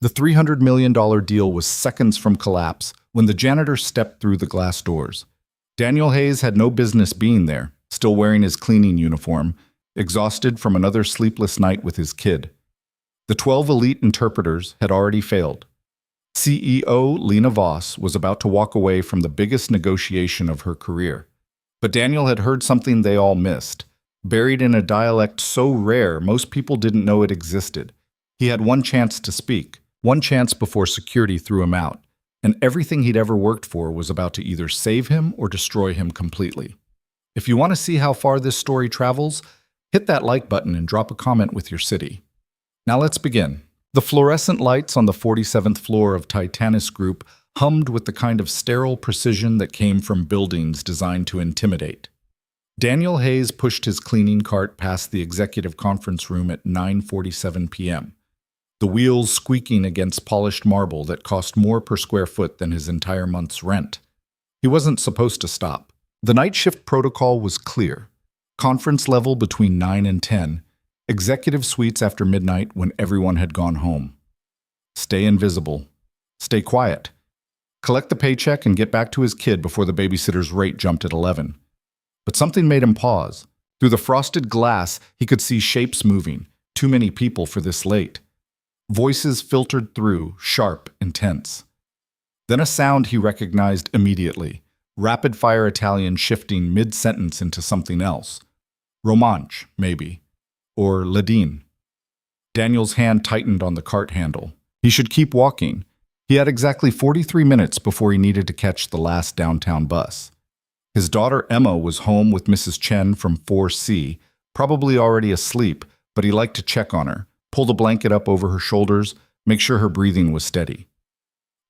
The $300 million deal was seconds from collapse when the janitor stepped through the glass doors. Daniel Hayes had no business being there, still wearing his cleaning uniform, exhausted from another sleepless night with his kid. The 12 elite interpreters had already failed. CEO Lena Voss was about to walk away from the biggest negotiation of her career. But Daniel had heard something they all missed, buried in a dialect so rare most people didn't know it existed. He had one chance to speak, one chance before security threw him out, and everything he'd ever worked for was about to either save him or destroy him completely. If you want to see how far this story travels, hit that like button and drop a comment with your city. Now let's begin. The fluorescent lights on the 47th floor of Titanis Group hummed with the kind of sterile precision that came from buildings designed to intimidate. Daniel Hayes pushed his cleaning cart past the executive conference room at 9:47 p.m., the wheels squeaking against polished marble that cost more per square foot than his entire month's rent. He wasn't supposed to stop. The night shift protocol was clear. Conference level between 9 and 10, executive suites after midnight when everyone had gone home. Stay invisible. Stay quiet. Collect the paycheck and get back to his kid before the babysitter's rate jumped at 11. But something made him pause. Through the frosted glass, he could see shapes moving. Too many people for this late. Voices filtered through, sharp, intense. Then a sound he recognized immediately. Rapid-fire Italian shifting mid-sentence into something else. Romanche, maybe. Or Ladin. Daniel's hand tightened on the cart handle. He should keep walking. He had exactly 43 minutes before he needed to catch the last downtown bus. His daughter Emma was home with Mrs. Chen from 4C, probably already asleep, but he liked to check on her, pull the blanket up over her shoulders, make sure her breathing was steady.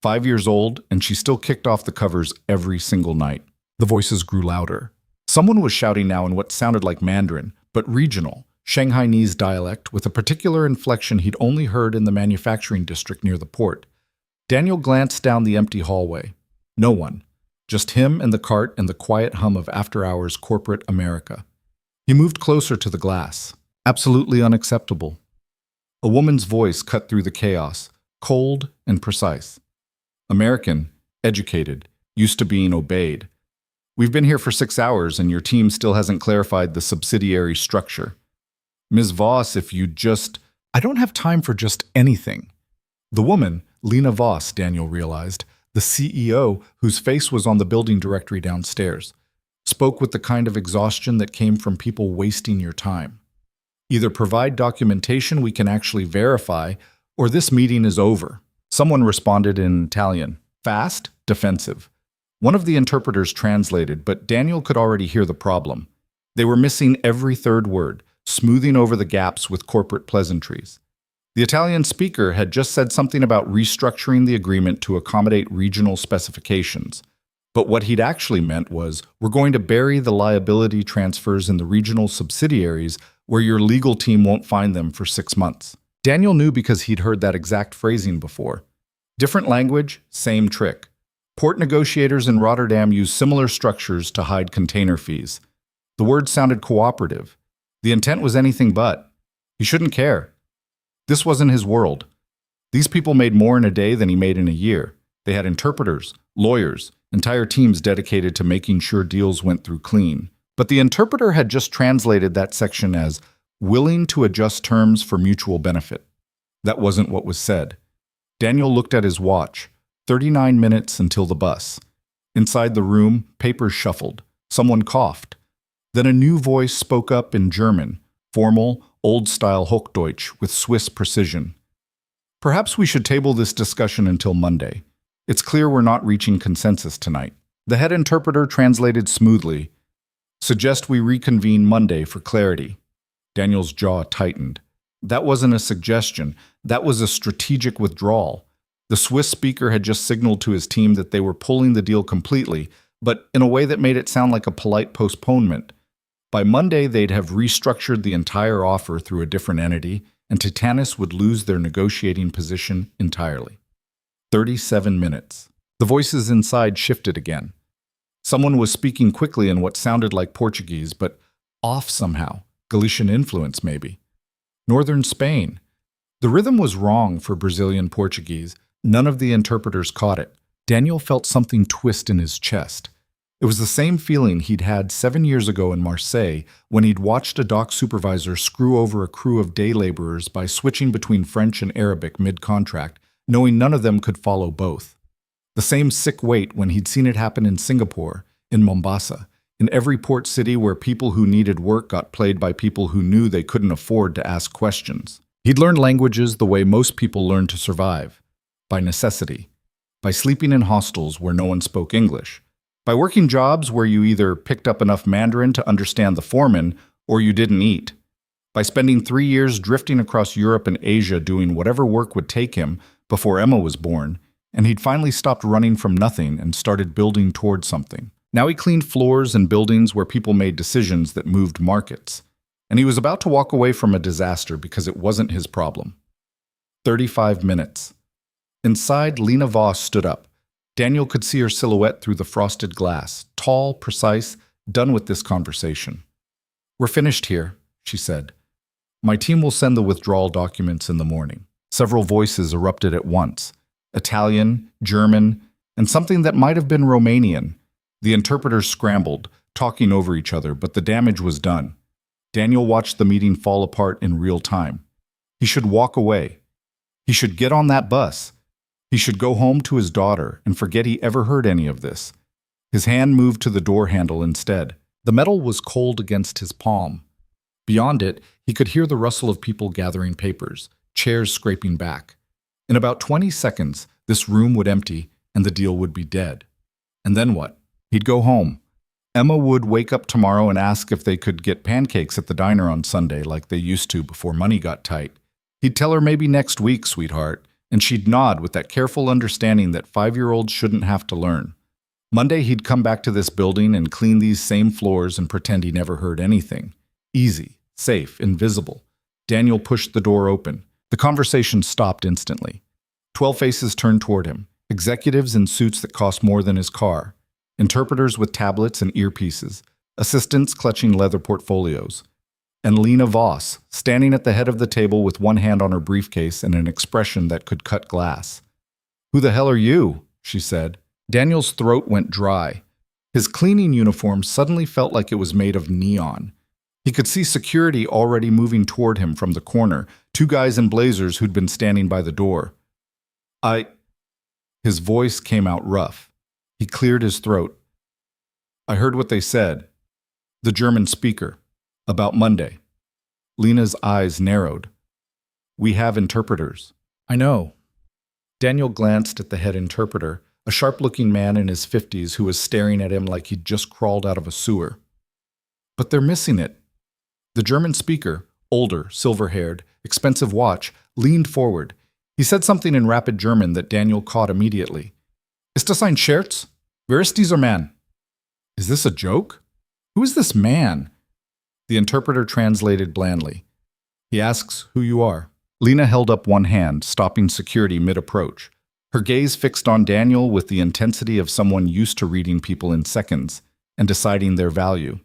5 years old, and she still kicked off the covers every single night. The voices grew louder. Someone was shouting now in what sounded like Mandarin, but regional, Shanghainese dialect with a particular inflection he'd only heard in the manufacturing district near the port. Daniel glanced down the empty hallway. No one. Just him and the cart and the quiet hum of after-hours corporate America. He moved closer to the glass. Absolutely unacceptable. A woman's voice cut through the chaos, cold and precise. American, educated, used to being obeyed. We've been here for 6 hours and your team still hasn't clarified the subsidiary structure. Ms. Voss, if you'd just... I don't have time for just anything. The woman, Lena Voss, Daniel realized, the CEO, whose face was on the building directory downstairs, spoke with the kind of exhaustion that came from people wasting your time. Either provide documentation we can actually verify, or this meeting is over. Someone responded in Italian. Fast, defensive. One of the interpreters translated, but Daniel could already hear the problem. They were missing every third word, smoothing over the gaps with corporate pleasantries. The Italian speaker had just said something about restructuring the agreement to accommodate regional specifications. But what he'd actually meant was, we're going to bury the liability transfers in the regional subsidiaries where your legal team won't find them for 6 months. Daniel knew because he'd heard that exact phrasing before. Different language, same trick. Port negotiators in Rotterdam use similar structures to hide container fees. The word sounded cooperative. The intent was anything but. He shouldn't care. This wasn't his world. These people made more in a day than he made in a year. They had interpreters, lawyers, entire teams dedicated to making sure deals went through clean. But the interpreter had just translated that section as willing to adjust terms for mutual benefit. That wasn't what was said. Daniel looked at his watch. 39 minutes until the bus. Inside the room, papers shuffled. Someone coughed. Then a new voice spoke up in German, formal, old-style Hochdeutsch with Swiss precision. Perhaps we should table this discussion until Monday. It's clear we're not reaching consensus tonight. The head interpreter translated smoothly. Suggest we reconvene Monday for clarity. Daniel's jaw tightened. That wasn't a suggestion. That was a strategic withdrawal. The Swiss speaker had just signaled to his team that they were pulling the deal completely, but in a way that made it sound like a polite postponement. By Monday, they'd have restructured the entire offer through a different entity, and Titanis would lose their negotiating position entirely. 37 minutes. The voices inside shifted again. Someone was speaking quickly in what sounded like Portuguese, but off somehow. Galician influence, maybe. Northern Spain. The The rhythm was wrong for Brazilian Portuguese. None of the interpreters caught it. Daniel felt something twist in his chest. It was the same feeling he'd had 7 years ago in Marseille when he'd watched a dock supervisor screw over a crew of day laborers by switching between French and Arabic mid-contract, knowing none of them could follow both. The same sick weight when he'd seen it happen in Singapore, in Mombasa, in every port city where people who needed work got played by people who knew they couldn't afford to ask questions. He'd learned languages the way most people learn to survive, by necessity, by sleeping in hostels where no one spoke English, by working jobs where you either picked up enough Mandarin to understand the foreman or you didn't eat, by spending 3 years drifting across Europe and Asia doing whatever work would take him before Emma was born, and he'd finally stopped running from nothing and started building towards something. Now he cleaned floors in buildings where people made decisions that moved markets, and he was about to walk away from a disaster because it wasn't his problem. 35 minutes. Inside, Lena Voss stood up. Daniel could see her silhouette through the frosted glass, tall, precise, done with this conversation. "We're finished here," she said. "My team will send the withdrawal documents in the morning." Several voices erupted at once. Italian, German, and something that might have been Romanian. The interpreters scrambled, talking over each other, but the damage was done. Daniel watched the meeting fall apart in real time. He should walk away. He should get on that bus. He should go home to his daughter and forget he ever heard any of this. His hand moved to the door handle instead. The metal was cold against his palm. Beyond it, he could hear the rustle of people gathering papers, chairs scraping back. In about 20 seconds, this room would empty and the deal would be dead. And then what? He'd go home. Emma would wake up tomorrow and ask if they could get pancakes at the diner on Sunday like they used to before money got tight. He'd tell her maybe next week, sweetheart, and she'd nod with that careful understanding that 5-year-olds shouldn't have to learn. Monday, he'd come back to this building and clean these same floors and pretend he never heard anything. Easy, safe, invisible. Daniel pushed the door open. The conversation stopped instantly. 12 faces turned toward him, executives in suits that cost more than his car, interpreters with tablets and earpieces, assistants clutching leather portfolios, and Lena Voss, standing at the head of the table with one hand on her briefcase and an expression that could cut glass. "Who the hell are you?" she said. Daniel's throat went dry. His cleaning uniform suddenly felt like it was made of neon. He could see security already moving toward him from the corner, 2 guys in blazers who'd been standing by the door. His voice came out rough. He cleared his throat. "I heard what they said. The German speaker. About Monday." Lena's eyes narrowed. "We have interpreters." "I know." Daniel glanced at the head interpreter, a sharp-looking man in his 50s who was staring at him like he'd just crawled out of a sewer. "But they're missing it." The German speaker, older, silver-haired, expensive watch, leaned forward. He said something in rapid German that Daniel caught immediately. "Ist das ein Scherz? Wer ist dieser Mann?" "Is this a joke? Who is this man?" The interpreter translated blandly. "He asks who you are." Lena held up one hand, stopping security mid-approach. Her gaze fixed on Daniel with the intensity of someone used to reading people in seconds and deciding their value.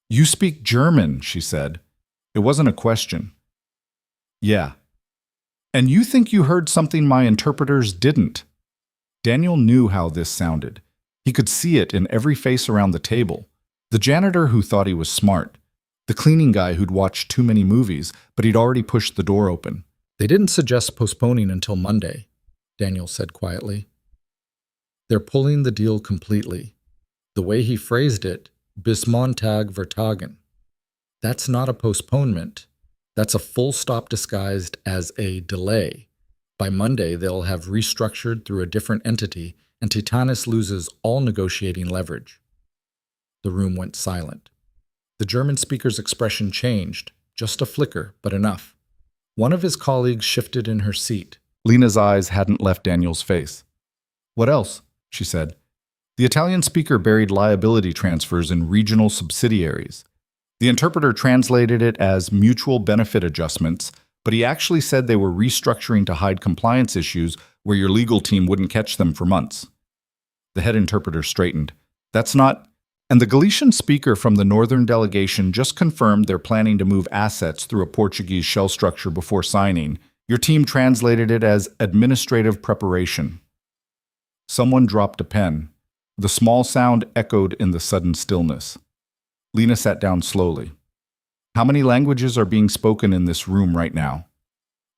"You speak German," she said. It wasn't a question. "Yeah. And you think you heard something my interpreters didn't?" Daniel knew how this sounded. He could see it in every face around the table. The janitor who thought he was smart. The cleaning guy who'd watched too many movies, but he'd already pushed the door open. "They didn't suggest postponing until Monday," Daniel said quietly. "They're pulling the deal completely. The way he phrased it, bis Montag vertagen. That's not a postponement. That's a full stop disguised as a delay. By Monday, they'll have restructured through a different entity, and Titanis loses all negotiating leverage." The room went silent. The German speaker's expression changed, just a flicker, but enough. One of his colleagues shifted in her seat. Lena's eyes hadn't left Daniel's face. "What else?" she said. The Italian speaker buried liability transfers in regional subsidiaries. The interpreter translated it as mutual benefit adjustments, but he actually said they were restructuring to hide compliance issues where your legal team wouldn't catch them for months. The head interpreter straightened. "That's not..." And the Galician speaker from the northern delegation just confirmed they're planning to move assets through a Portuguese shell structure before signing, Your team translated it as administrative preparation. Someone dropped a pen. The small sound echoed in the sudden stillness. Lena sat down slowly. How many languages are being spoken in this room right now?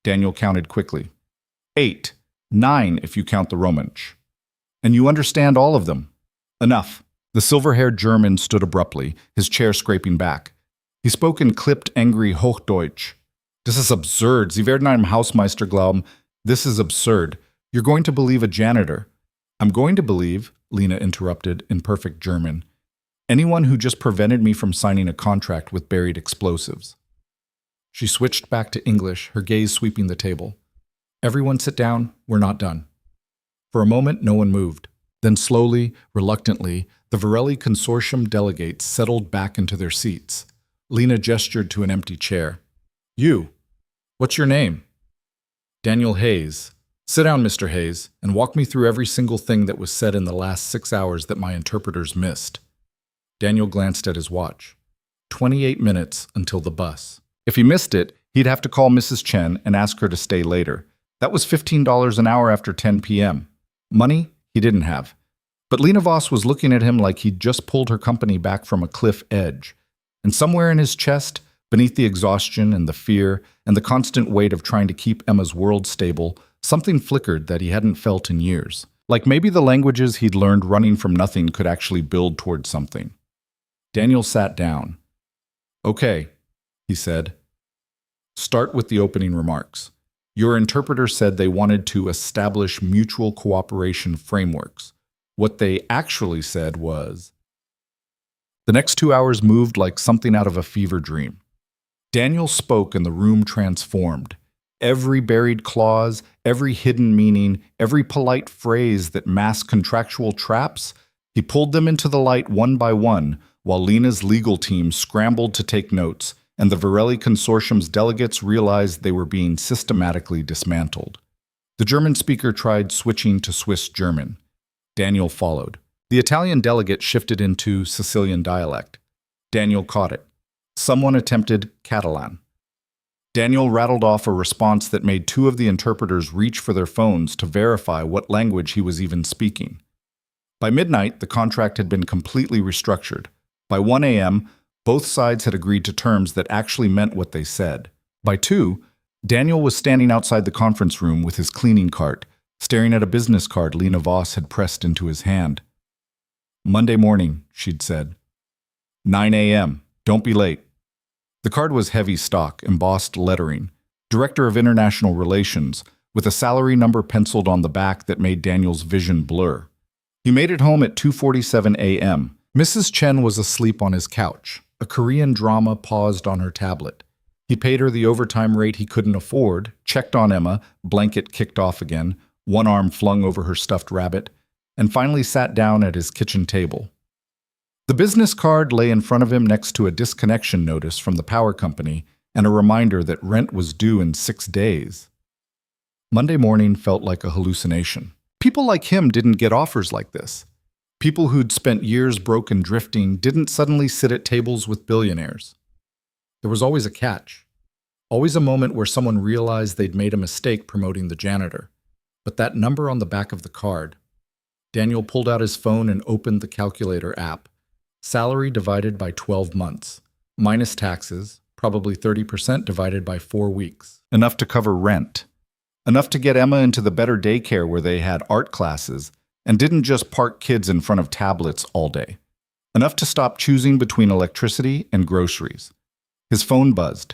Daniel counted quickly. 8, 9 if you count the Romansh. And you understand all of them. Enough. The silver-haired German stood abruptly, his chair scraping back. He spoke in clipped, angry Hochdeutsch. Das ist absurd. Sie werden einem Hausmeister glauben. This is absurd. You're going to believe a janitor. I'm going to believe, Lena interrupted in perfect German, anyone who just prevented me from signing a contract with buried explosives. She switched back to English, her gaze sweeping the table. Everyone sit down. We're not done. For a moment, no one moved. Then slowly, reluctantly, the Varelli Consortium delegates settled back into their seats. Lena gestured to an empty chair. You. What's your name? Daniel Hayes. Sit down, Mr. Hayes, and walk me through every single thing that was said in the last 6 hours that my interpreters missed. Daniel glanced at his watch. 28 minutes until the bus. If he missed it, he'd have to call Mrs. Chen and ask her to stay later. That was $15 an hour after 10 p.m. Money he didn't have. But Lena Voss was looking at him like he'd just pulled her company back from a cliff edge. And somewhere in his chest, beneath the exhaustion and the fear and the constant weight of trying to keep Emma's world stable, something flickered that he hadn't felt in years. Like maybe the languages he'd learned running from nothing could actually build toward something. Daniel sat down. Okay, he said. Start with the opening remarks. Your interpreter said they wanted to establish mutual cooperation frameworks. What they actually said was... The next 2 hours moved like something out of a fever dream. Daniel spoke and the room transformed. Every buried clause, every hidden meaning, every polite phrase that masked contractual traps, he pulled them into the light one by one, while Lena's legal team scrambled to take notes, and the Varelli Consortium's delegates realized they were being systematically dismantled. The German speaker tried switching to Swiss German. Daniel followed. The Italian delegate shifted into Sicilian dialect. Daniel caught it. Someone attempted Catalan. Daniel rattled off a response that made 2 of the interpreters reach for their phones to verify what language he was even speaking. By midnight, the contract had been completely restructured. By 1 a.m., both sides had agreed to terms that actually meant what they said. By 2, Daniel was standing outside the conference room with his cleaning cart, staring at a business card Lena Voss had pressed into his hand. Monday morning, she'd said. 9 a.m. Don't be late. The card was heavy stock, embossed lettering, Director of International Relations, with a salary number penciled on the back that made Daniel's vision blur. He made it home at 2:47 a.m. Mrs. Chen was asleep on his couch. A Korean drama paused on her tablet. He paid her the overtime rate he couldn't afford, checked on Emma, blanket kicked off again, one arm flung over her stuffed rabbit, and finally sat down at his kitchen table. The business card lay in front of him next to a disconnection notice from the power company and a reminder that rent was due in 6 days. Monday morning felt like a hallucination. People like him didn't get offers like this. People who'd spent years broken drifting didn't suddenly sit at tables with billionaires. There was always a catch. Always a moment where someone realized they'd made a mistake promoting the janitor. But that number on the back of the card. Daniel pulled out his phone and opened the calculator app. Salary divided by 12 months, minus taxes, probably 30% divided by 4 weeks. Enough to cover rent. Enough to get Emma into the better daycare where they had art classes and didn't just park kids in front of tablets all day. Enough to stop choosing between electricity and groceries. His phone buzzed.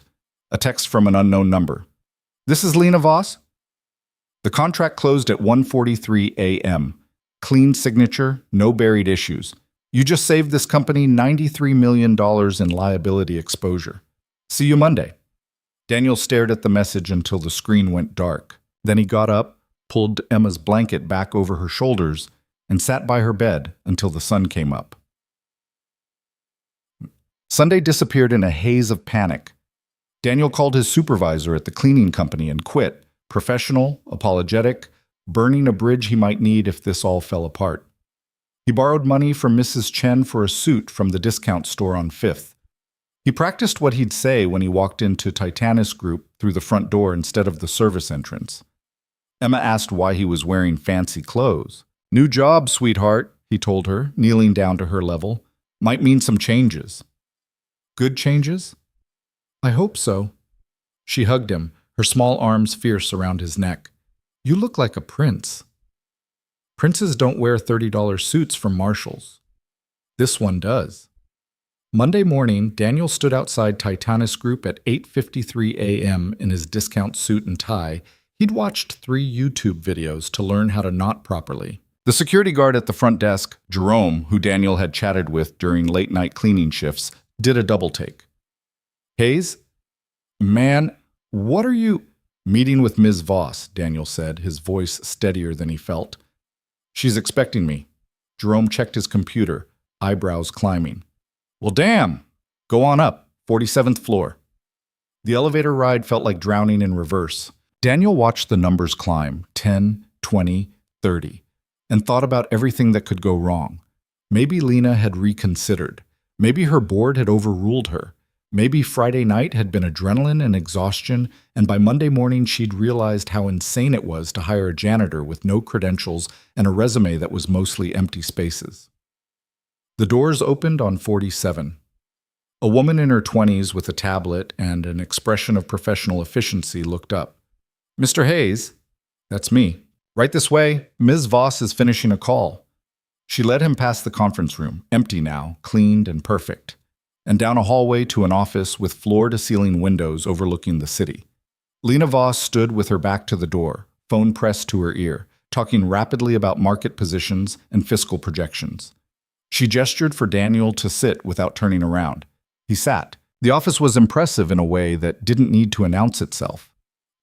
A text from an unknown number. This is Lena Voss? The contract closed at 1:43 a.m. Clean signature, no buried issues. You just saved this company $93 million in liability exposure. See you Monday. Daniel stared at the message until the screen went dark. Then he got up, pulled Emma's blanket back over her shoulders, and sat by her bed until the sun came up. Sunday disappeared in a haze of panic. Daniel called his supervisor at the cleaning company and quit, professional, apologetic, burning a bridge he might need if this all fell apart. He borrowed money from Mrs. Chen for a suit from the discount store on 5th. He practiced what he'd say when he walked into Titanis Group through the front door instead of the service entrance. Emma asked why he was wearing fancy clothes. "New job, sweetheart," he told her, kneeling down to her level. "Might mean some changes." "Good changes?" "I hope so." She hugged him, her small arms fierce around his neck. "You look like a prince." Princes don't wear $30 suits from Marshalls. This one does. Monday morning, Daniel stood outside Titanis Group at 8:53 a.m. in his discount suit and tie. He'd watched 3 YouTube videos to learn how to knot properly. The security guard at the front desk, Jerome, who Daniel had chatted with during late-night cleaning shifts, did a double-take. "Hayes? Man, what are you—" "Meeting with Ms. Voss," Daniel said, his voice steadier than he felt. "She's expecting me." Jerome checked his computer, eyebrows climbing. "Well, damn! Go on up, 47th floor." The elevator ride felt like drowning in reverse. Daniel watched the numbers climb, 10, 20, 30, and thought about everything that could go wrong. Maybe Lena had reconsidered. Maybe her board had overruled her. Maybe Friday night had been adrenaline and exhaustion, and by Monday morning she'd realized how insane it was to hire a janitor with no credentials and a resume that was mostly empty spaces. The doors opened on 47. A woman in her 20s with a tablet and an expression of professional efficiency looked up. "Mr. Hayes?" "That's me." "Right this way. Ms. Voss is finishing a call." She led him past the conference room, empty now, cleaned and perfect, and down a hallway to an office with floor-to-ceiling windows overlooking the city. Lena Voss stood with her back to the door, phone pressed to her ear, talking rapidly about market positions and fiscal projections. She gestured for Daniel to sit without turning around. He sat. The office was impressive in a way that didn't need to announce itself.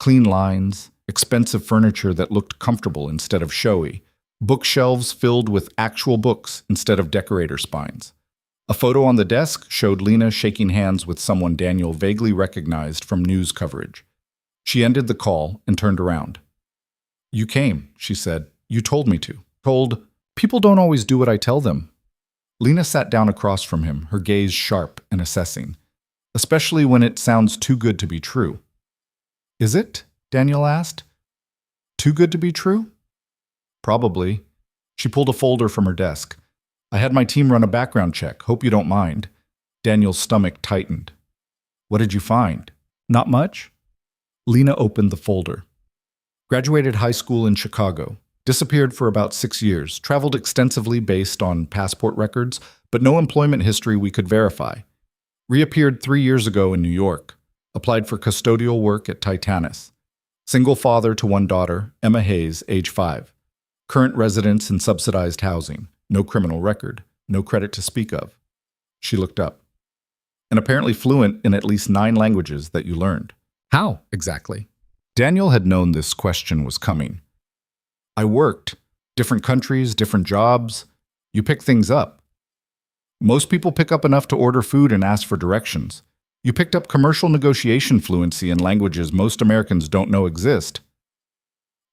Clean lines, expensive furniture that looked comfortable instead of showy, bookshelves filled with actual books instead of decorator spines. A photo on the desk showed Lena shaking hands with someone Daniel vaguely recognized from news coverage. She ended the call and turned around. "You came," she said. "You told me to." People don't always do what I tell them." Lena sat down across from him, her gaze sharp and assessing, especially when it sounds too good to be true. "Is it?" Daniel asked. "Too good to be true?" "Probably." She pulled a folder from her desk. "I had my team run a background check. Hope you don't mind." Daniel's stomach tightened. "What did you find?" "Not much." Lena opened the folder. Graduated high school in Chicago. Disappeared for about 6 years. Traveled extensively based on passport records, but no employment history we could verify. Reappeared 3 years ago in New York. Applied for custodial work at Titanis. Single father to 1 daughter, Emma Hayes, age 5. Current residence in subsidized housing. No criminal record. No credit to speak of. She looked up. And apparently fluent in at least 9 languages that you learned. How, exactly? Daniel had known this question was coming. "I worked. Different countries, different jobs. You pick things up. Most people pick up enough to order food and ask for directions. You picked up commercial negotiation fluency in languages most Americans don't know exist."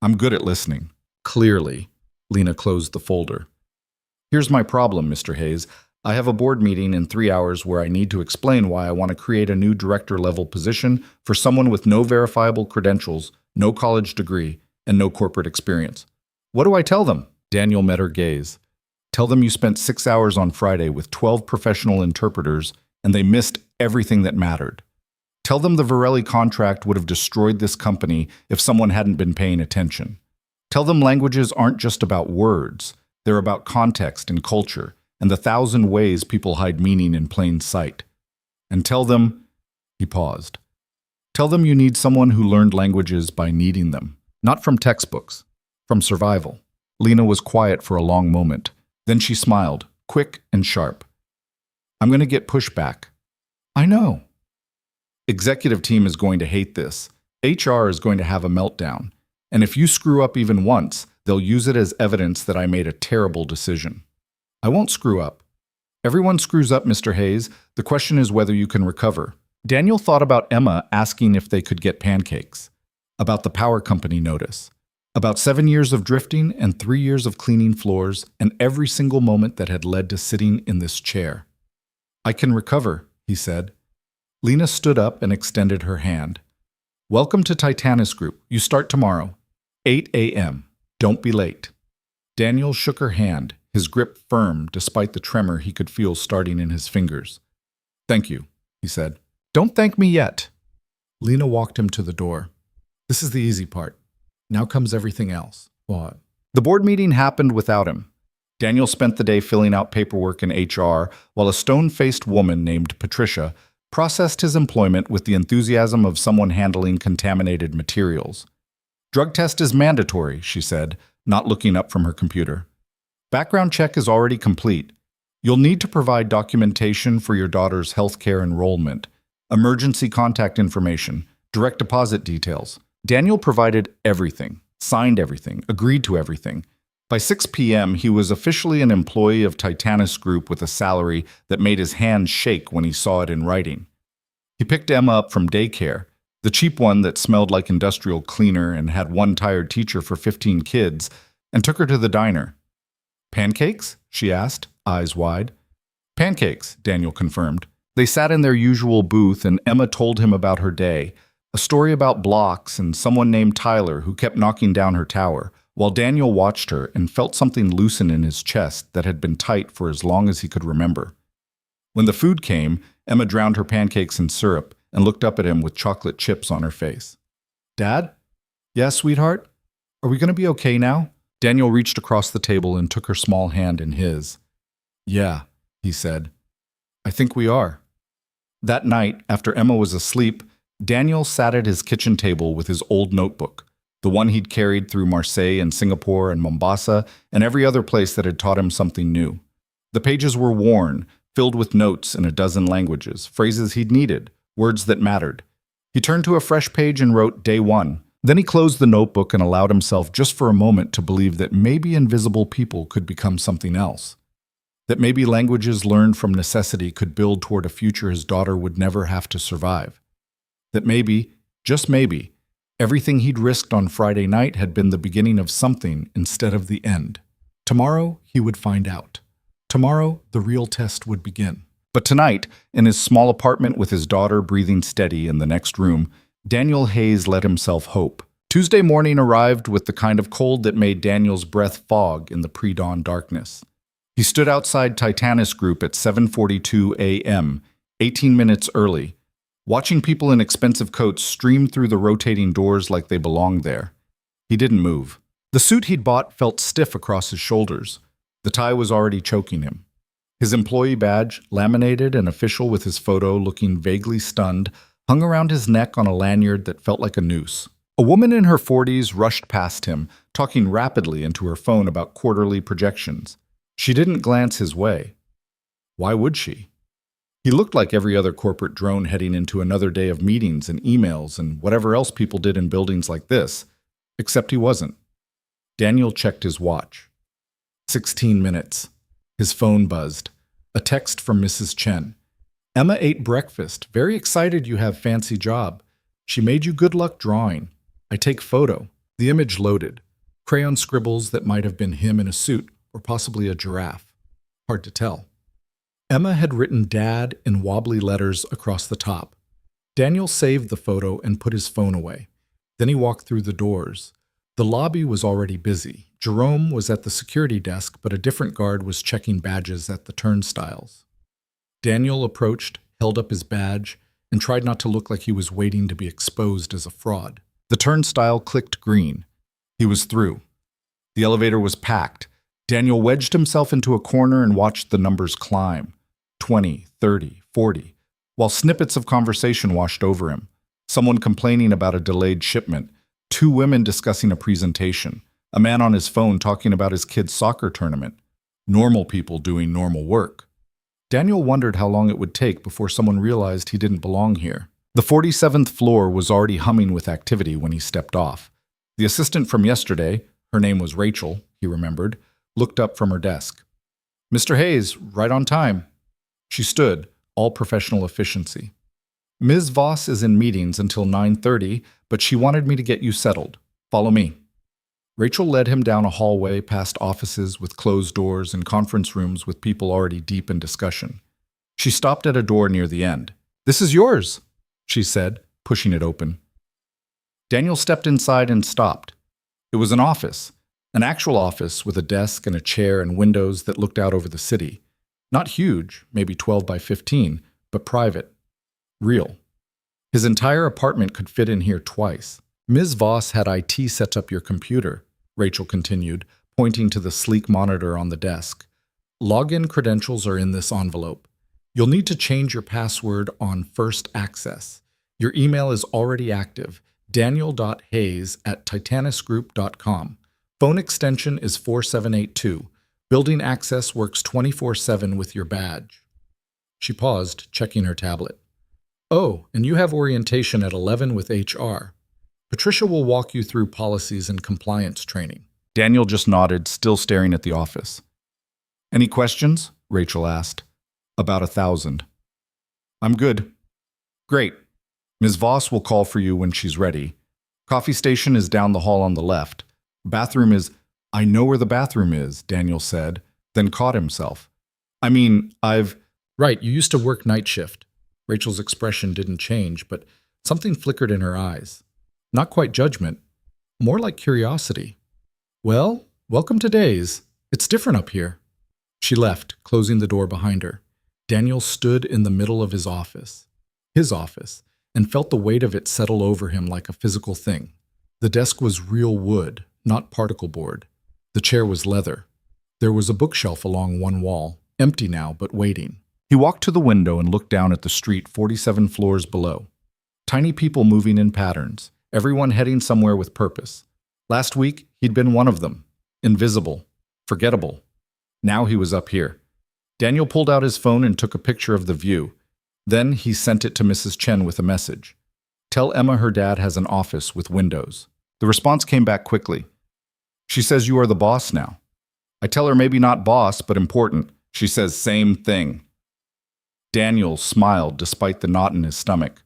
"I'm good at listening." "Clearly." Lena closed the folder. "Here's my problem, Mr. Hayes. I have a board meeting in 3 hours where I need to explain why I want to create a new director-level position for someone with no verifiable credentials, no college degree, and no corporate experience. What do I tell them?" Daniel met her gaze. "Tell them you spent 6 hours on Friday with 12 professional interpreters and they missed everything that mattered. Tell them the Varelli contract would have destroyed this company if someone hadn't been paying attention. Tell them languages aren't just about words. They're about context and culture and the 1,000 ways people hide meaning in plain sight. And tell them—" He paused. "Tell them you need someone who learned languages by needing them. Not from textbooks, from survival." Lena was quiet for a long moment. Then she smiled, quick and sharp. "I'm going to get pushback." "I know." "Executive team is going to hate this. HR is going to have a meltdown. And if you screw up even once, they'll use it as evidence that I made a terrible decision." "I won't screw up." "Everyone screws up, Mr. Hayes. The question is whether you can recover." Daniel thought about Emma asking if they could get pancakes. About the power company notice. About 7 years of drifting and 3 years of cleaning floors and every single moment that had led to sitting in this chair. "I can recover," he said. Lena stood up and extended her hand. Welcome to Titanis Group. You start tomorrow. 8 a.m. Don't be late. Daniel shook her hand, his grip firm despite the tremor he could feel starting in his fingers. Thank you, he said. Don't thank me yet. Lena walked him to the door. This is the easy part. Now comes everything else. What? The board meeting happened without him. Daniel spent the day filling out paperwork in HR while a stone-faced woman named Patricia processed his employment with the enthusiasm of someone handling contaminated materials. Drug test is mandatory, she said, not looking up from her computer. Background check is already complete. You'll need to provide documentation for your daughter's healthcare enrollment, emergency contact information, direct deposit details. Daniel provided everything, signed everything, agreed to everything. By 6 p.m., he was officially an employee of Titanis Group with a salary that made his hands shake when he saw it in writing. He picked Emma up from daycare, the cheap one that smelled like industrial cleaner and had one tired teacher for 15 kids, and took her to the diner. Pancakes? She asked, eyes wide. Pancakes, Daniel confirmed. They sat in their usual booth and Emma told him about her day, a story about blocks and someone named Tyler who kept knocking down her tower, while Daniel watched her and felt something loosen in his chest that had been tight for as long as he could remember. When the food came, Emma drowned her pancakes in syrup and looked up at him with chocolate chips on her face. Dad? Yes, sweetheart? Are we going to be okay now? Daniel reached across the table and took her small hand in his. Yeah, he said. I think we are. That night, after Emma was asleep, Daniel sat at his kitchen table with his old notebook, the one he'd carried through Marseille and Singapore and Mombasa and every other place that had taught him something new. The pages were worn, filled with notes in a dozen languages, phrases he'd needed, words that mattered. He turned to a fresh page and wrote Day 1. Then he closed the notebook and allowed himself just for a moment to believe that maybe invisible people could become something else. That maybe languages learned from necessity could build toward a future his daughter would never have to survive. That maybe, just maybe, everything he'd risked on Friday night had been the beginning of something instead of the end. Tomorrow, he would find out. Tomorrow, the real test would begin. But tonight, in his small apartment with his daughter breathing steady in the next room, Daniel Hayes let himself hope. Tuesday morning arrived with the kind of cold that made Daniel's breath fog in the pre-dawn darkness. He stood outside Titanis Group at 7:42 a.m., 18 minutes early, watching people in expensive coats stream through the rotating doors like they belonged there. He didn't move. The suit he'd bought felt stiff across his shoulders. The tie was already choking him. His employee badge, laminated and official with his photo looking vaguely stunned, hung around his neck on a lanyard that felt like a noose. A woman in her 40s rushed past him, talking rapidly into her phone about quarterly projections. She didn't glance his way. Why would she? He looked like every other corporate drone heading into another day of meetings and emails and whatever else people did in buildings like this, except he wasn't. Daniel checked his watch. 16 minutes. His phone buzzed. A text from Mrs. Chen. Emma ate breakfast. Very excited you have fancy job. She made you good luck drawing. I take photo. The image loaded. Crayon scribbles that might have been him in a suit or possibly a giraffe. Hard to tell. Emma had written Dad in wobbly letters across the top. Daniel saved the photo and put his phone away. Then he walked through the doors. The lobby was already busy. Jerome was at the security desk, but a different guard was checking badges at the turnstiles. Daniel approached, held up his badge, and tried not to look like he was waiting to be exposed as a fraud. The turnstile clicked green. He was through. The elevator was packed. Daniel wedged himself into a corner and watched the numbers climb. 20, 30, 40, while snippets of conversation washed over him. Someone complaining about a delayed shipment, 2 women discussing a presentation, a man on his phone talking about his kid's soccer tournament, normal people doing normal work. Daniel wondered how long it would take before someone realized he didn't belong here. The 47th floor was already humming with activity when he stepped off. The assistant from yesterday, her name was Rachel, he remembered, looked up from her desk. Mr. Hayes, right on time. She stood, all professional efficiency. Ms. Voss is in meetings until 9:30, but she wanted me to get you settled. Follow me. Rachel led him down a hallway past offices with closed doors and conference rooms with people already deep in discussion. She stopped at a door near the end. This is yours, she said, pushing it open. Daniel stepped inside and stopped. It was an office, an actual office with a desk and a chair and windows that looked out over the city. Not huge, maybe 12 by 15, but private. Real. His entire apartment could fit in here twice. Ms. Voss had IT set up your computer, Rachel continued, pointing to the sleek monitor on the desk. Login credentials are in this envelope. You'll need to change your password on first access. Your email is already active, daniel.hayes@titanisgroup.com. Phone extension is 4782. Building access works 24/7 with your badge. She paused, checking her tablet. Oh, and you have orientation at 11 with HR. Patricia will walk you through policies and compliance training. Daniel just nodded, still staring at the office. Any questions? Rachel asked. About 1,000. I'm good. Great. Ms. Voss will call for you when she's ready. Coffee station is down the hall on the left. Bathroom is... I know where the bathroom is, Daniel said, then caught himself. I mean, Right, you used to work night shift. Rachel's expression didn't change, but something flickered in her eyes. Not quite judgment, more like curiosity. Well, welcome to Days. It's different up here. She left, closing the door behind her. Daniel stood in the middle of his office, and felt the weight of it settle over him like a physical thing. The desk was real wood, not particle board. The chair was leather. There was a bookshelf along one wall, empty now but waiting. He walked to the window and looked down at the street 47 floors below. Tiny people moving in patterns, everyone heading somewhere with purpose. Last week, he'd been one of them. Invisible. Forgettable. Now he was up here. Daniel pulled out his phone and took a picture of the view. Then he sent it to Mrs. Chen with a message. Tell Emma her dad has an office with windows. The response came back quickly. She says you are the boss now. I tell her maybe not boss, but important. She says same thing. Daniel smiled despite the knot in his stomach.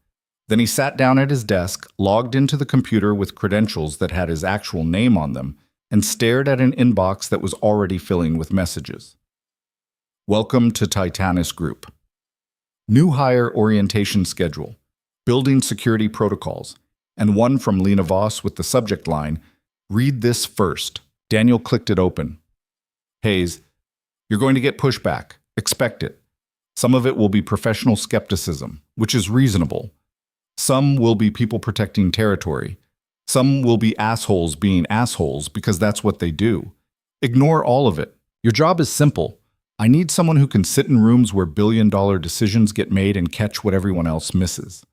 Then he sat down at his desk, logged into the computer with credentials that had his actual name on them, and stared at an inbox that was already filling with messages. Welcome to Titanis Group. New hire orientation schedule, building security protocols, and one from Lena Voss with the subject line, read this first. Daniel clicked it open. Hayes, you're going to get pushback. Expect it. Some of it will be professional skepticism, which is reasonable. Some will be people protecting territory. Some will be assholes being assholes because that's what they do. Ignore all of it. Your job is simple. I need someone who can sit in rooms where billion-dollar decisions get made and catch what everyone else misses.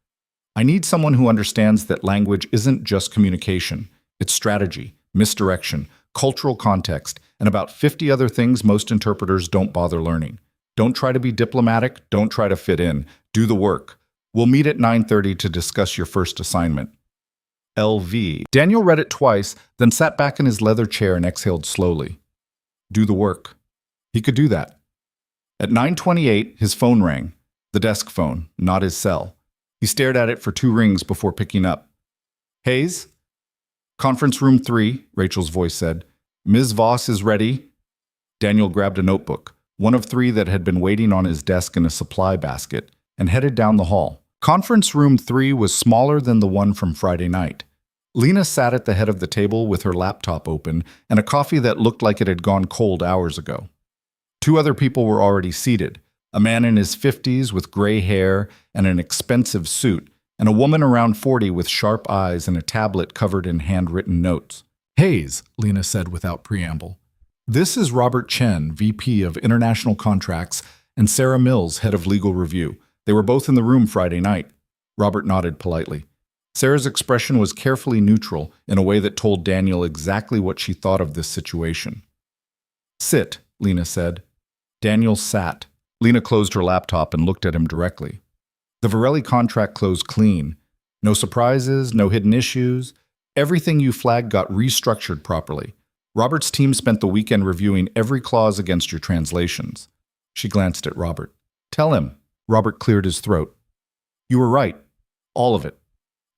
I need someone who understands that language isn't just communication. It's strategy, misdirection, cultural context, and about 50 other things most interpreters don't bother learning. Don't try to be diplomatic. Don't try to fit in. Do the work. We'll meet at 9:30 to discuss your first assignment. LV. Daniel read it twice, then sat back in his leather chair and exhaled slowly. Do the work. He could do that. At 9:28, his phone rang. The desk phone, not his cell. He stared at it for 2 rings before picking up. Hayes? Conference room 3, Rachel's voice said. Ms. Voss is ready. Daniel grabbed a notebook, one of 3 that had been waiting on his desk in a supply basket, and headed down the hall. Conference room 3 was smaller than the one from Friday night. Lena sat at the head of the table with her laptop open and a coffee that looked like it had gone cold hours ago. 2 other people were already seated, a man in his 50s with gray hair and an expensive suit, and a woman around 40 with sharp eyes and a tablet covered in handwritten notes. Hayes, Lena said without preamble. This is Robert Chen, VP of International Contracts, and Sarah Mills, Head of Legal Review. They were both in the room Friday night. Robert nodded politely. Sarah's expression was carefully neutral in a way that told Daniel exactly what she thought of this situation. Sit, Lena said. Daniel sat. Lena closed her laptop and looked at him directly. The Varelli contract closed clean. No surprises, no hidden issues. Everything you flagged got restructured properly. Robert's team spent the weekend reviewing every clause against your translations. She glanced at Robert. Tell him. Robert cleared his throat. You were right. All of it.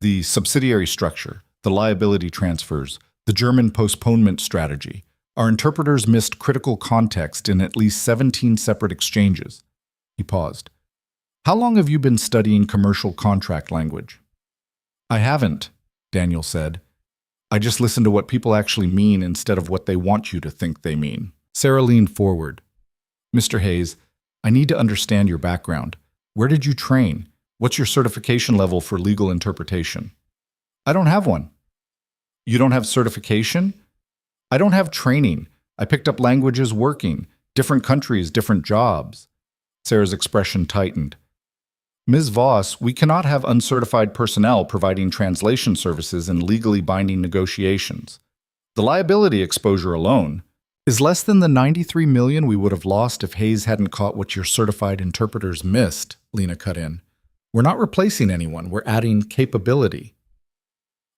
The subsidiary structure, the liability transfers, the German postponement strategy. Our interpreters missed critical context in at least 17 separate exchanges. He paused. How long have you been studying commercial contract language? I haven't. Daniel said. I just listen to what people actually mean instead of what they want you to think they mean. Sarah leaned forward. Mr. Hayes, I need to understand your background. Where did you train? What's your certification level for legal interpretation? I don't have one. You don't have certification? I don't have training. I picked up languages working. Different countries, different jobs. Sarah's expression tightened. Ms. Voss, we cannot have uncertified personnel providing translation services in legally binding negotiations. The liability exposure alone is less than the $93 million we would have lost if Hayes hadn't caught what your certified interpreters missed, Lena cut in. We're not replacing anyone, we're adding capability.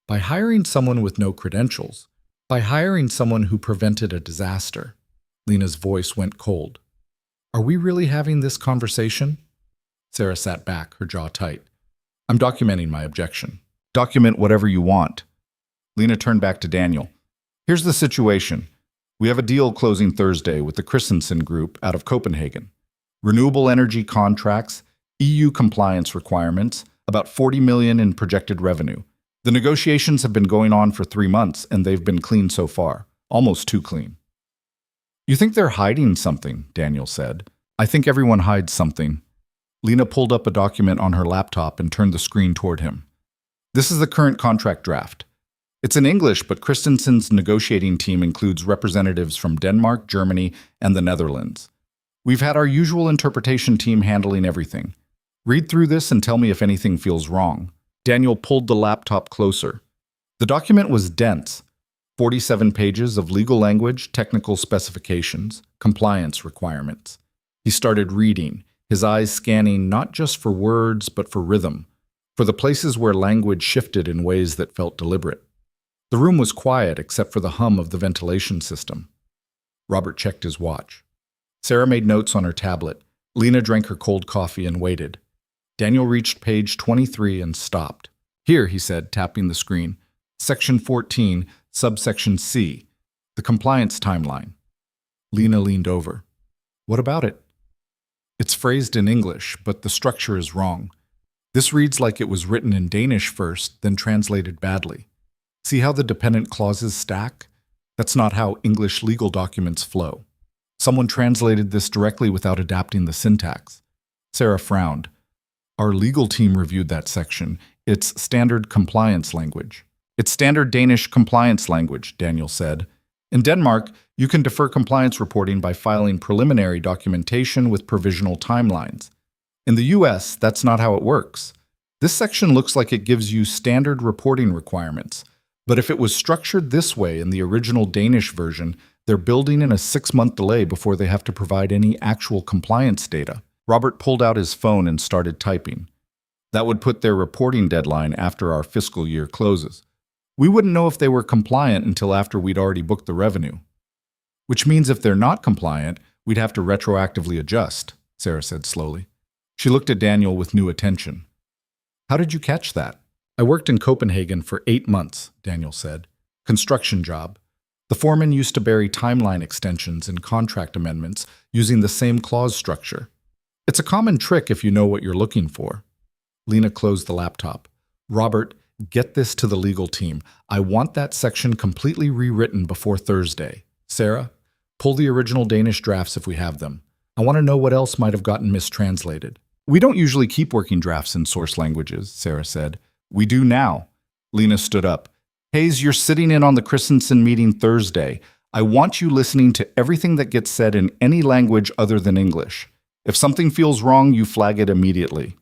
By hiring someone with no credentials, by hiring someone who prevented a disaster. Lena's voice went cold. Are we really having this conversation? Sarah sat back, her jaw tight. I'm documenting my objection. Document whatever you want. Lena turned back to Daniel. Here's the situation. We have a deal closing Thursday with the Christensen group out of Copenhagen. Renewable energy contracts, EU compliance requirements, about $40 million in projected revenue. The negotiations have been going on for 3 months, and they've been clean so far. Almost too clean. You think they're hiding something, Daniel said. I think everyone hides something. Lena pulled up a document on her laptop and turned the screen toward him. This is the current contract draft. It's in English, but Christensen's negotiating team includes representatives from Denmark, Germany, and the Netherlands. We've had our usual interpretation team handling everything. Read through this and tell me if anything feels wrong. Daniel pulled the laptop closer. The document was dense, 47 pages of legal language, technical specifications, compliance requirements. He started reading, his eyes scanning not just for words but for rhythm, for the places where language shifted in ways that felt deliberate. The room was quiet except for the hum of the ventilation system. Robert checked his watch. Sarah made notes on her tablet. Lena drank her cold coffee and waited. Daniel reached page 23 and stopped. Here, he said, tapping the screen. Section 14, subsection C, the compliance timeline. Lena leaned over. What about it? It's phrased in English, but the structure is wrong. This reads like it was written in Danish first, then translated badly. See how the dependent clauses stack? That's not how English legal documents flow. Someone translated this directly without adapting the syntax. Sarah frowned. Our legal team reviewed that section. It's standard compliance language. It's standard Danish compliance language, Daniel said. In Denmark, you can defer compliance reporting by filing preliminary documentation with provisional timelines. In the US, that's not how it works. This section looks like it gives you standard reporting requirements. But if it was structured this way in the original Danish version, they're building in a 6-month delay before they have to provide any actual compliance data. Robert pulled out his phone and started typing. That would put their reporting deadline after our fiscal year closes. We wouldn't know if they were compliant until after we'd already booked the revenue. Which means if they're not compliant, we'd have to retroactively adjust, Sarah said slowly. She looked at Daniel with new attention. How did you catch that? I worked in Copenhagen for 8 months, Daniel said. Construction job. The foreman used to bury timeline extensions and contract amendments using the same clause structure. It's a common trick if you know what you're looking for. Lena closed the laptop. Robert, get this to the legal team. I want that section completely rewritten before Thursday. Sarah, pull the original Danish drafts if we have them. I want to know what else might have gotten mistranslated. We don't usually keep working drafts in source languages, Sarah said. We do now. Lena stood up. Hayes, you're sitting in on the Christensen meeting Thursday. I want you listening to everything that gets said in any language other than English. If something feels wrong, you flag it immediately.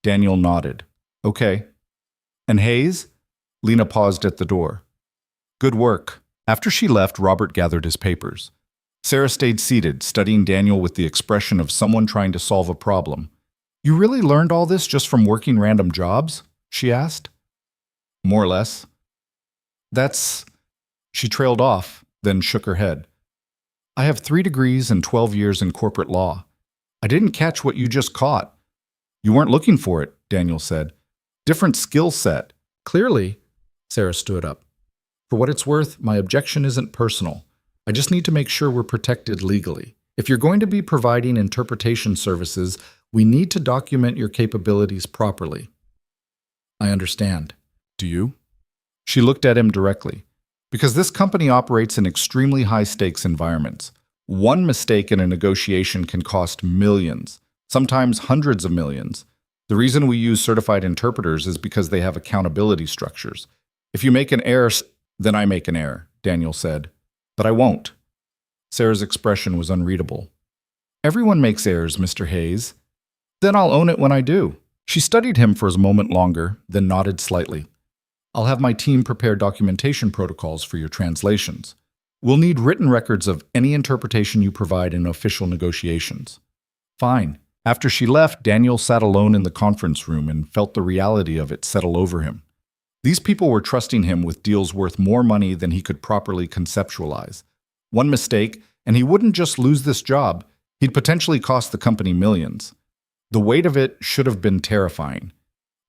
Daniel nodded. Okay. And Hayes? Lena paused at the door. Good work. After she left, Robert gathered his papers. Sarah stayed seated, studying Daniel with the expression of someone trying to solve a problem. You really learned all this just from working random jobs? She asked. More or less. She trailed off, then shook her head. I have 3 degrees and 12 years in corporate law. I didn't catch what you just caught. You weren't looking for it, Daniel said. Different skill set. Clearly, Sarah stood up. For what it's worth, my objection isn't personal. I just need to make sure we're protected legally. If you're going to be providing interpretation services, we need to document your capabilities properly. I understand. Do you? She looked at him directly. Because this company operates in extremely high-stakes environments. One mistake in a negotiation can cost millions, sometimes hundreds of millions. The reason we use certified interpreters is because they have accountability structures. If you make an error, then I make an error, Daniel said. But I won't. Sarah's expression was unreadable. Everyone makes errors, Mr. Hayes. Then I'll own it when I do. She studied him for a moment longer, then nodded slightly. I'll have my team prepare documentation protocols for your translations. We'll need written records of any interpretation you provide in official negotiations. Fine. After she left, Daniel sat alone in the conference room and felt the reality of it settle over him. These people were trusting him with deals worth more money than he could properly conceptualize. One mistake, and he wouldn't just lose this job, he'd potentially cost the company millions. The weight of it should have been terrifying.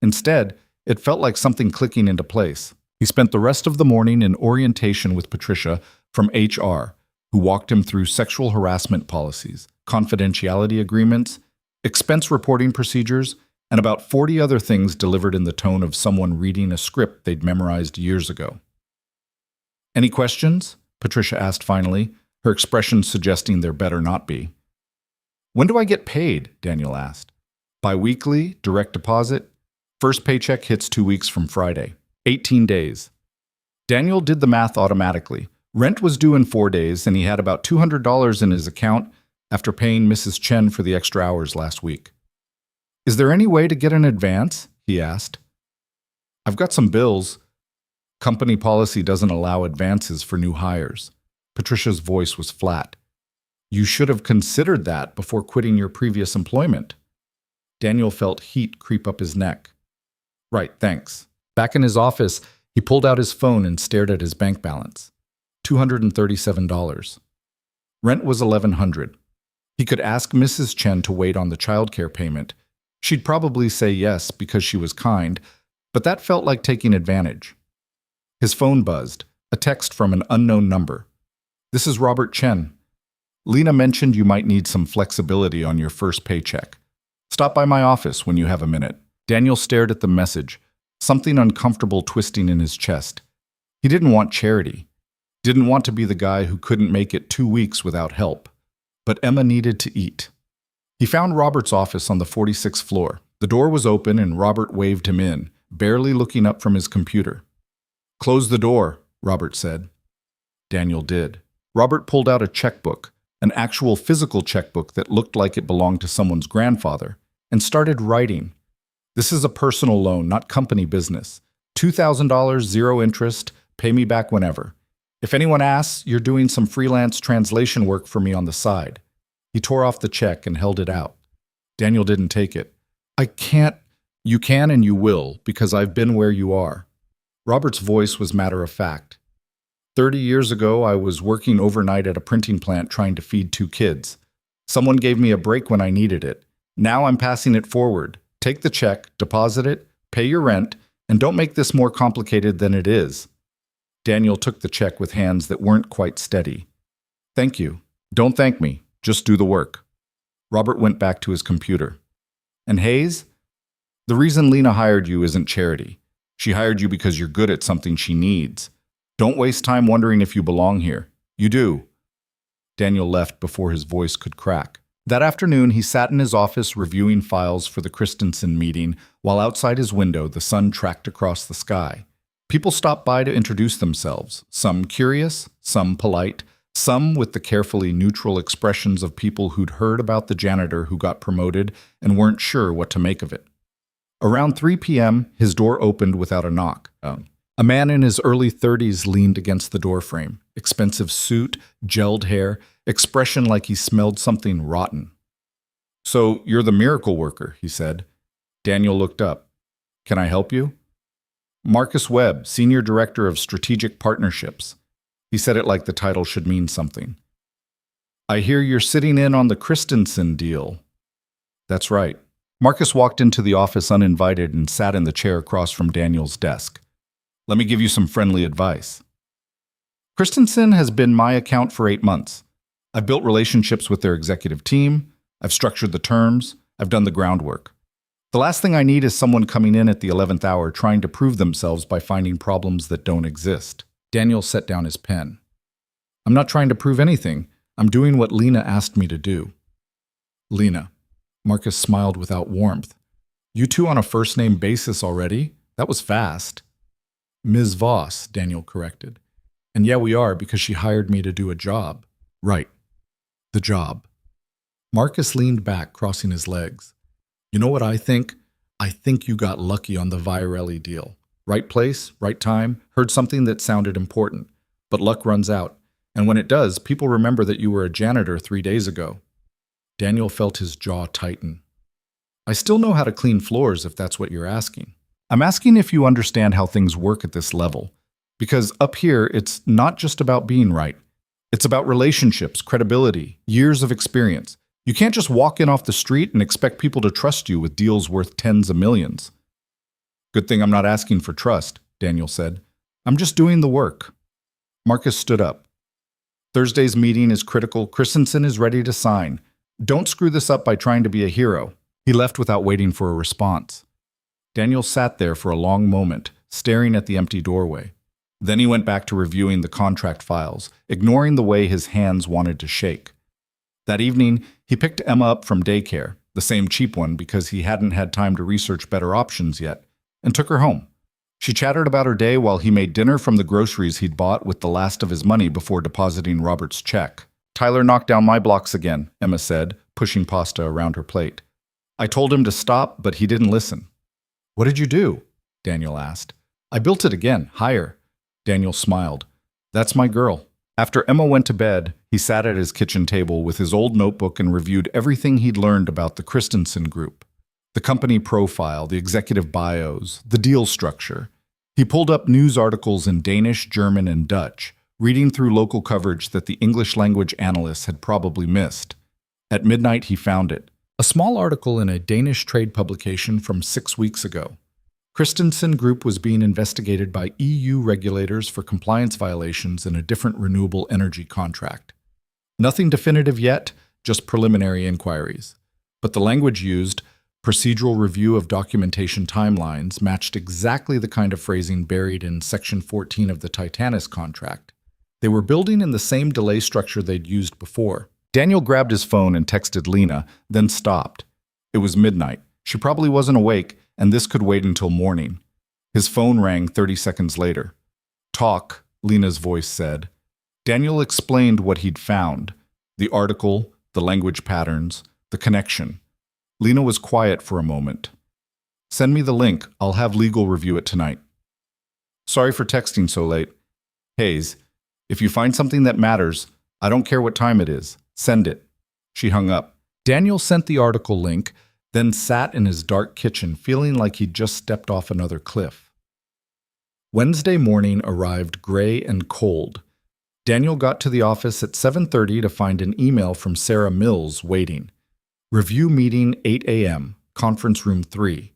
Instead, it felt like something clicking into place. He spent the rest of the morning in orientation with Patricia from HR, who walked him through sexual harassment policies, confidentiality agreements, expense reporting procedures, and about 40 other things delivered in the tone of someone reading a script they'd memorized years ago. Any questions? Patricia asked finally, her expression suggesting there better not be. When do I get paid? Daniel asked. Bi-weekly, direct deposit? First paycheck hits 2 weeks from Friday. 18 days. Daniel did the math automatically. Rent was due in 4 days, and he had about $200 in his account after paying Mrs. Chen for the extra hours last week. Is there any way to get an advance? He asked. I've got some bills. Company policy doesn't allow advances for new hires. Patricia's voice was flat. You should have considered that before quitting your previous employment. Daniel felt heat creep up his neck. Right, thanks. Back in his office, he pulled out his phone and stared at his bank balance. $237. Rent was $1,100. He could ask Mrs. Chen to wait on the childcare payment. She'd probably say yes because she was kind, but that felt like taking advantage. His phone buzzed, a text from an unknown number. This is Robert Chen. Lena mentioned you might need some flexibility on your first paycheck. Stop by my office when you have a minute. Daniel stared at the message, something uncomfortable twisting in his chest. He didn't want charity. Didn't want to be the guy who couldn't make it 2 weeks without help. But Emma needed to eat. He found Robert's office on the 46th floor. The door was open and Robert waved him in, barely looking up from his computer. Close the door, Robert said. Daniel did. Robert pulled out a checkbook, an actual physical checkbook that looked like it belonged to someone's grandfather, and started writing. This is a personal loan, not company business. $2,000, zero interest, pay me back whenever. If anyone asks, you're doing some freelance translation work for me on the side. He tore off the check and held it out. Daniel didn't take it. I can't. You can and you will, because I've been where you are. Robert's voice was matter-of-fact. 30 years ago, I was working overnight at a printing plant trying to feed 2 kids. Someone gave me a break when I needed it. Now I'm passing it forward. Take the check, deposit it, pay your rent, and don't make this more complicated than it is. Daniel took the check with hands that weren't quite steady. Thank you. Don't thank me. Just do the work. Robert went back to his computer. And Hayes? The reason Lena hired you isn't charity. She hired you because you're good at something she needs. Don't waste time wondering if you belong here. You do. Daniel left before his voice could crack. That afternoon, he sat in his office reviewing files for the Christensen meeting, while outside his window the sun tracked across the sky. People stopped by to introduce themselves, some curious, some polite, some with the carefully neutral expressions of people who'd heard about the janitor who got promoted and weren't sure what to make of it. Around 3 p.m., his door opened without a knock. A man in his early 30s leaned against the doorframe, expensive suit, gelled hair, expression like he smelled something rotten. So, you're the miracle worker, he said. Daniel looked up. Can I help you? Marcus Webb, Senior Director of Strategic Partnerships. He said it like the title should mean something. I hear you're sitting in on the Christensen deal. That's right. Marcus walked into the office uninvited and sat in the chair across from Daniel's desk. Let me give you some friendly advice. Christensen has been my account for 8 months. I've built relationships with their executive team. I've structured the terms. I've done the groundwork. The last thing I need is someone coming in at the 11th hour trying to prove themselves by finding problems that don't exist. Daniel set down his pen. I'm not trying to prove anything. I'm doing what Lena asked me to do. Lena. Marcus smiled without warmth. You two on a first-name basis already? That was fast. Ms. Voss, Daniel corrected. And yeah, we are, because she hired me to do a job. Right. The job. Marcus leaned back, crossing his legs. You know what I think? I think you got lucky on the Viorelli deal. Right place, right time, heard something that sounded important. But luck runs out. And when it does, people remember that you were a janitor 3 days ago. Daniel felt his jaw tighten. I still know how to clean floors if that's what you're asking. I'm asking if you understand how things work at this level. Because up here, it's not just about being right. It's about relationships, credibility, years of experience. You can't just walk in off the street and expect people to trust you with deals worth tens of millions. Good thing I'm not asking for trust, Daniel said. I'm just doing the work. Marcus stood up. Thursday's meeting is critical. Christensen is ready to sign. Don't screw this up by trying to be a hero. He left without waiting for a response. Daniel sat there for a long moment, staring at the empty doorway. Then he went back to reviewing the contract files, ignoring the way his hands wanted to shake. That evening, he picked Emma up from daycare, the same cheap one because he hadn't had time to research better options yet, and took her home. She chattered about her day while he made dinner from the groceries he'd bought with the last of his money before depositing Robert's check. Tyler knocked down my blocks again, Emma said, pushing pasta around her plate. I told him to stop, but he didn't listen. What did you do? Daniel asked. I built it again, higher. Daniel smiled. That's my girl. After Emma went to bed, he sat at his kitchen table with his old notebook and reviewed everything he'd learned about the Christensen group. The company profile, the executive bios, the deal structure. He pulled up news articles in Danish, German, and Dutch, reading through local coverage that the English language analysts had probably missed. At midnight, he found it. A small article in a Danish trade publication from 6 weeks ago. Christensen Group was being investigated by EU regulators for compliance violations in a different renewable energy contract. Nothing definitive yet, just preliminary inquiries. But the language used, procedural review of documentation timelines, matched exactly the kind of phrasing buried in Section 14 of the Titanis contract. They were building in the same delay structure they'd used before. Daniel grabbed his phone and texted Lena, then stopped. It was midnight. She probably wasn't awake, and this could wait until morning. His phone rang 30 seconds later. Talk, Lena's voice said. Daniel explained what he'd found. The article, the language patterns, the connection. Lena was quiet for a moment. Send me the link. I'll have legal review it tonight. Sorry for texting so late. Hayes, if you find something that matters, I don't care what time it is. Send it. She hung up. Daniel sent the article link, then sat in his dark kitchen feeling like he'd just stepped off another cliff. Wednesday morning arrived gray and cold. Daniel got to the office at 7:30 to find an email from Sarah Mills waiting. Review meeting 8 a.m., conference room 3.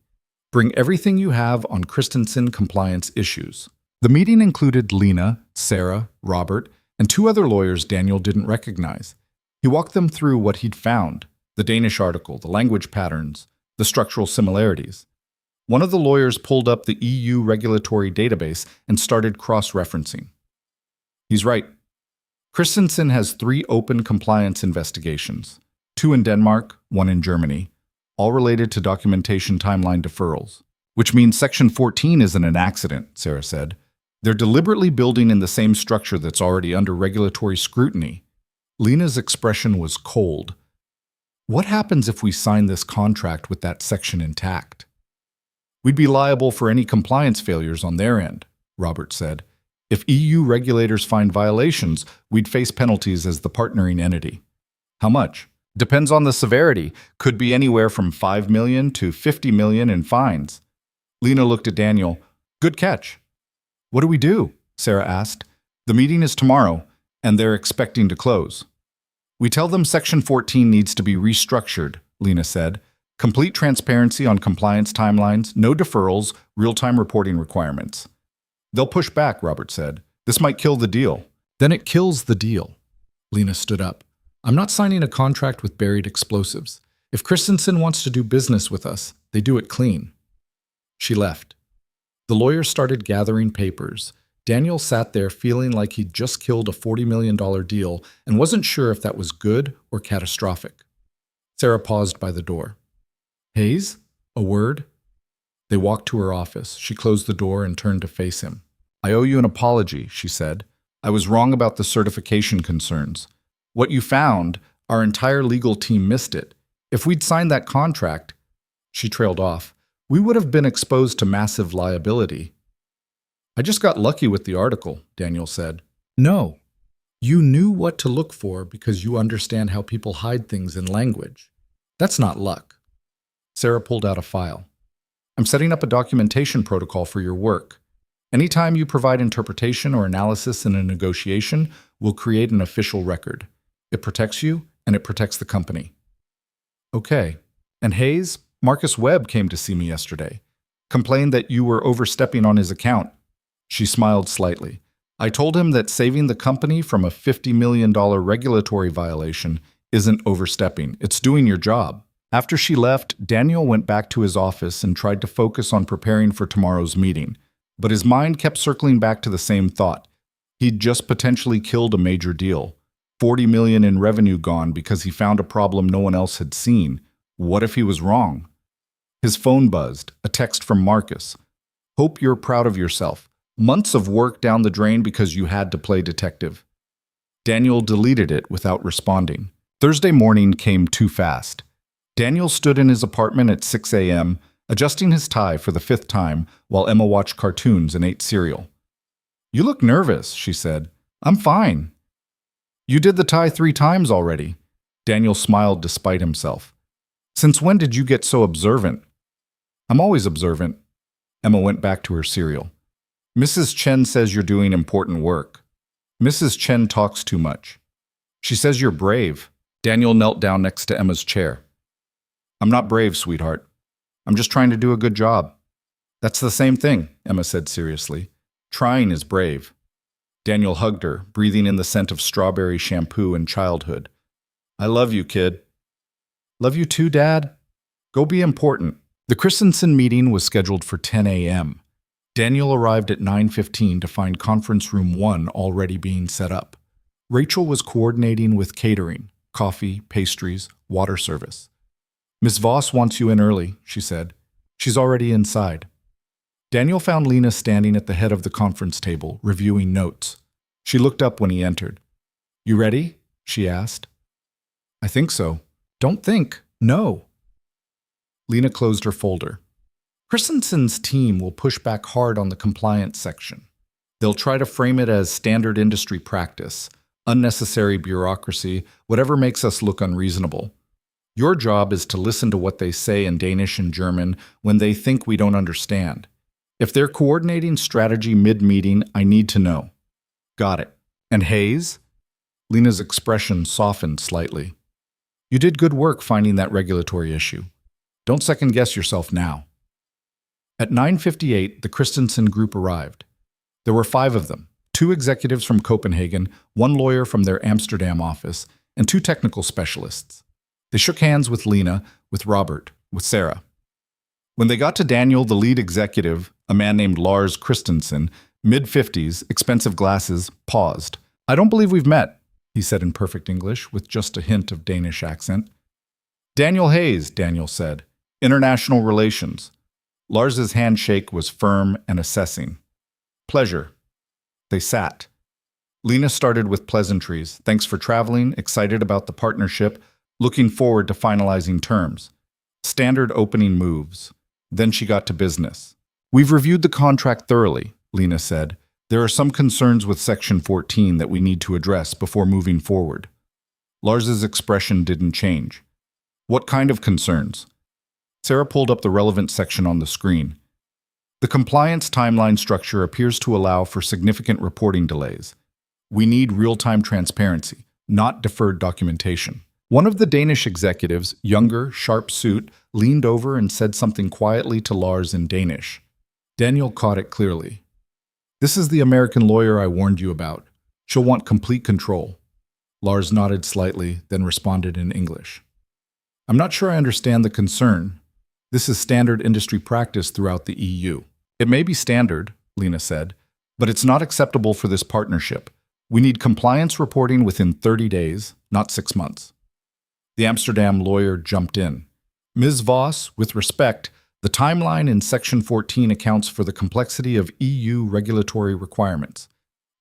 Bring everything you have on Christensen compliance issues. The meeting included Lena, Sarah, Robert, and 2 other lawyers Daniel didn't recognize. He walked them through what he'd found, the Danish article, the language patterns, the structural similarities. One of the lawyers pulled up the EU regulatory database and started cross-referencing. He's right. Christensen has 3 open compliance investigations, 2 in Denmark, 1 in Germany, all related to documentation timeline deferrals. Which means Section 14 isn't an accident, Sarah said. They're deliberately building in the same structure that's already under regulatory scrutiny. Lena's expression was cold. What happens if we sign this contract with that section intact? We'd be liable for any compliance failures on their end, Robert said. If EU regulators find violations, we'd face penalties as the partnering entity. How much? Depends on the severity. Could be anywhere from 5 million to 50 million in fines. Lena looked at Daniel. Good catch. What do we do? Sarah asked. The meeting is tomorrow, and they're expecting to close. We tell them Section 14 needs to be restructured, Lena said. Complete transparency on compliance timelines, no deferrals, real-time reporting requirements. They'll push back, Robert said. This might kill the deal. Then it kills the deal. Lena stood up. I'm not signing a contract with buried explosives. If Christensen wants to do business with us, they do it clean. She left. The lawyer started gathering papers. Daniel sat there feeling like he'd just killed a $40 million deal and wasn't sure if that was good or catastrophic. Sarah paused by the door. Hayes? A word? They walked to her office. She closed the door and turned to face him. I owe you an apology, she said. I was wrong about the certification concerns. What you found, our entire legal team missed it. If we'd signed that contract, she trailed off, we would have been exposed to massive liability. I just got lucky with the article, Daniel said. No. You knew what to look for because you understand how people hide things in language. That's not luck. Sarah pulled out a file. I'm setting up a documentation protocol for your work. Anytime you provide interpretation or analysis in a negotiation, we'll create an official record. It protects you, and it protects the company. Okay. And Hayes, Marcus Webb came to see me yesterday. Complained that you were overstepping on his account. She smiled slightly. I told him that saving the company from a $50 million regulatory violation isn't overstepping. It's doing your job. After she left, Daniel went back to his office and tried to focus on preparing for tomorrow's meeting. But his mind kept circling back to the same thought. He'd just potentially killed a major deal. $40 million in revenue gone because he found a problem no one else had seen. What if he was wrong? His phone buzzed, a text from Marcus. Hope you're proud of yourself. Months of work down the drain because you had to play detective. Daniel deleted it without responding. Thursday morning came too fast. Daniel stood in his apartment at 6 a.m., adjusting his tie for the 5th time while Emma watched cartoons and ate cereal. You look nervous, she said. I'm fine. You did the tie 3 times already. Daniel smiled despite himself. Since when did you get so observant? I'm always observant. Emma went back to her cereal. Mrs. Chen says you're doing important work. Mrs. Chen talks too much. She says you're brave. Daniel knelt down next to Emma's chair. I'm not brave, sweetheart. I'm just trying to do a good job. That's the same thing, Emma said seriously. Trying is brave. Daniel hugged her, breathing in the scent of strawberry shampoo and childhood. I love you, kid. Love you too, Dad. Go be important. The Christensen meeting was scheduled for 10 a.m. Daniel arrived at 9:15 to find conference room 1 already being set up. Rachel was coordinating with catering, coffee, pastries, water service. Miss Voss wants you in early, she said. She's already inside. Daniel found Lena standing at the head of the conference table, reviewing notes. She looked up when he entered. You ready? She asked. I think so. Don't think. No. Lena closed her folder. Christensen's team will push back hard on the compliance section. They'll try to frame it as standard industry practice, unnecessary bureaucracy, whatever makes us look unreasonable. Your job is to listen to what they say in Danish and German when they think we don't understand. If they're coordinating strategy mid-meeting, I need to know. Got it. And Hayes? Lena's expression softened slightly. You did good work finding that regulatory issue. Don't second-guess yourself now. At 9:58, the Christensen group arrived. There were 5 of them, 2 executives from Copenhagen, 1 lawyer from their Amsterdam office, and 2 technical specialists. They shook hands with Lena, with Robert, with Sarah. When they got to Daniel, the lead executive, a man named Lars Christensen, mid-50s, expensive glasses, paused. I don't believe we've met, he said in perfect English, with just a hint of Danish accent. Daniel Hayes, Daniel said. International Relations. Lars's handshake was firm and assessing. Pleasure. They sat. Lena started with pleasantries. Thanks for traveling, excited about the partnership, looking forward to finalizing terms. Standard opening moves. Then she got to business. We've reviewed the contract thoroughly, Lena said. There are some concerns with Section 14 that we need to address before moving forward. Lars's expression didn't change. What kind of concerns? Sarah pulled up the relevant section on the screen. The compliance timeline structure appears to allow for significant reporting delays. We need real-time transparency, not deferred documentation. One of the Danish executives, younger, sharp suit, leaned over and said something quietly to Lars in Danish. Daniel caught it clearly. This is the American lawyer I warned you about. She'll want complete control. Lars nodded slightly, then responded in English. I'm not sure I understand the concern. This is standard industry practice throughout the EU. It may be standard, Lena said, but it's not acceptable for this partnership. We need compliance reporting within 30 days, not 6 months. The Amsterdam lawyer jumped in. Ms. Voss, with respect, the timeline in Section 14 accounts for the complexity of EU regulatory requirements.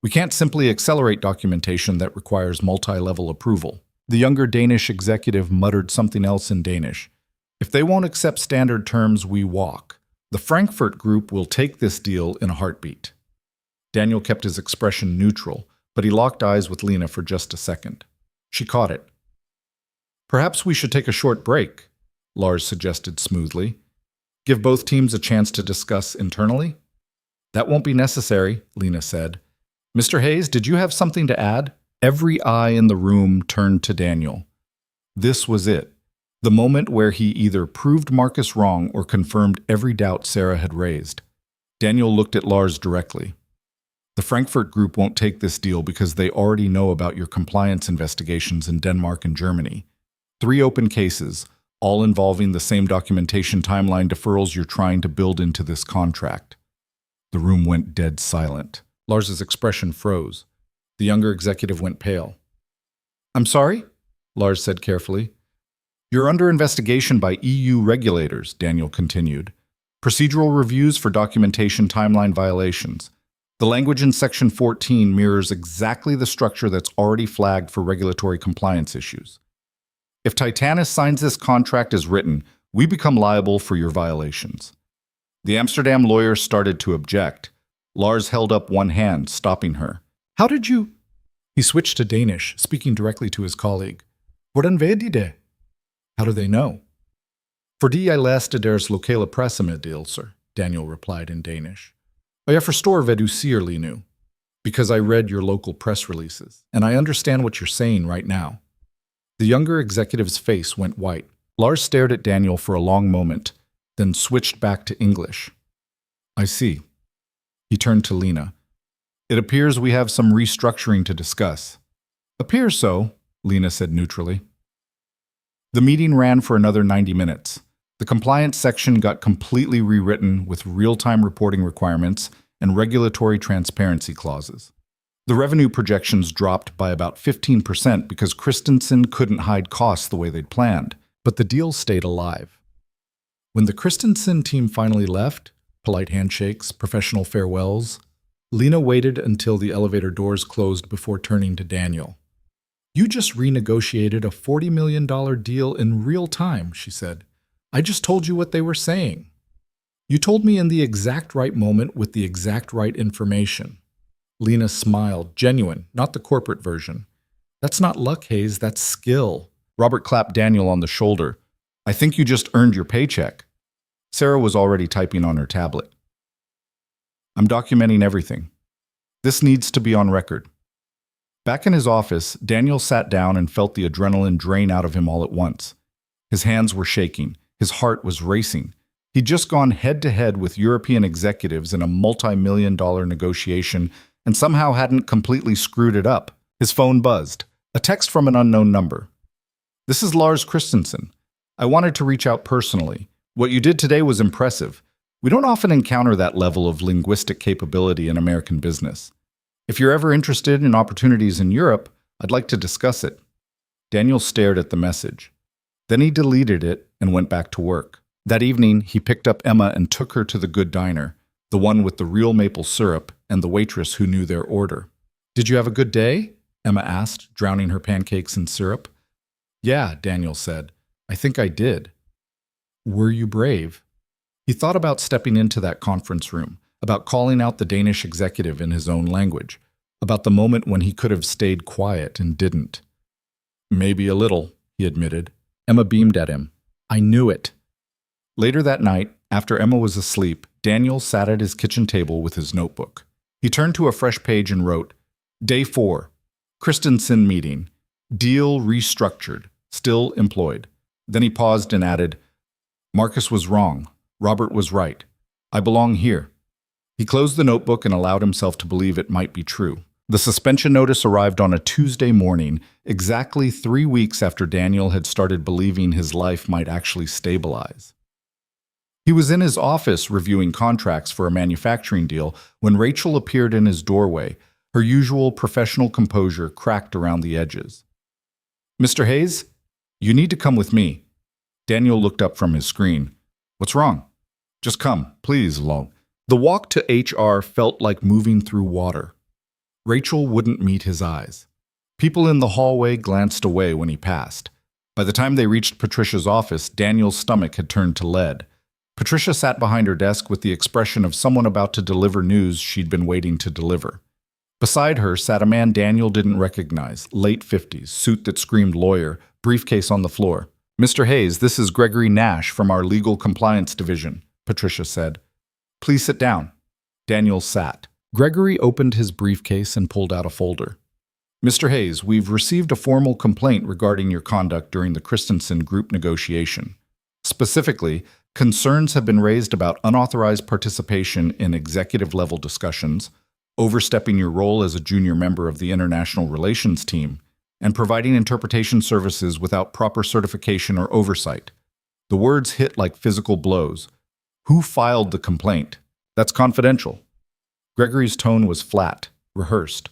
We can't simply accelerate documentation that requires multi-level approval. The younger Danish executive muttered something else in Danish. If they won't accept standard terms, we walk. The Frankfurt Group will take this deal in a heartbeat. Daniel kept his expression neutral, but he locked eyes with Lena for just a second. She caught it. Perhaps we should take a short break, Lars suggested smoothly. Give both teams a chance to discuss internally? That won't be necessary, Lena said. Mr. Hayes, did you have something to add? Every eye in the room turned to Daniel. This was it, the moment where he either proved Marcus wrong or confirmed every doubt Sarah had raised. Daniel looked at Lars directly. The Frankfurt Group won't take this deal because they already know about your compliance investigations in Denmark and Germany. 3 open cases, all involving the same documentation timeline deferrals you're trying to build into this contract. The room went dead silent. Lars's expression froze. The younger executive went pale. I'm sorry? Lars said carefully. You're under investigation by EU regulators, Daniel continued. Procedural reviews for documentation timeline violations. The language in Section 14 mirrors exactly the structure that's already flagged for regulatory compliance issues. If Titanis signs this contract as written, we become liable for your violations. The Amsterdam lawyer started to object. Lars held up one hand, stopping her. How did you? He switched to Danish, speaking directly to his colleague. Hvordan ved de det? How do they know? Fordi jeg læste deres lokale pressemeddelelser, Daniel replied in Danish. Og jeg forstår hvad du siger lige nu. Because I read your local press releases, and I understand what you're saying right now. The younger executive's face went white. Lars stared at Daniel for a long moment, then switched back to English. I see. He turned to Lena. It appears we have some restructuring to discuss. Appears so, Lena said neutrally. The meeting ran for another 90 minutes. The compliance section got completely rewritten with real-time reporting requirements and regulatory transparency clauses. The revenue projections dropped by about 15% because Christensen couldn't hide costs the way they'd planned, but the deal stayed alive. When the Christensen team finally left, polite handshakes, professional farewells, Lena waited until the elevator doors closed before turning to Daniel. You just renegotiated a $40 million deal in real time, she said. I just told you what they were saying. You told me in the exact right moment with the exact right information. Lena smiled, genuine, not the corporate version. That's not luck, Hayes, that's skill. Robert clapped Daniel on the shoulder. I think you just earned your paycheck. Sarah was already typing on her tablet. I'm documenting everything. This needs to be on record. Back in his office, Daniel sat down and felt the adrenaline drain out of him all at once. His hands were shaking. His heart was racing. He'd just gone head-to-head with European executives in a multi-million-dollar negotiation and somehow hadn't completely screwed it up. His phone buzzed. A text from an unknown number. This is Lars Christensen. I wanted to reach out personally. What you did today was impressive. We don't often encounter that level of linguistic capability in American business. If you're ever interested in opportunities in Europe, I'd like to discuss it. Daniel stared at the message. Then he deleted it and went back to work. That evening, he picked up Emma and took her to the good diner, the one with the real maple syrup and the waitress who knew their order. Did you have a good day? Emma asked, drowning her pancakes in syrup. Yeah, Daniel said. I think I did. Were you brave? He thought about stepping into that conference room, about calling out the Danish executive in his own language, about the moment when he could have stayed quiet and didn't. Maybe a little, he admitted. Emma beamed at him. I knew it. Later that night, after Emma was asleep, Daniel sat at his kitchen table with his notebook. He turned to a fresh page and wrote, Day 4, Christensen meeting, deal restructured, still employed. Then he paused and added, Marcus was wrong. Robert was right. I belong here. He closed the notebook and allowed himself to believe it might be true. The suspension notice arrived on a Tuesday morning, exactly 3 weeks after Daniel had started believing his life might actually stabilize. He was in his office reviewing contracts for a manufacturing deal when Rachel appeared in his doorway, her usual professional composure cracked around the edges. "Mr. Hayes, you need to come with me." Daniel looked up from his screen. "What's wrong?" "Just come, please, Long." The walk to HR felt like moving through water. Rachel wouldn't meet his eyes. People in the hallway glanced away when he passed. By the time they reached Patricia's office, Daniel's stomach had turned to lead. Patricia sat behind her desk with the expression of someone about to deliver news she'd been waiting to deliver. Beside her sat a man Daniel didn't recognize, late 50s, suit that screamed lawyer, briefcase on the floor. "Mr. Hayes, this is Gregory Nash from our Legal Compliance Division," Patricia said. "Please sit down." Daniel sat. Gregory opened his briefcase and pulled out a folder. "Mr. Hayes, we've received a formal complaint regarding your conduct during the Christensen group negotiation. Specifically, concerns have been raised about unauthorized participation in executive-level discussions, overstepping your role as a junior member of the international relations team, and providing interpretation services without proper certification or oversight." The words hit like physical blows. "Who filed the complaint?" "That's confidential." Gregory's tone was flat, rehearsed.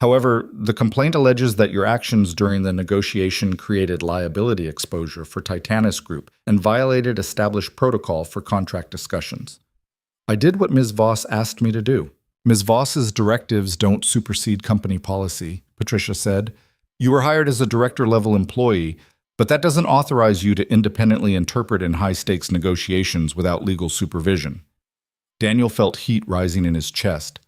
"However, the complaint alleges that your actions during the negotiation created liability exposure for Titanis Group and violated established protocol for contract discussions." "I did what Ms. Voss asked me to do." "Ms. Voss's directives don't supersede company policy," Patricia said. "You were hired as a director-level employee, but that doesn't authorize you to independently interpret in high-stakes negotiations without legal supervision." Daniel felt heat rising in his chest.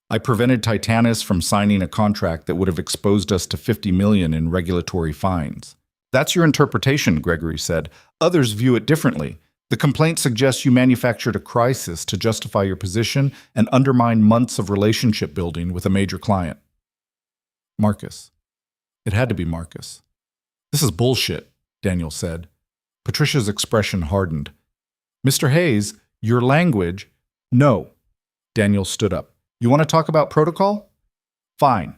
"I prevented Titanis from signing a contract that would have exposed us to $50 million in regulatory fines." "That's your interpretation," Gregory said. "Others view it differently. The complaint suggests you manufactured a crisis to justify your position and undermine months of relationship building with a major client." Marcus. It had to be Marcus. "This is bullshit," Daniel said. Patricia's expression hardened. "Mr. Hayes, your language—" "No." Daniel stood up. "You want to talk about protocol? Fine.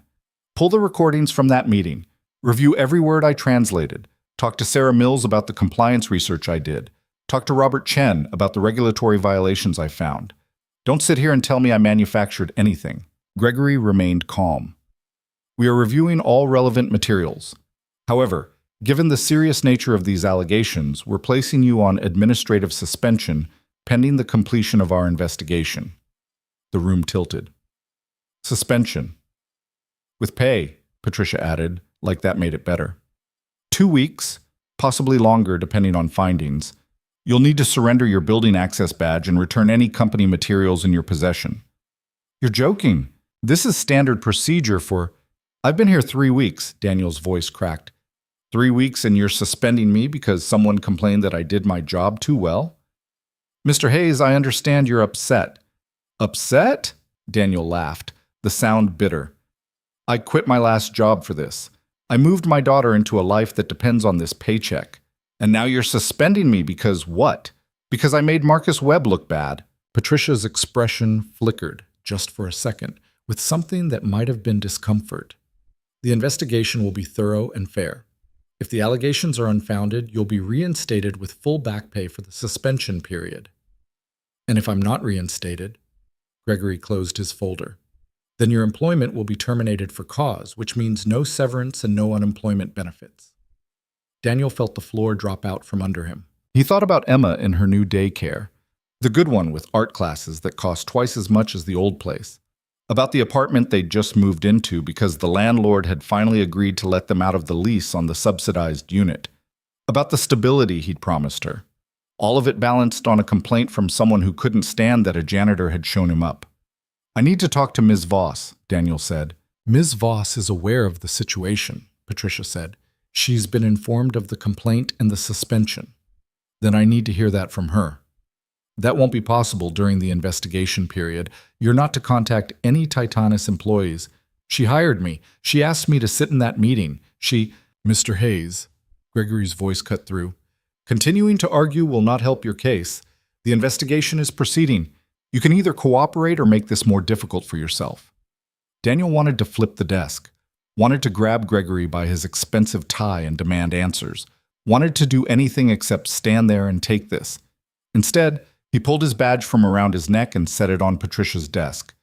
Pull the recordings from that meeting. Review every word I translated. Talk to Sarah Mills about the compliance research I did. Talk to Robert Chen about the regulatory violations I found. Don't sit here and tell me I manufactured anything." Gregory remained calm. "We are reviewing all relevant materials. However, given the serious nature of these allegations, we're placing you on administrative suspension pending the completion of our investigation." The room tilted. "Suspension. With pay," Patricia added, like that made it better. 2 weeks, possibly longer depending on findings. You'll need to surrender your building access badge and return any company materials in your possession." "You're joking. This is standard procedure for—" "I've been here 3 weeks, Daniel's voice cracked. 3 weeks and you're suspending me because someone complained that I did my job too well? "Mr. Hayes, I understand you're upset." "Upset?" Daniel laughed, the sound bitter. "I quit my last job for this. I moved my daughter into a life that depends on this paycheck. And now you're suspending me because what? Because I made Marcus Webb look bad." Patricia's expression flickered, just for a second, with something that might have been discomfort. "The investigation will be thorough and fair. If the allegations are unfounded, you'll be reinstated with full back pay for the suspension period. And if I'm not reinstated," Gregory closed his folder, "then your employment will be terminated for cause, which means no severance and no unemployment benefits." Daniel felt the floor drop out from under him. He thought about Emma in her new daycare, the good one with art classes that cost twice as much as the old place. About the apartment they'd just moved into because the landlord had finally agreed to let them out of the lease on the subsidized unit. About the stability he'd promised her. All of it balanced on a complaint from someone who couldn't stand that a janitor had shown him up. "I need to talk to Ms. Voss," Daniel said. "Ms. Voss is aware of the situation," Patricia said. "She's been informed of the complaint and the suspension." "Then I need to hear that from her." "That won't be possible during the investigation period. You're not to contact any Titanis employees. She hired me. She asked me to sit in that meeting. She—" "Mr. Hayes," Gregory's voice cut through. "Continuing to argue will not help your case. The investigation is proceeding. You can either cooperate or make this more difficult for yourself." Daniel wanted to flip the desk, wanted to grab Gregory by his expensive tie and demand answers, wanted to do anything except stand there and take this. Instead, he pulled his badge from around his neck and set it on Patricia's desk.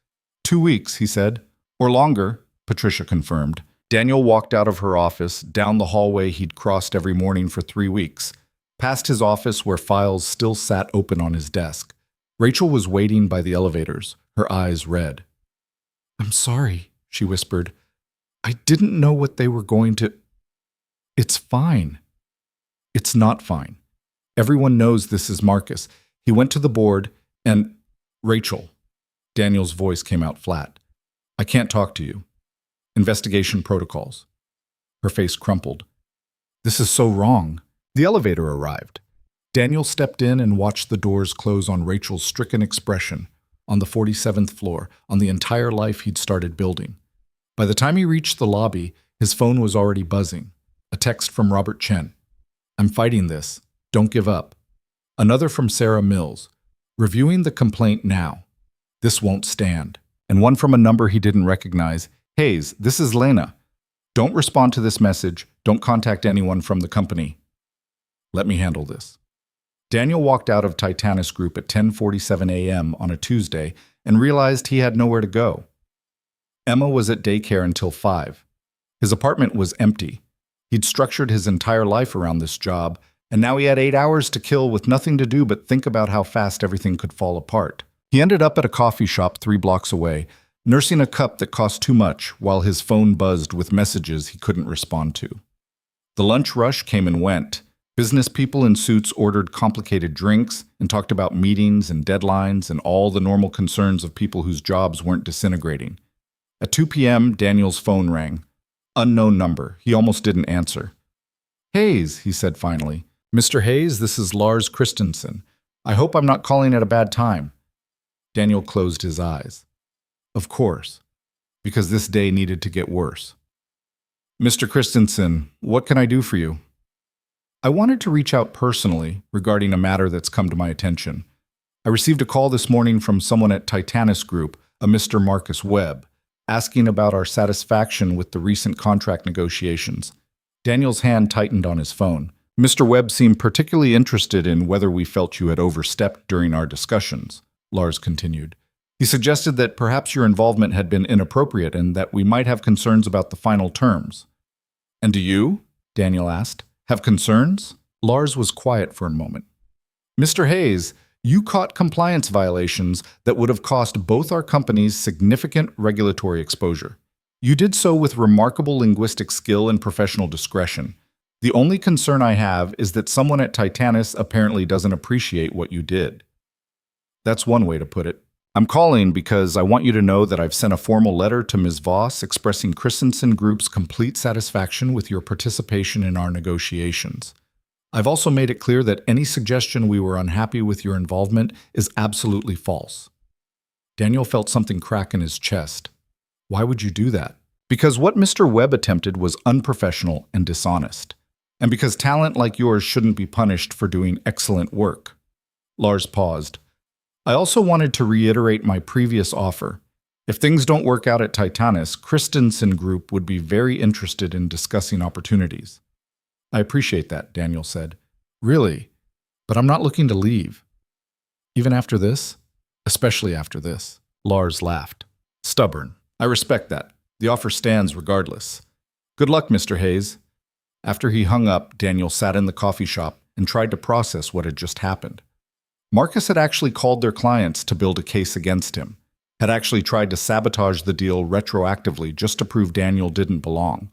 2 weeks, he said. Or longer, Patricia confirmed. Daniel walked out of her office, down the hallway he'd crossed every morning for 3 weeks, past his office where files still sat open on his desk. Rachel was waiting by the elevators, her eyes red. "I'm sorry," she whispered. "I didn't know what they were going to—" "It's fine." "It's not fine. Everyone knows this is Marcus. He went to the board and—" "Rachel." Daniel's voice came out flat. "I can't talk to you. Investigation protocols." Her face crumpled. "This is so wrong." The elevator arrived. Daniel stepped in and watched the doors close on Rachel's stricken expression, on the 47th floor, on the entire life he'd started building. By the time he reached the lobby, his phone was already buzzing. A text from Robert Chen. "I'm fighting this. Don't give up." Another from Sarah Mills. "Reviewing the complaint now. This won't stand." And one from a number he didn't recognize. "Hayes, this is Lena. Don't respond to this message. Don't contact anyone from the company. Let me handle this." Daniel walked out of Titanis Group at 10:47 a.m. on a Tuesday and realized he had nowhere to go. Emma was at daycare until 5. His apartment was empty. He'd structured his entire life around this job, and now he had 8 hours to kill with nothing to do but think about how fast everything could fall apart. He ended up at a coffee shop 3 blocks away, nursing a cup that cost too much while his phone buzzed with messages he couldn't respond to. The lunch rush came and went. Business people in suits ordered complicated drinks and talked about meetings and deadlines and all the normal concerns of people whose jobs weren't disintegrating. At 2 p.m., Daniel's phone rang. Unknown number. He almost didn't answer. "Hayes," he said finally. "Mr. Hayes, this is Lars Christensen. I hope I'm not calling at a bad time." Daniel closed his eyes. Of course, because this day needed to get worse. "Mr. Christensen, what can I do for you?" "I wanted to reach out personally regarding a matter that's come to my attention. I received a call this morning from someone at Titanis Group, a Mr. Marcus Webb, asking about our satisfaction with the recent contract negotiations." Daniel's hand tightened on his phone. "Mr. Webb seemed particularly interested in whether we felt you had overstepped during our discussions," Lars continued. "He suggested that perhaps your involvement had been inappropriate and that we might have concerns about the final terms." "And do you?" Daniel asked. "Have concerns?" Lars was quiet for a moment. "Mr. Hayes, you caught compliance violations that would have cost both our companies significant regulatory exposure. You did so with remarkable linguistic skill and professional discretion. The only concern I have is that someone at Titanis apparently doesn't appreciate what you did." That's one way to put it. "I'm calling because I want you to know that I've sent a formal letter to Ms. Voss expressing Christensen Group's complete satisfaction with your participation in our negotiations. I've also made it clear that any suggestion we were unhappy with your involvement is absolutely false." Daniel felt something crack in his chest. Why would you do that? Because what Mr. Webb attempted was unprofessional and dishonest. And because talent like yours shouldn't be punished for doing excellent work. Lars paused. "I also wanted to reiterate my previous offer. If things don't work out at Titanis, Christensen Group would be very interested in discussing opportunities." "I appreciate that," Daniel said. "Really? But I'm not looking to leave." "Even after this?" "Especially after this." Lars laughed. "Stubborn. I respect that. The offer stands regardless. Good luck, Mr. Hayes." After he hung up, Daniel sat in the coffee shop and tried to process what had just happened. Marcus had actually called their clients to build a case against him, had actually tried to sabotage the deal retroactively just to prove Daniel didn't belong.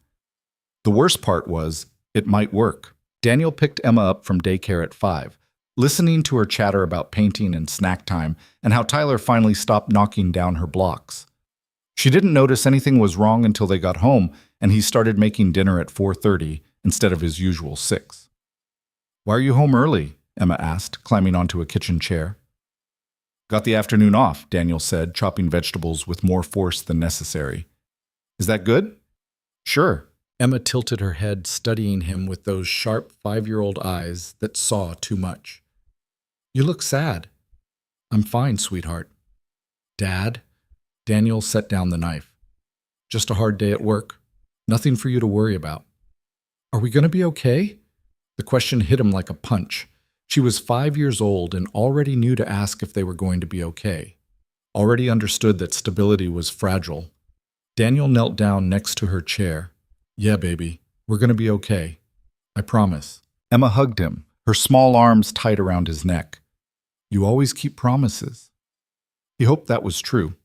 The worst part was, it might work. Daniel picked Emma up from daycare at 5, listening to her chatter about painting and snack time and how Tyler finally stopped knocking down her blocks. She didn't notice anything was wrong until they got home and he started making dinner at 4:30 instead of his usual 6. "Why are you home early?" Emma asked, climbing onto a kitchen chair. "Got the afternoon off," Daniel said, chopping vegetables with more force than necessary. "Is that good?" "Sure." Emma tilted her head, studying him with those sharp 5-year-old eyes that saw too much. "You look sad." "I'm fine, sweetheart." "Dad?" Daniel set down the knife. Just a hard day at work. Nothing for you to worry about. Are we going to be okay? The question hit him like a punch. She was 5 years old and already knew to ask if they were going to be okay. Already understood that stability was fragile. Daniel knelt down next to her chair. Yeah, baby, we're going to be okay. I promise. Emma hugged him, her small arms tight around his neck. You always keep promises. He hoped that was true.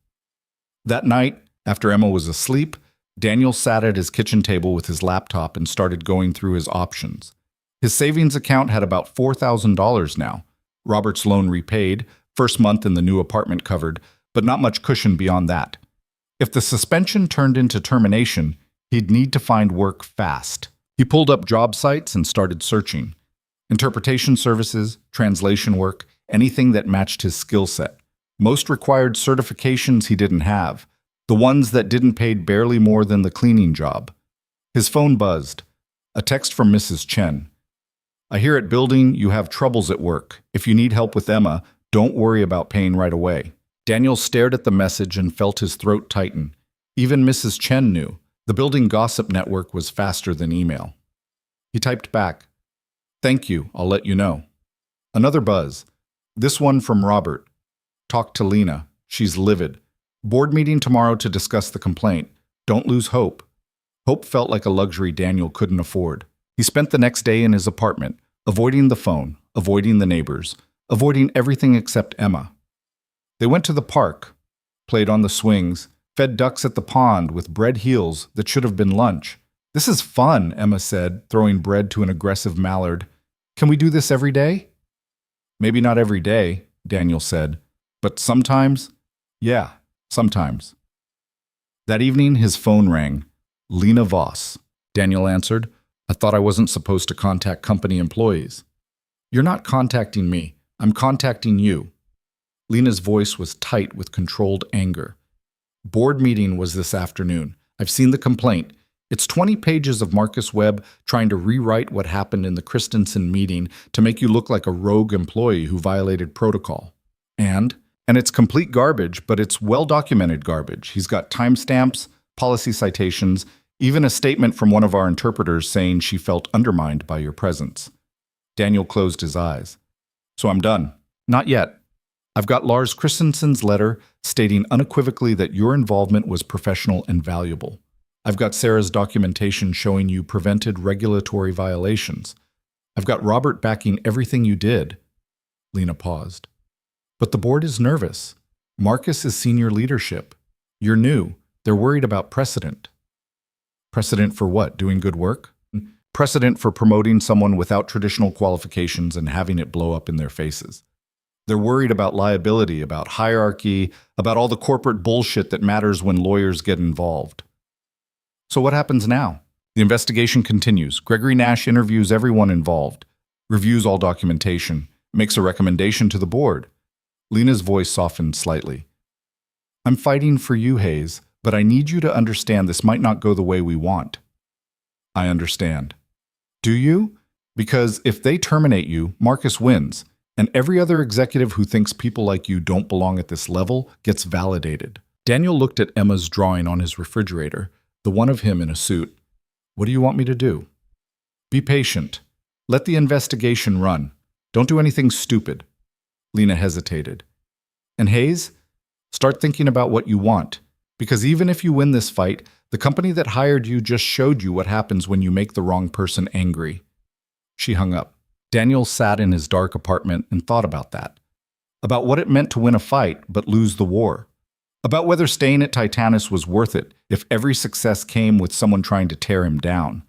That night, after Emma was asleep, Daniel sat at his kitchen table with his laptop and started going through his options. His savings account had about $4,000 now. Robert's loan repaid, first month in the new apartment covered, but not much cushion beyond that. If the suspension turned into termination, he'd need to find work fast. He pulled up job sites and started searching. Interpretation services, translation work, anything that matched his skill set. Most required certifications he didn't have, the ones that didn't pay barely more than the cleaning job. His phone buzzed. A text from Mrs. Chen. I hear at building you have troubles at work. If you need help with Emma, don't worry about paying right away. Daniel stared at the message and felt his throat tighten. Even Mrs. Chen knew. The building gossip network was faster than email. He typed back, Thank you, I'll let you know. Another buzz. This one from Robert. Talk to Lena. She's livid. Board meeting tomorrow to discuss the complaint. Don't lose hope. Hope felt like a luxury Daniel couldn't afford. He spent the next day in his apartment, avoiding the phone, avoiding the neighbors, avoiding everything except Emma. They went to the park, played on the swings, fed ducks at the pond with bread heels that should have been lunch. This is fun, Emma said, throwing bread to an aggressive mallard. Can we do this every day? Maybe not every day, Daniel said, but sometimes, yeah, sometimes. That evening, his phone rang. Lena Voss. Daniel answered, I thought I wasn't supposed to contact company employees. You're not contacting me. I'm contacting you. Lena's voice was tight with controlled anger. Board meeting was this afternoon. I've seen the complaint. It's 20 pages of Marcus Webb trying to rewrite what happened in the Christensen meeting to make you look like a rogue employee who violated protocol. And it's complete garbage, but it's well-documented garbage. He's got timestamps, policy citations, even a statement from one of our interpreters saying she felt undermined by your presence. Daniel closed his eyes. So I'm done. Not yet. I've got Lars Christensen's letter stating unequivocally that your involvement was professional and valuable. I've got Sarah's documentation showing you prevented regulatory violations. I've got Robert backing everything you did. Lena paused. But the board is nervous. Marcus is senior leadership. You're new. They're worried about precedent. Precedent for what? Doing good work? Precedent for promoting someone without traditional qualifications and having it blow up in their faces. They're worried about liability, about hierarchy, about all the corporate bullshit that matters when lawyers get involved. So what happens now? The investigation continues. Gregory Nash interviews everyone involved, reviews all documentation, makes a recommendation to the board. Lena's voice softened slightly. I'm fighting for you, Hayes, but I need you to understand this might not go the way we want. I understand. Do you? Because if they terminate you, Marcus wins, and every other executive who thinks people like you don't belong at this level gets validated. Daniel looked at Emma's drawing on his refrigerator, the one of him in a suit. What do you want me to do? Be patient. Let the investigation run. Don't do anything stupid. Lena hesitated. And Hayes, start thinking about what you want, because even if you win this fight, the company that hired you just showed you what happens when you make the wrong person angry. She hung up. Daniel sat in his dark apartment and thought about that. About what it meant to win a fight but lose the war. About whether staying at Titanis was worth it if every success came with someone trying to tear him down.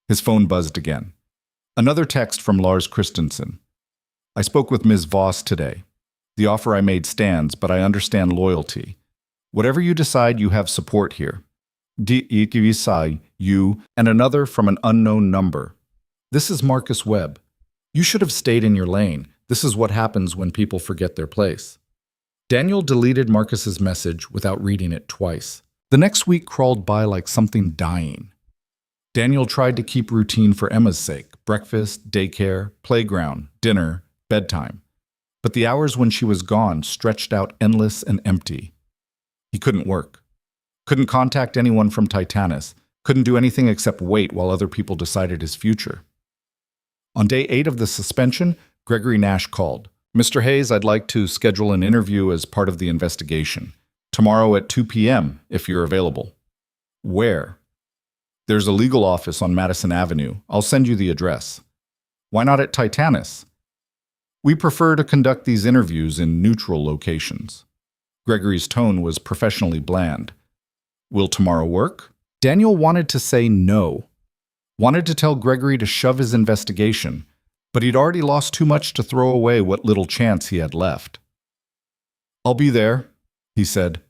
His phone buzzed again. Another text from Lars Christensen. I spoke with Ms. Voss today. The offer I made stands, but I understand loyalty. Whatever you decide, you have support here. You, and another from an unknown number. This is Marcus Webb. You should have stayed in your lane. This is what happens when people forget their place. Daniel deleted Marcus's message without reading it twice. The next week crawled by like something dying. Daniel tried to keep routine for Emma's sake. Breakfast, daycare, playground, dinner, bedtime. But the hours when she was gone stretched out endless and empty. He couldn't work. Couldn't contact anyone from Titanis. Couldn't do anything except wait while other people decided his future. On day 8 of the suspension, Gregory Nash called. "Mr. Hayes, I'd like to schedule an interview as part of the investigation. Tomorrow at 2 p.m., if you're available." "Where?" "There's a legal office on Madison Avenue. I'll send you the address." "Why not at Titanis?" "We prefer to conduct these interviews in neutral locations." Gregory's tone was professionally bland. "Will tomorrow work?" Daniel wanted to say no. Wanted to tell Gregory to shove his investigation, but he'd already lost too much to throw away what little chance he had left. "I'll be there," he said.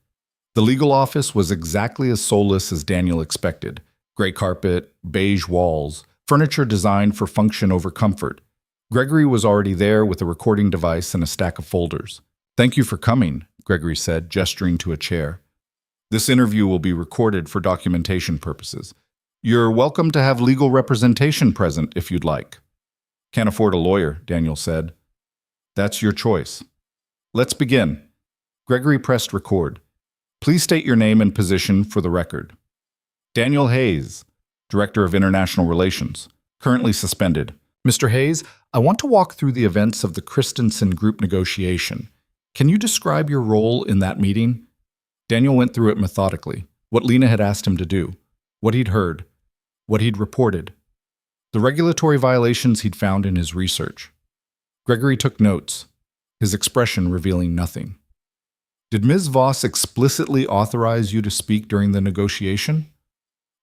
The legal office was exactly as soulless as Daniel expected. Gray carpet, beige walls, furniture designed for function over comfort. Gregory was already there with a recording device and a stack of folders. "Thank you for coming," Gregory said, gesturing to a chair. "This interview will be recorded for documentation purposes. You're welcome to have legal representation present if you'd like." "Can't afford a lawyer," Daniel said. "That's your choice." "Let's begin." Gregory pressed record. "Please state your name and position for the record." "Daniel Hayes, Director of International Relations, currently suspended." "Mr. Hayes, I want to walk through the events of the Christensen group negotiation. Can you describe your role in that meeting?" Daniel went through it methodically, what Lena had asked him to do, what he'd heard, what he'd reported, the regulatory violations he'd found in his research. Gregory took notes, his expression revealing nothing. "Did Ms. Voss explicitly authorize you to speak during the negotiation?"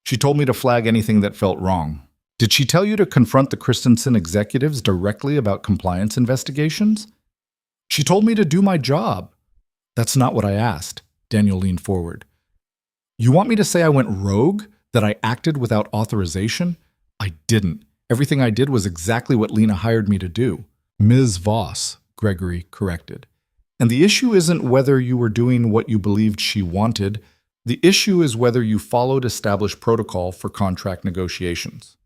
"She told me to flag anything that felt wrong." "Did she tell you to confront the Christensen executives directly about compliance investigations?" "She told me to do my job." "That's not what I asked." Daniel leaned forward. "You want me to say I went rogue? That I acted without authorization?" "I didn't. Everything I did was exactly what Lena hired me to do." "Ms. Voss," Gregory corrected. "And the issue isn't whether you were doing what you believed she wanted. The issue is whether you followed established protocol for contract negotiations."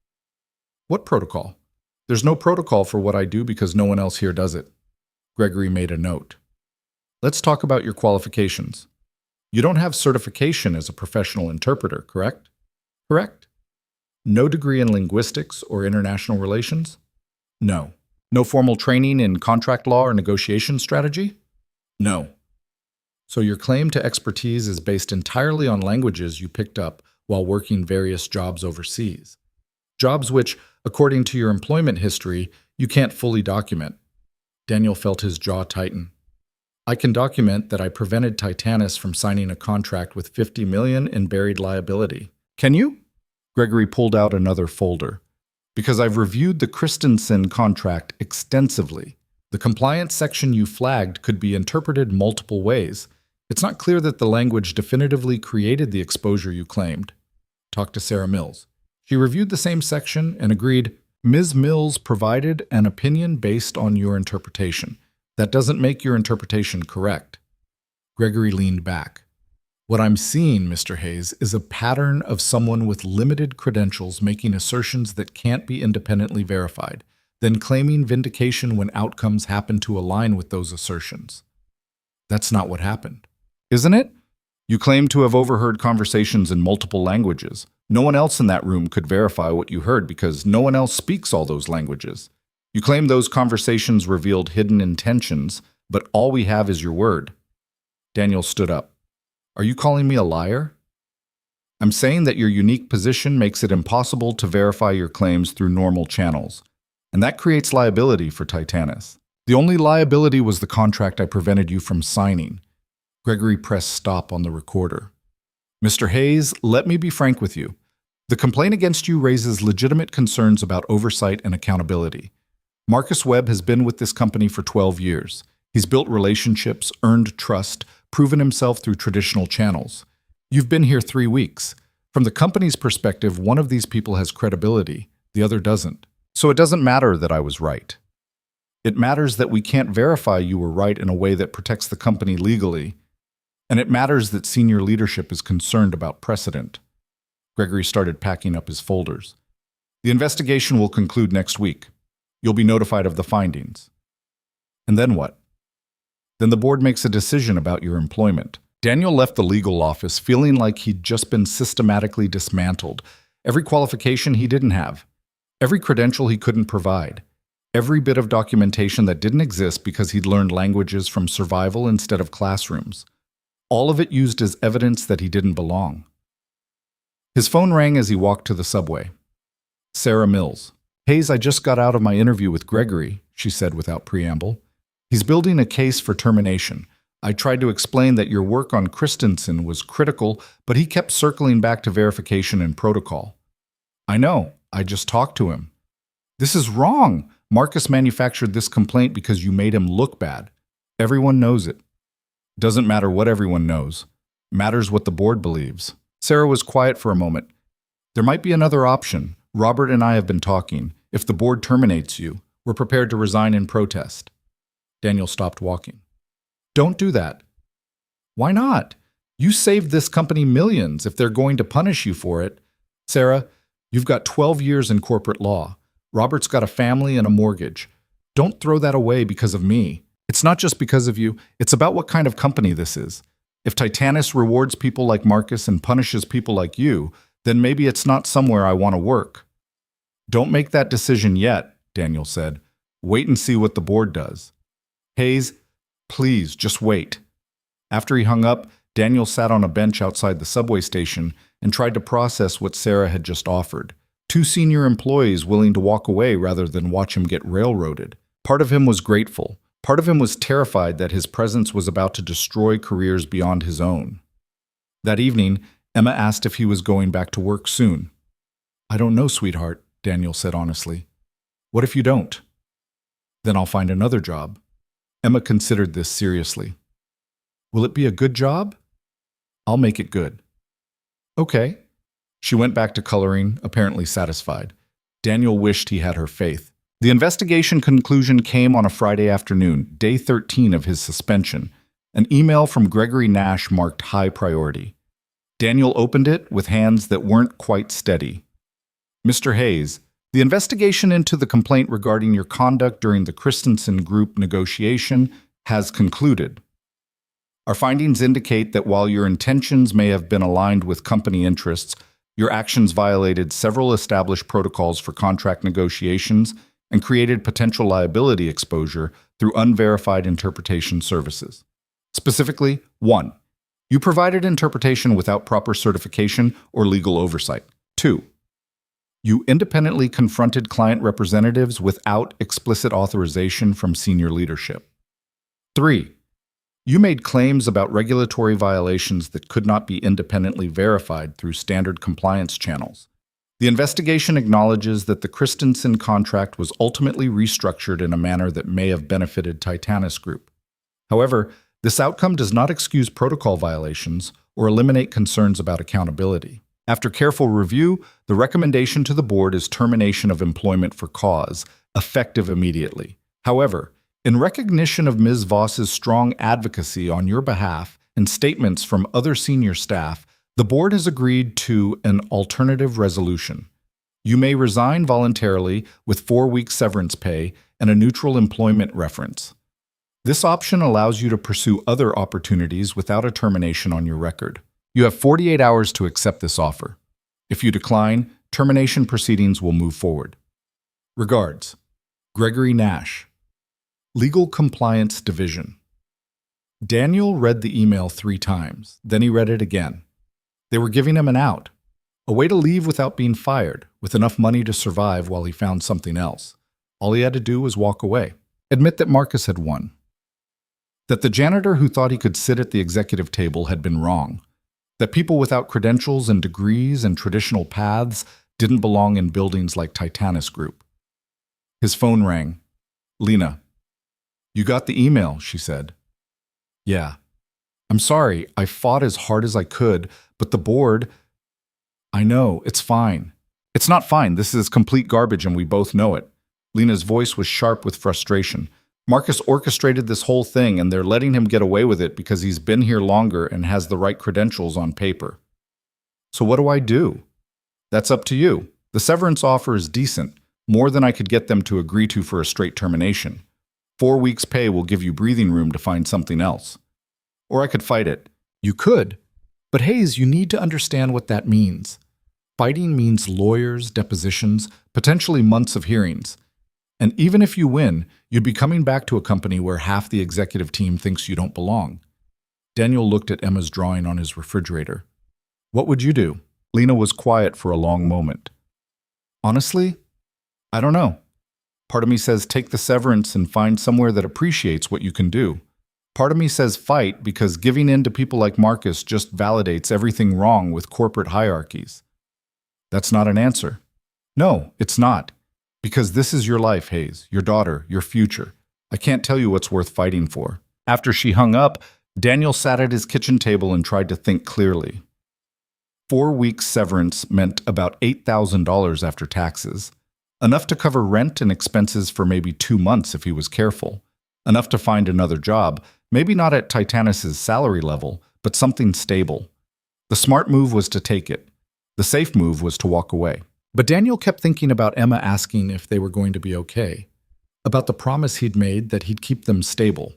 "What protocol?" "There's no protocol for what I do because no one else here does it." Gregory made a note. "Let's talk about your qualifications. You don't have certification as a professional interpreter, correct?" "Correct." "No degree in linguistics or international relations?" "No." "No formal training in contract law or negotiation strategy?" "No." "So your claim to expertise is based entirely on languages you picked up while working various jobs overseas. Jobs which, according to your employment history, you can't fully document." Daniel felt his jaw tighten. "I can document that I prevented Titanis from signing a contract with $50 million in buried liability." "Can you?" Gregory pulled out another folder. "Because I've reviewed the Christensen contract extensively. The compliance section you flagged could be interpreted multiple ways. It's not clear that the language definitively created the exposure you claimed." Talk to Sarah Mills. She reviewed the same section and agreed, "Ms. Mills provided an opinion based on your interpretation. That doesn't make your interpretation correct." Gregory leaned back. "What I'm seeing, Mr. Hayes, is a pattern of someone with limited credentials making assertions that can't be independently verified, then claiming vindication when outcomes happen to align with those assertions. That's not what happened." "Isn't it? You claim to have overheard conversations in multiple languages. No one else in that room could verify what you heard because no one else speaks all those languages. You claim those conversations revealed hidden intentions, but all we have is your word." Daniel stood up. "Are you calling me a liar?" "I'm saying that your unique position makes it impossible to verify your claims through normal channels, and that creates liability for Titanis. The only liability was the contract I prevented you from signing." Gregory pressed stop on the recorder. "Mr. Hayes, let me be frank with you. The complaint against you raises legitimate concerns about oversight and accountability. Marcus Webb has been with this company for 12 years. He's built relationships, earned trust, proven himself through traditional channels. You've been here 3 weeks. From the company's perspective, one of these people has credibility, the other doesn't. So it doesn't matter that I was right. It matters that we can't verify you were right in a way that protects the company legally, and it matters that senior leadership is concerned about precedent." Gregory started packing up his folders. "The investigation will conclude next week. You'll be notified of the findings." "And then what?" "Then the board makes a decision about your employment. Daniel left the legal office feeling like he'd just been systematically dismantled. Every qualification he didn't have, every credential he couldn't provide, every bit of documentation that didn't exist because he'd learned languages from survival instead of classrooms. All of it used as evidence that he didn't belong. His phone rang as he walked to the subway. Sarah Mills. "Hayes, I just got out of my interview with Gregory," she said without preamble. "He's building a case for termination. I tried to explain that your work on Christensen was critical, but he kept circling back to verification and protocol." "I know. I just talked to him." "This is wrong. Marcus manufactured this complaint because you made him look bad. Everyone knows it." "Doesn't matter what everyone knows. Matters what the board believes." Sarah was quiet for a moment. "There might be another option. Robert and I have been talking. If the board terminates you, we're prepared to resign in protest." Daniel stopped walking. "Don't do that." "Why not? You saved this company millions if they're going to punish you for it." "Sarah, you've got 12 years in corporate law. Robert's got a family and a mortgage. Don't throw that away because of me. It's not just because of you. It's about what kind of company this is. If Titanis rewards people like Marcus and punishes people like you, then maybe it's not somewhere I want to work." "Don't make that decision yet," Daniel said. "Wait and see what the board does." "Hayes, please, just wait." After he hung up, Daniel sat on a bench outside the subway station and tried to process what Sarah had just offered. 2 senior employees willing to walk away rather than watch him get railroaded. Part of him was grateful. Part of him was terrified that his presence was about to destroy careers beyond his own. That evening, Emma asked if he was going back to work soon. "I don't know, sweetheart," Daniel said honestly. "What if you don't?" "Then I'll find another job." Emma considered this seriously. "Will it be a good job?" "I'll make it good." "Okay." She went back to coloring, apparently satisfied. Daniel wished he had her faith. The investigation conclusion came on a Friday afternoon, day 13 of his suspension. An email from Gregory Nash marked high priority. Daniel opened it with hands that weren't quite steady. "Mr. Hayes, the investigation into the complaint regarding your conduct during the Christensen group negotiation has concluded. Our findings indicate that while your intentions may have been aligned with company interests, your actions violated several established protocols for contract negotiations and created potential liability exposure through unverified interpretation services. Specifically, 1. You provided interpretation without proper certification or legal oversight. 2. You independently confronted client representatives without explicit authorization from senior leadership. 3. You made claims about regulatory violations that could not be independently verified through standard compliance channels. The investigation acknowledges that the Christensen contract was ultimately restructured in a manner that may have benefited Titanis Group. However, this outcome does not excuse protocol violations or eliminate concerns about accountability. After careful review, the recommendation to the board is termination of employment for cause, effective immediately. However, in recognition of Ms. Voss's strong advocacy on your behalf and statements from other senior staff, the board has agreed to an alternative resolution. You may resign voluntarily with 4-week severance pay and a neutral employment reference. This option allows you to pursue other opportunities without a termination on your record. You have 48 hours to accept this offer. If you decline, termination proceedings will move forward. Regards, Gregory Nash, Legal Compliance Division. Daniel read the email 3 times, then he read it again. They were giving him an out, a way to leave without being fired, with enough money to survive while he found something else. All he had to do was walk away. Admit that Marcus had won. That the janitor who thought he could sit at the executive table had been wrong. That people without credentials and degrees and traditional paths didn't belong in buildings like Titanis Group. His phone rang. "Lena." "You got the email," she said. "Yeah. I'm sorry, I fought as hard as I could, but the board—" "I know, it's fine." "It's not fine, this is complete garbage and we both know it." Lena's voice was sharp with frustration. "Marcus orchestrated this whole thing and they're letting him get away with it because he's been here longer and has the right credentials on paper." "So what do I do?" "That's up to you. The severance offer is decent, more than I could get them to agree to for a straight termination. 4 weeks' pay will give you breathing room to find something else. Or I could fight it. You could. But Hayes, you need to understand what that means. Fighting means lawyers, depositions, potentially months of hearings. And even if you win, you'd be coming back to a company where half the executive team thinks you don't belong. Daniel looked at Emma's drawing on his refrigerator. What would you do? Lena was quiet for a long moment. Honestly, I don't know. Part of me says take the severance and find somewhere that appreciates what you can do. Part of me says fight because giving in to people like Marcus just validates everything wrong with corporate hierarchies. That's not an answer. No, it's not. Because this is your life, Hayes, your daughter, your future. I can't tell you what's worth fighting for. After she hung up, Daniel sat at his kitchen table and tried to think clearly. 4 weeks severance meant about $8,000 after taxes. Enough to cover rent and expenses for maybe 2 months if he was careful. Enough to find another job, maybe not at Titanis' salary level, but something stable. The smart move was to take it. The safe move was to walk away. But Daniel kept thinking about Emma asking if they were going to be okay, about the promise he'd made that he'd keep them stable,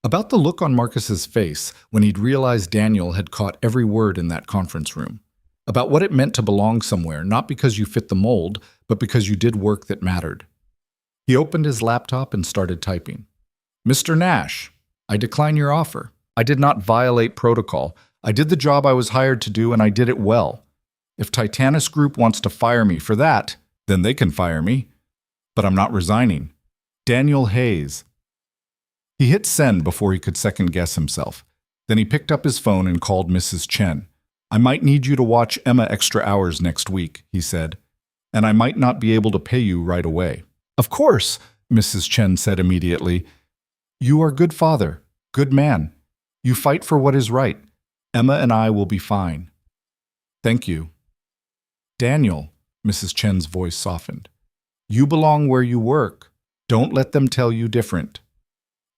about the look on Marcus's face when he'd realized Daniel had caught every word in that conference room, about what it meant to belong somewhere, not because you fit the mold, but because you did work that mattered. He opened his laptop and started typing. Mr. Nash, I decline your offer. I did not violate protocol. I did the job I was hired to do, and I did it well. If Titanis Group wants to fire me for that, then they can fire me. But I'm not resigning. Daniel Hayes. He hit send before he could second-guess himself. Then he picked up his phone and called Mrs. Chen. I might need you to watch Emma extra hours next week, he said. And I might not be able to pay you right away. Of course, Mrs. Chen said immediately. You are good father, good man. You fight for what is right. Emma and I will be fine. Thank you. Daniel, Mrs. Chen's voice softened. You belong where you work. Don't let them tell you different.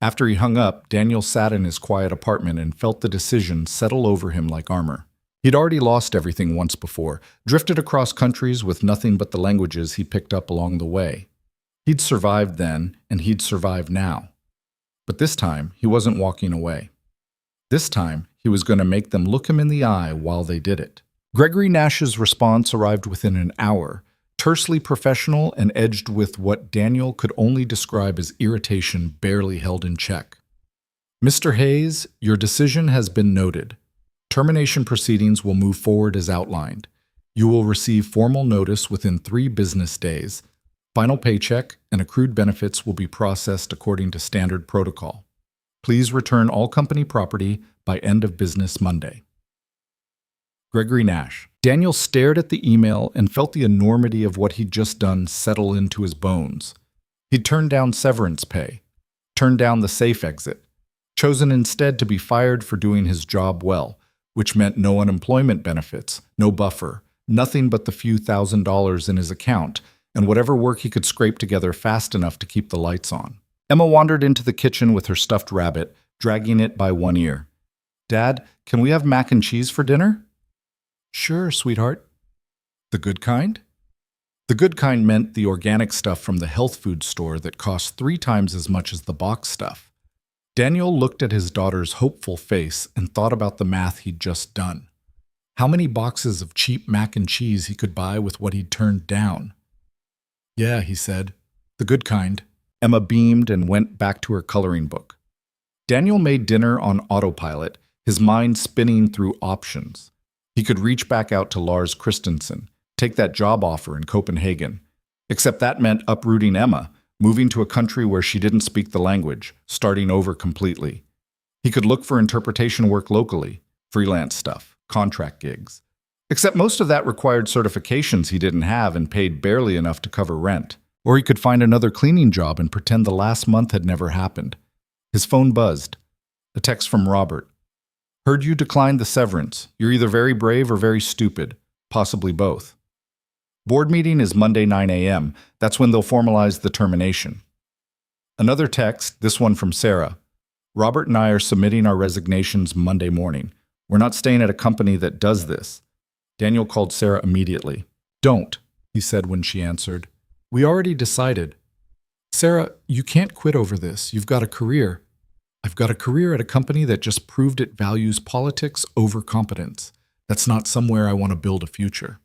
After he hung up, Daniel sat in his quiet apartment and felt the decision settle over him like armor. He'd already lost everything once before, drifted across countries with nothing but the languages he picked up along the way. He'd survived then, and he'd survive now. But this time, he wasn't walking away. This time, he was going to make them look him in the eye while they did it. Gregory Nash's response arrived within an hour, tersely professional and edged with what Daniel could only describe as irritation barely held in check. Mr. Hayes, your decision has been noted. Termination proceedings will move forward as outlined. You will receive formal notice within 3 business days. Final paycheck and accrued benefits will be processed according to standard protocol. Please return all company property by end of business Monday. Gregory Nash. Daniel stared at the email and felt the enormity of what he'd just done settle into his bones. He'd turned down severance pay, turned down the safe exit, chosen instead to be fired for doing his job well, which meant no unemployment benefits, no buffer, nothing but the few $1,000s in his account, and whatever work he could scrape together fast enough to keep the lights on. Emma wandered into the kitchen with her stuffed rabbit, dragging it by one ear. Dad, can we have mac and cheese for dinner? Sure, sweetheart. The good kind? The good kind meant the organic stuff from the health food store that cost 3 times as much as the box stuff. Daniel looked at his daughter's hopeful face and thought about the math he'd just done. How many boxes of cheap mac and cheese he could buy with what he'd turned down? Yeah, he said. The good kind. Emma beamed and went back to her coloring book. Daniel made dinner on autopilot, his mind spinning through options. He could reach back out to Lars Christensen, take that job offer in Copenhagen. Except that meant uprooting Emma, moving to a country where she didn't speak the language, starting over completely. He could look for interpretation work locally, freelance stuff, contract gigs. Except most of that required certifications he didn't have and paid barely enough to cover rent. Or he could find another cleaning job and pretend the last month had never happened. His phone buzzed. A text from Robert. Heard you declined the severance. You're either very brave or very stupid, possibly both. Board meeting is Monday 9 a.m. That's when they'll formalize the termination. Another text, this one from Sarah. Robert and I are submitting our resignations Monday morning. We're not staying at a company that does this. Daniel called Sarah immediately. Don't, he said when she answered. We already decided. Sarah, you can't quit over this. You've got a career. I've got a career at a company that just proved it values politics over competence. That's not somewhere I want to build a future.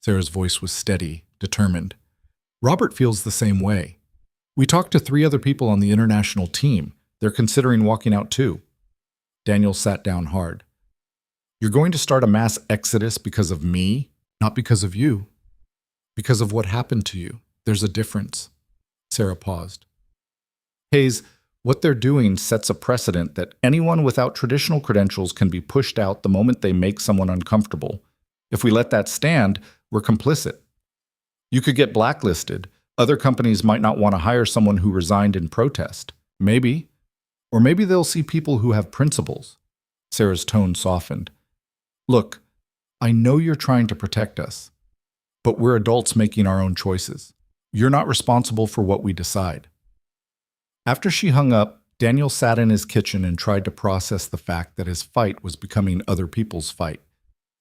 Sarah's voice was steady, determined. Robert feels the same way. We talked to 3 other people on the international team. They're considering walking out too. Daniel sat down hard. You're going to start a mass exodus because of me, not because of you. Because of what happened to you. There's a difference. Sarah paused. Hayes, what they're doing sets a precedent that anyone without traditional credentials can be pushed out the moment they make someone uncomfortable. If we let that stand, we're complicit. You could get blacklisted. Other companies might not want to hire someone who resigned in protest. Maybe. Or maybe they'll see people who have principles. Sarah's tone softened. Look, I know you're trying to protect us, but we're adults making our own choices. You're not responsible for what we decide. After she hung up, Daniel sat in his kitchen and tried to process the fact that his fight was becoming other people's fight.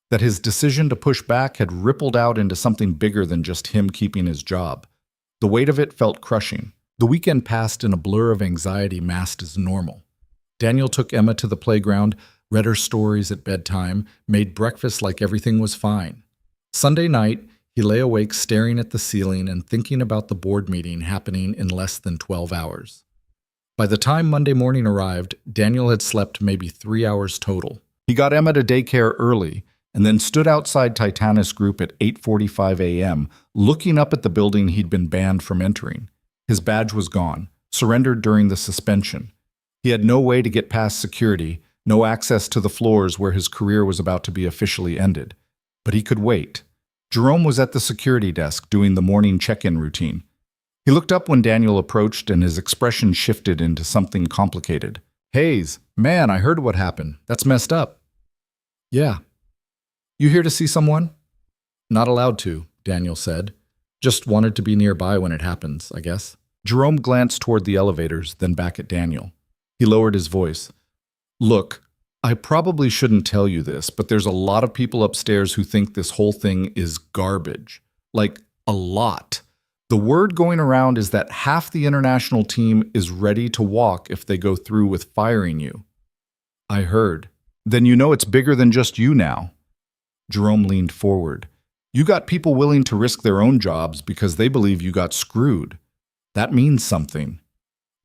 That his decision to push back had rippled out into something bigger than just him keeping his job. The weight of it felt crushing. The weekend passed in a blur of anxiety masked as normal. Daniel took Emma to the playground, read her stories at bedtime, made breakfast like everything was fine. Sunday night, he lay awake staring at the ceiling and thinking about the board meeting happening in less than 12 hours. By the time Monday morning arrived, Daniel had slept maybe 3 hours total. He got Emma to daycare early and then stood outside Titanis group at 8:45 a.m., looking up at the building he'd been banned from entering. His badge was gone, surrendered during the suspension. He had no way to get past security, no access to the floors where his career was about to be officially ended. But he could wait. Jerome was at the security desk doing the morning check-in routine. He looked up when Daniel approached and his expression shifted into something complicated. Hayes, man, I heard what happened. That's messed up. Yeah. You here to see someone? Not allowed to, Daniel said. Just wanted to be nearby when it happens, I guess. Jerome glanced toward the elevators, then back at Daniel. He lowered his voice. Look, I probably shouldn't tell you this, but there's a lot of people upstairs who think this whole thing is garbage. Like, a lot. The word going around is that half the international team is ready to walk if they go through with firing you. I heard. Then you know it's bigger than just you now. Jerome leaned forward. You got people willing to risk their own jobs because they believe you got screwed. That means something.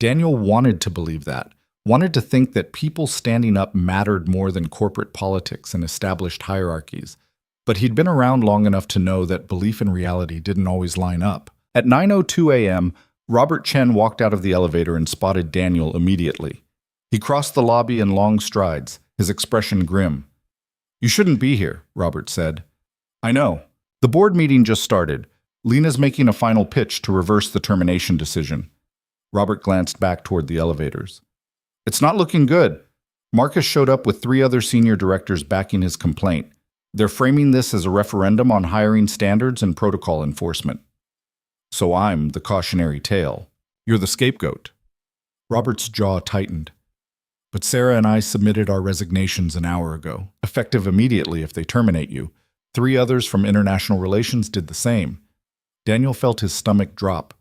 Daniel wanted to believe that, wanted to think that people standing up mattered more than corporate politics and established hierarchies. But he'd been around long enough to know that belief and reality didn't always line up. At 9:02 a.m., Robert Chen walked out of the elevator and spotted Daniel immediately. He crossed the lobby in long strides, his expression grim. You shouldn't be here, Robert said. I know. The board meeting just started. Lena's making a final pitch to reverse the termination decision. Robert glanced back toward the elevators. It's not looking good. Marcus showed up with 3 other senior directors backing his complaint. They're framing this as a referendum on hiring standards and protocol enforcement. So I'm the cautionary tale. You're the scapegoat. Robert's jaw tightened. But Sarah and I submitted our resignations an hour ago, effective immediately if they terminate you. 3 others from International Relations did the same. Daniel felt his stomach drop.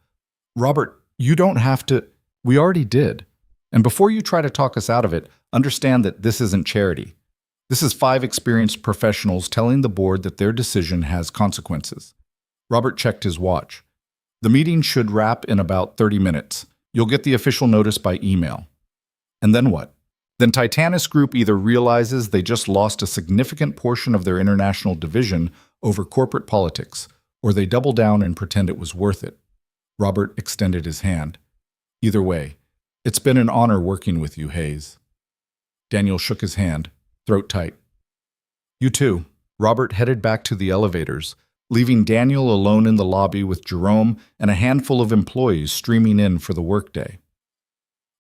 Robert, you don't have to. We already did. And before you try to talk us out of it, understand that this isn't charity. This is 5 experienced professionals telling the board that their decision has consequences. Robert checked his watch. The meeting should wrap in about 30 minutes. You'll get the official notice by email. And then what? Then Titanis Group either realizes they just lost a significant portion of their international division over corporate politics, or they double down and pretend it was worth it. Robert extended his hand. Either way, it's been an honor working with you, Hayes. Daniel shook his hand, throat tight. You too. Robert headed back to the elevators, leaving Daniel alone in the lobby with Jerome and a handful of employees streaming in for the workday.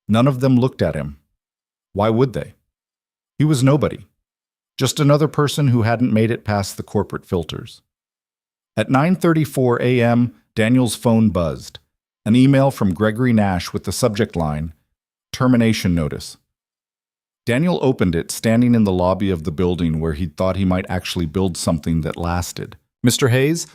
None of them looked at him. Why would they? He was nobody. Just another person who hadn't made it past the corporate filters. At 9:34 a.m., Daniel's phone buzzed. An email from Gregory Nash with the subject line, Termination Notice. Daniel opened it standing in the lobby of the building where he'd thought he might actually build something that lasted. Mr. Hayes,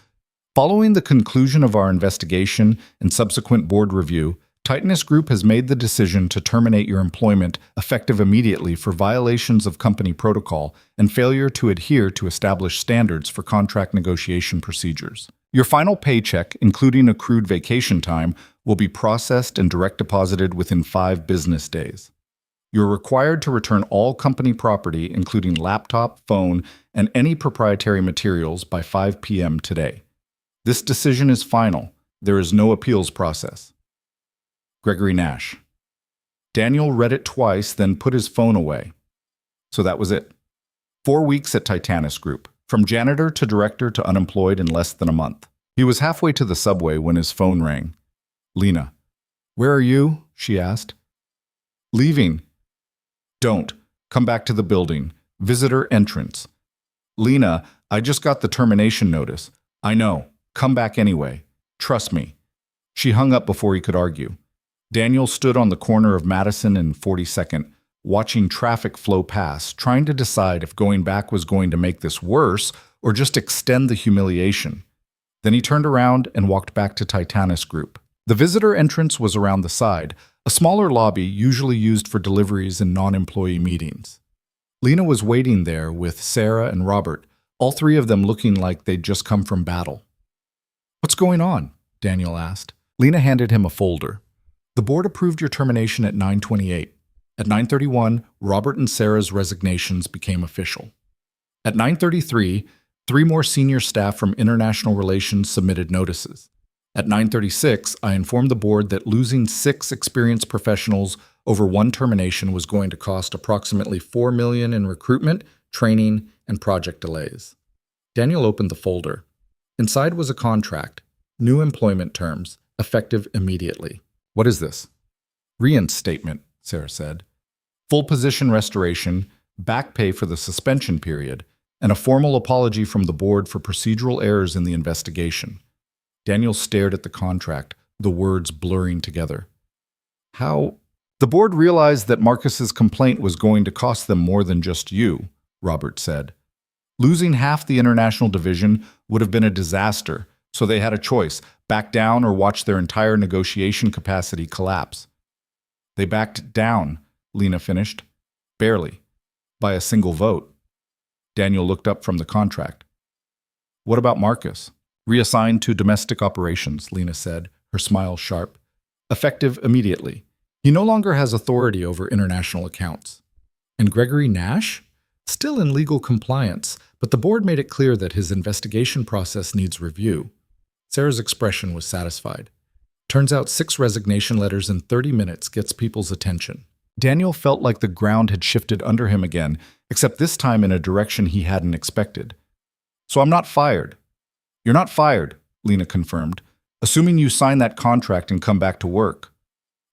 following the conclusion of our investigation and subsequent board review, Titanis Group has made the decision to terminate your employment effective immediately for violations of company protocol and failure to adhere to established standards for contract negotiation procedures. Your final paycheck, including accrued vacation time, will be processed and direct deposited within 5 business days. You're required to return all company property, including laptop, phone, and any proprietary materials by 5 p.m. today. This decision is final. There is no appeals process. Gregory Nash. Daniel read it twice, then put his phone away. So that was it. 4 weeks at Titanis Group, from janitor to director to unemployed in less than a month. He was halfway to the subway when his phone rang. Lena. Where are you? She asked. Leaving. Don't. Come back to the building. Visitor entrance. Lena, I just got the termination notice. I know. Come back anyway. Trust me. She hung up before he could argue. Daniel stood on the corner of Madison and 42nd, watching traffic flow past, trying to decide if going back was going to make this worse or just extend the humiliation. Then he turned around and walked back to Titanis Group. The visitor entrance was around the side, a smaller lobby usually used for deliveries and non-employee meetings. Lena was waiting there with Sarah and Robert, all 3 of them looking like they'd just come from battle. What's going on? Daniel asked. Lena handed him a folder. The board approved your termination at 9:28. At 9:31, Robert and Sarah's resignations became official. At 9:33, 3 more senior staff from International Relations submitted notices. At 9:36, I informed the board that losing 6 experienced professionals over 1 termination was going to cost approximately $4 million in recruitment, training, and project delays. Daniel opened the folder. Inside was a contract, new employment terms, effective immediately. What is this? Reinstatement, Sarah said. Full position restoration, back pay for the suspension period, and a formal apology from the board for procedural errors in the investigation. Daniel stared at the contract, the words blurring together. How? The board realized that Marcus's complaint was going to cost them more than just you, Robert said. Losing half the international division would have been a disaster, so they had a choice, back down or watch their entire negotiation capacity collapse. They backed down, Lena finished. Barely. By a single vote. Daniel looked up from the contract. What about Marcus? Reassigned to domestic operations, Lena said, her smile sharp. Effective immediately. He no longer has authority over international accounts. And Gregory Nash? Still in legal compliance, but the board made it clear that his investigation process needs review. Sarah's expression was satisfied. Turns out 6 resignation letters in 30 minutes gets people's attention. Daniel felt like the ground had shifted under him again, except this time in a direction he hadn't expected. So I'm not fired. You're not fired, Lena confirmed, assuming you sign that contract and come back to work.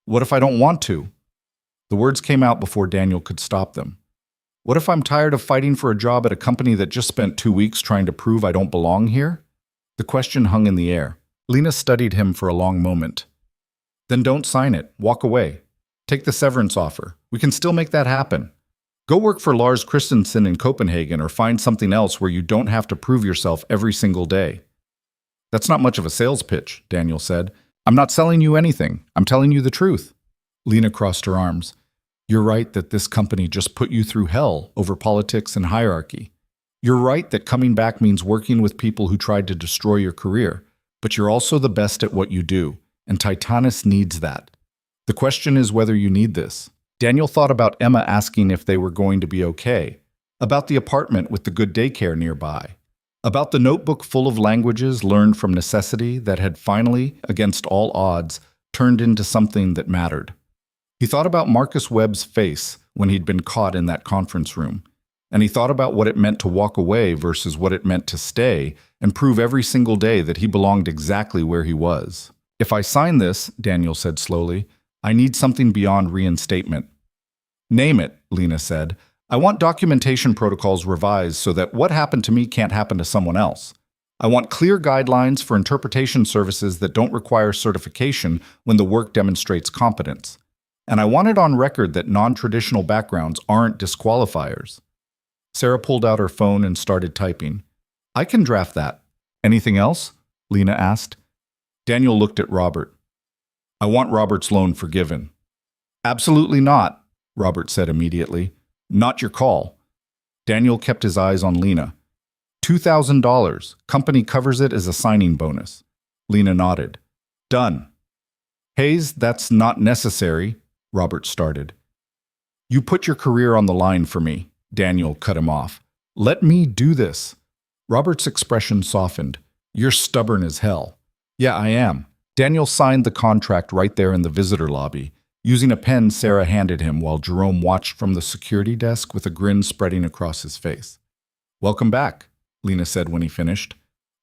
What if I don't want to? The words came out before Daniel could stop them. What if I'm tired of fighting for a job at a company that just spent 2 weeks trying to prove I don't belong here? The question hung in the air. Lena studied him for a long moment. Then don't sign it. Walk away. Take the severance offer. We can still make that happen. Go work for Lars Christensen in Copenhagen or find something else where you don't have to prove yourself every single day. That's not much of a sales pitch, Daniel said. I'm not selling you anything. I'm telling you the truth. Lena crossed her arms. You're right that this company just put you through hell over politics and hierarchy. You're right that coming back means working with people who tried to destroy your career, but you're also the best at what you do, and Titanis needs that. The question is whether you need this. Daniel thought about Emma asking if they were going to be okay, about the apartment with the good daycare nearby, about the notebook full of languages learned from necessity that had finally, against all odds, turned into something that mattered. He thought about Marcus Webb's face when he'd been caught in that conference room, and he thought about what it meant to walk away versus what it meant to stay and prove every single day that he belonged exactly where he was. If I sign this, Daniel said slowly, I need something beyond reinstatement. Name it, Lena said. I want documentation protocols revised so that what happened to me can't happen to someone else. I want clear guidelines for interpretation services that don't require certification when the work demonstrates competence. And I want it on record that non-traditional backgrounds aren't disqualifiers. Sarah pulled out her phone and started typing. I can draft that. Anything else? Lena asked. Daniel looked at Robert. I want Robert's loan forgiven. Absolutely not, Robert said immediately. Not your call. Daniel kept his eyes on Lena. $2,000. Company covers it as a signing bonus. Lena nodded. Done. Hayes, that's not necessary, Robert started. You put your career on the line for me, Daniel cut him off. Let me do this. Robert's expression softened. You're stubborn as hell. Yeah, I am. Daniel signed the contract right there in the visitor lobby, using a pen Sarah handed him while Jerome watched from the security desk with a grin spreading across his face. Welcome back, Lena said when he finished.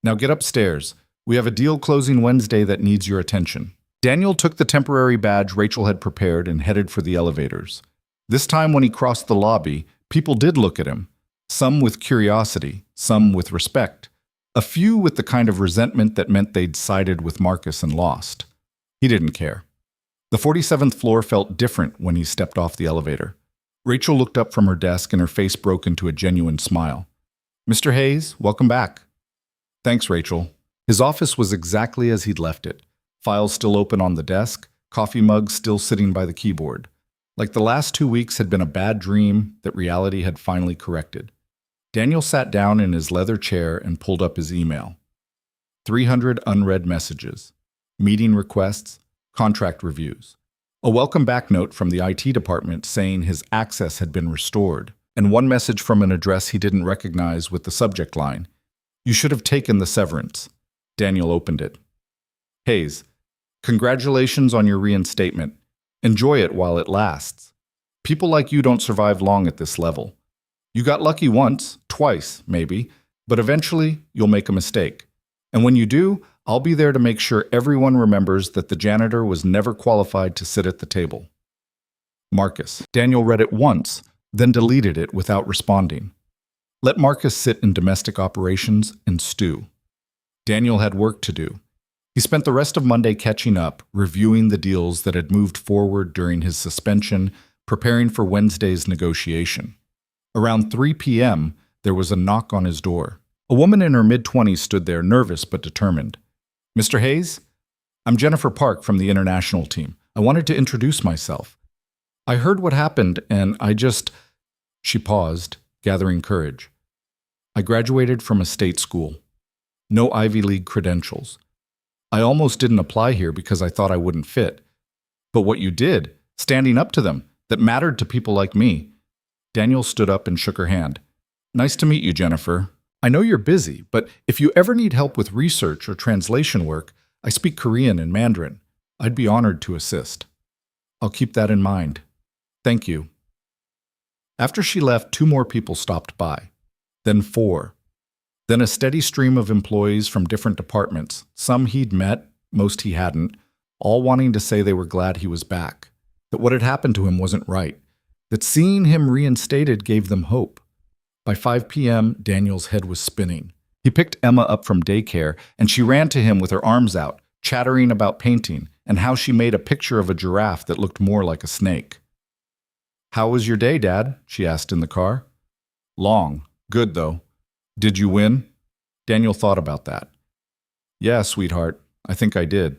Now get upstairs. We have a deal closing Wednesday that needs your attention. Daniel took the temporary badge Rachel had prepared and headed for the elevators. This time when he crossed the lobby, people did look at him, some with curiosity, some with respect, a few with the kind of resentment that meant they'd sided with Marcus and lost. He didn't care. The 47th floor felt different when he stepped off the elevator. Rachel looked up from her desk and her face broke into a genuine smile. Mr. Hayes, welcome back. Thanks, Rachel. His office was exactly as he'd left it. Files still open on the desk, coffee mugs still sitting by the keyboard. Like the last 2 weeks had been a bad dream that reality had finally corrected. Daniel sat down in his leather chair and pulled up his email. 300 unread messages, meeting requests, contract reviews. A welcome back note from the IT department saying his access had been restored, and one message from an address he didn't recognize with the subject line, "You should have taken the severance." Daniel opened it. Hayes, congratulations on your reinstatement. Enjoy it while it lasts. People like you don't survive long at this level. You got lucky once, twice, maybe, but eventually you'll make a mistake. And when you do, I'll be there to make sure everyone remembers that the janitor was never qualified to sit at the table. Marcus. Daniel read it once, then deleted it without responding. Let Marcus sit in domestic operations and stew. Daniel had work to do. He spent the rest of Monday catching up, reviewing the deals that had moved forward during his suspension, preparing for Wednesday's negotiation. Around 3 p.m., there was a knock on his door. A woman in her mid-20s stood there, nervous but determined. Mr. Hayes? I'm Jennifer Park from the international team. I wanted to introduce myself. I heard what happened, and She paused, gathering courage. I graduated from a state school. No Ivy League credentials. I almost didn't apply here because I thought I wouldn't fit. But what you did, standing up to them, that mattered to people like me. Daniel stood up and shook her hand. Nice to meet you, Jennifer. I know you're busy, but if you ever need help with research or translation work, I speak Korean and Mandarin. I'd be honored to assist. I'll keep that in mind. Thank you. After she left, 2 more people stopped by. Then 4. Then a steady stream of employees from different departments, some he'd met, most he hadn't, all wanting to say they were glad he was back, that what had happened to him wasn't right, that seeing him reinstated gave them hope. By 5 p.m., Daniel's head was spinning. He picked Emma up from daycare, and she ran to him with her arms out, chattering about painting and how she made a picture of a giraffe that looked more like a snake. How was your day, Dad? She asked in the car. Long. Good, though. Did you win? Daniel thought about that. Yeah, sweetheart, I think I did.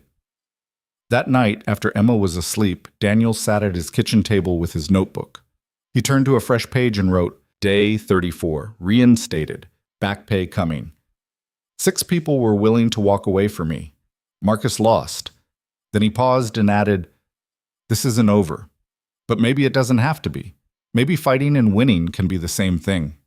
That night, after Emma was asleep, Daniel sat at his kitchen table with his notebook. He turned to a fresh page and wrote, Day 34, reinstated, back pay coming. 6 people were willing to walk away for me. Marcus lost. Then he paused and added, This isn't over. But maybe it doesn't have to be. Maybe fighting and winning can be the same thing.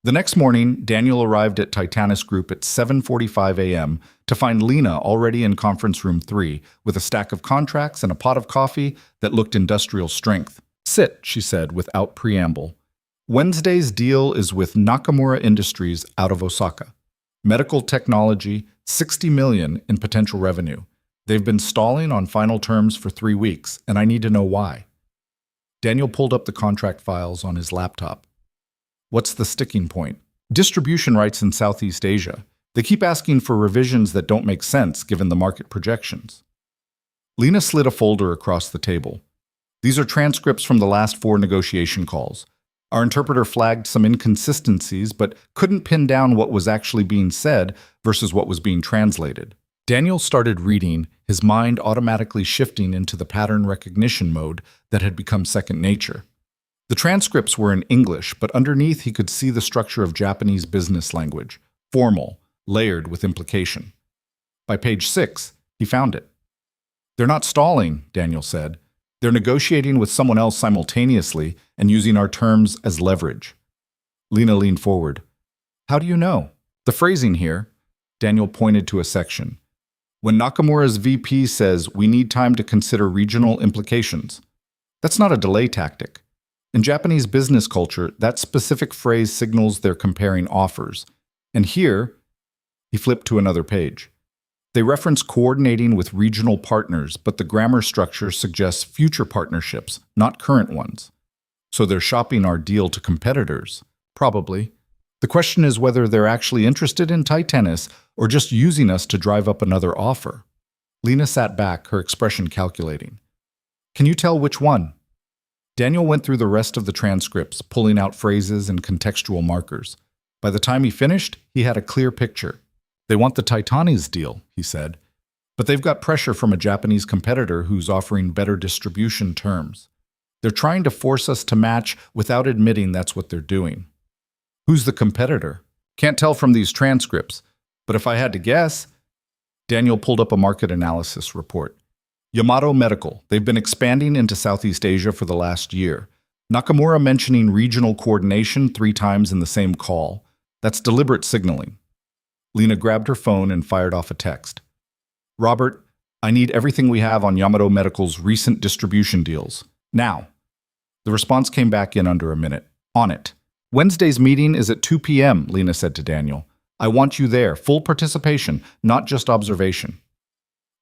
The next morning, Daniel arrived at Titanis Group at 7:45 a.m. to find Lena already in conference room 3 with a stack of contracts and a pot of coffee that looked industrial strength. Sit, she said without preamble. Wednesday's deal is with Nakamura Industries out of Osaka. Medical technology, $60 million in potential revenue. They've been stalling on final terms for 3 weeks, and I need to know why. Daniel pulled up the contract files on his laptop. What's the sticking point? Distribution rights in Southeast Asia. They keep asking for revisions that don't make sense given the market projections. Lena slid a folder across the table. These are transcripts from the last 4 negotiation calls. Our interpreter flagged some inconsistencies, but couldn't pin down what was actually being said versus what was being translated. Daniel started reading, his mind automatically shifting into the pattern recognition mode that had become second nature. The transcripts were in English, but underneath he could see the structure of Japanese business language, formal, layered with implication. By page 6, he found it. "They're not stalling," Daniel said. "They're negotiating with someone else simultaneously and using our terms as leverage." Lena leaned forward. "How do you know?" "The phrasing here," Daniel pointed to a section. "When Nakamura's VP says we need time to consider regional implications, that's not a delay tactic. In Japanese business culture, that specific phrase signals they're comparing offers. And here, he flipped to another page. They reference coordinating with regional partners, but the grammar structure suggests future partnerships, not current ones. So they're shopping our deal to competitors. Probably. The question is whether they're actually interested in Titanis or just using us to drive up another offer. Lena sat back, her expression calculating. "Can you tell which one?" Daniel went through the rest of the transcripts, pulling out phrases and contextual markers. By the time he finished, he had a clear picture. "They want the Titanis deal," he said, "but they've got pressure from a Japanese competitor who's offering better distribution terms. They're trying to force us to match without admitting that's what they're doing." "Who's the competitor?" "Can't tell from these transcripts, but if I had to guess..." Daniel pulled up a market analysis report. "Yamato Medical. They've been expanding into Southeast Asia for the last year. Nakamura mentioning regional coordination 3 times in the same call. That's deliberate signaling." Lena grabbed her phone and fired off a text. "Robert, I need everything we have on Yamato Medical's recent distribution deals. Now." The response came back in under a minute. "On it." "Wednesday's meeting is at 2 p.m., Lena said to Daniel. "I want you there, full participation, not just observation."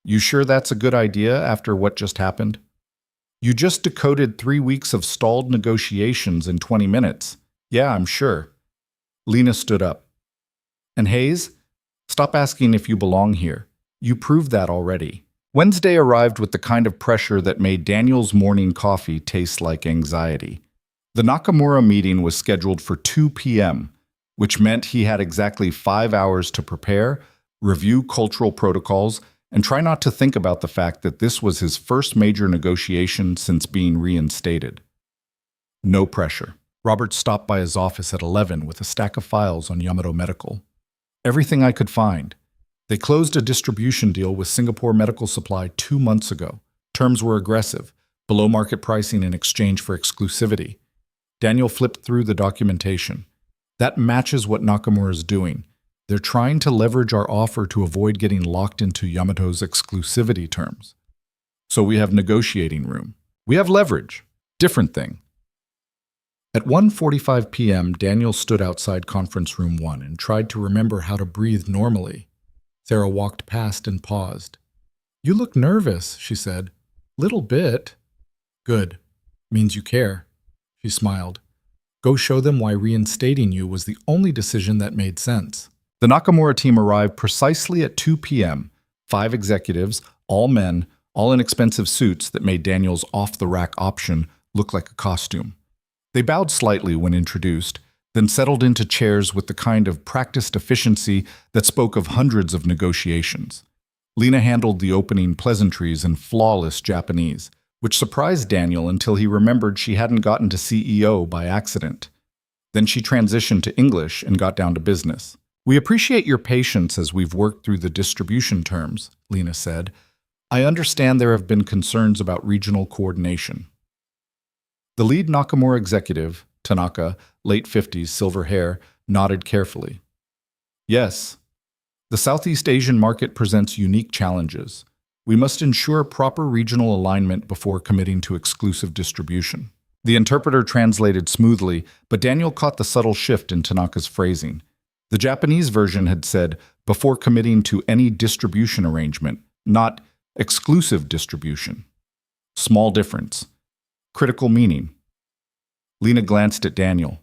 "You sure that's a good idea after what just happened?" "You just decoded 3 weeks of stalled negotiations in 20 minutes. Yeah, I'm sure." Lena stood up. "And Hayes? Stop asking if you belong here. You proved that already." Wednesday arrived with the kind of pressure that made Daniel's morning coffee taste like anxiety. The Nakamura meeting was scheduled for 2 p.m., which meant he had exactly 5 hours to prepare, review cultural protocols, and try not to think about the fact that this was his first major negotiation since being reinstated. No pressure. Robert stopped by his office at 11 with a stack of files on Yamato Medical. "Everything I could find. They closed a distribution deal with Singapore Medical Supply 2 months ago. Terms were aggressive, below market pricing in exchange for exclusivity." Daniel flipped through the documentation. "That matches what Nakamura's doing. They're trying to leverage our offer to avoid getting locked into Yamato's exclusivity terms. So we have negotiating room. We have leverage. Different thing." At 1:45 p.m., Daniel stood outside conference room 1 and tried to remember how to breathe normally. Sarah walked past and paused. "You look nervous," she said. "Little bit." "Good. Means you care." She smiled. "Go show them why reinstating you was the only decision that made sense." The Nakamura team arrived precisely at 2 p.m. 5 executives, all men, all in expensive suits that made Daniel's off-the-rack option look like a costume. They bowed slightly when introduced, then settled into chairs with the kind of practiced efficiency that spoke of hundreds of negotiations. Lena handled the opening pleasantries in flawless Japanese, which surprised Daniel until he remembered she hadn't gotten to CEO by accident. Then she transitioned to English and got down to business. "We appreciate your patience as we've worked through the distribution terms," Lena said. "I understand there have been concerns about regional coordination." The lead Nakamura executive, Tanaka, late 50s, silver hair, nodded carefully. "Yes. The Southeast Asian market presents unique challenges. We must ensure proper regional alignment before committing to exclusive distribution." The interpreter translated smoothly, but Daniel caught the subtle shift in Tanaka's phrasing. The Japanese version had said, "before committing to any distribution arrangement," not "exclusive distribution." Small difference. Critical meaning. Lena glanced at Daniel.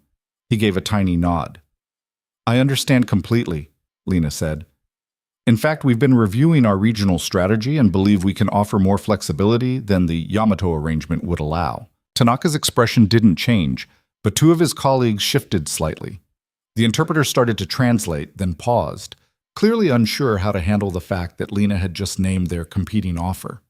He gave a tiny nod. "I understand completely," Lena said. "In fact, we've been reviewing our regional strategy and believe we can offer more flexibility than the Yamato arrangement would allow." Tanaka's expression didn't change, but 2 of his colleagues shifted slightly. The interpreter started to translate, then paused. clearly unsure how to handle the fact that Lena had just named their competing offer.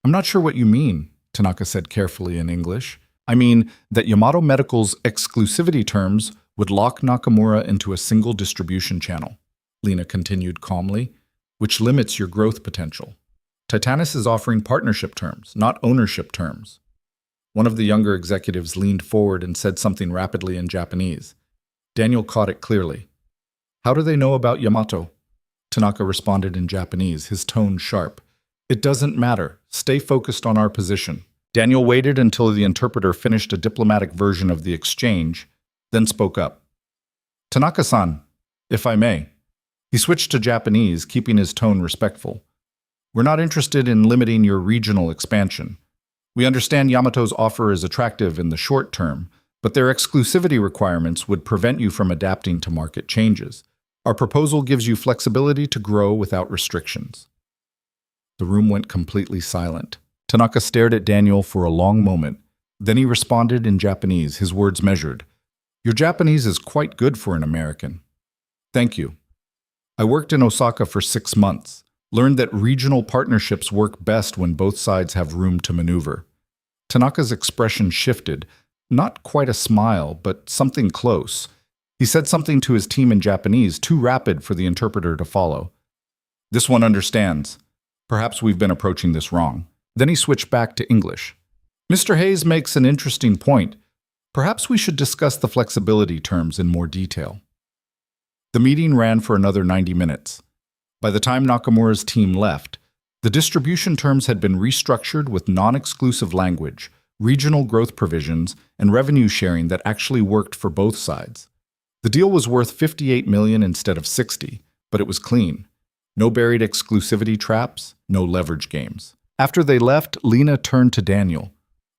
"I'm not sure what you mean," Tanaka said carefully in English. "I mean that Yamato Medical's exclusivity terms would lock Nakamura into a single distribution channel," Lena continued calmly, "which limits your growth potential. Titanis is offering partnership terms, not ownership terms." One of the younger executives leaned forward and said something rapidly in Japanese. Daniel caught it clearly. "How do they know about Yamato?" Tanaka responded in Japanese, his tone sharp. "It doesn't matter. Stay focused on our position." Daniel waited until the interpreter finished a diplomatic version of the exchange, then spoke up. "Tanaka-san, if I may." He switched to Japanese, keeping his tone respectful. "We're not interested in limiting your regional expansion. We understand Yamato's offer is attractive in the short term, but their exclusivity requirements would prevent you from adapting to market changes. Our proposal gives you flexibility to grow without restrictions." The room went completely silent. Tanaka stared at Daniel for a long moment. Then he responded in Japanese, his words measured. "Your Japanese is quite good for an American." "Thank you. I worked in Osaka for 6 months. Learned that regional partnerships work best when both sides have room to maneuver." Tanaka's expression shifted, not quite a smile, but something close. He said something to his team in Japanese, too rapid for the interpreter to follow. "This one understands. Perhaps we've been approaching this wrong." Then he switched back to English. "Mr. Hayes makes an interesting point. Perhaps we should discuss the flexibility terms in more detail." The meeting ran for another 90 minutes. By the time Nakamura's team left, the distribution terms had been restructured with non-exclusive language, regional growth provisions, and revenue sharing that actually worked for both sides. The deal was worth $58 million instead of $60, but it was clean. No buried exclusivity traps, no leverage games. After they left, Lena turned to Daniel.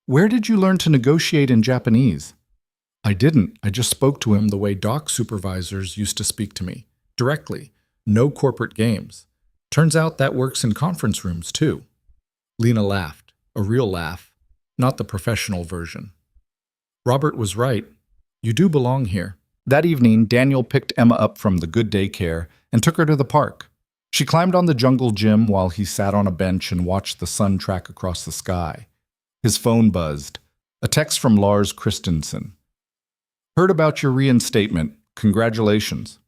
"Where did you learn to negotiate in Japanese?" "I didn't. I just spoke to him the way dock supervisors used to speak to me, directly. No corporate games. Turns out that works in conference rooms, too." Lena laughed, a real laugh, not the professional version. "Robert was right. You do belong here." That evening, Daniel picked Emma up from the Good Daycare and took her to the park. She climbed on the jungle gym while he sat on a bench and watched the sun track across the sky. His phone buzzed. A text from Lars Christensen. "Heard about your reinstatement. Congratulations.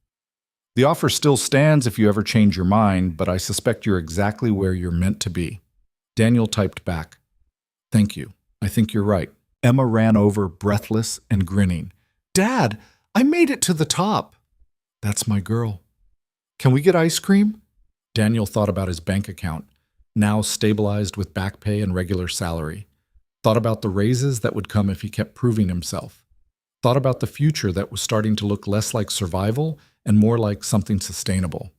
The offer still stands if you ever change your mind, but I suspect you're exactly where you're meant to be." Daniel typed back, "Thank you. I think you're right." Emma ran over, breathless and grinning. "Dad, I made it to the top." "That's my girl. Can we get ice cream?" Daniel thought about his bank account, now stabilized with back pay and regular salary. Thought about the raises that would come if he kept proving himself. Thought about the future that was starting to look less like survival and more like something sustainable.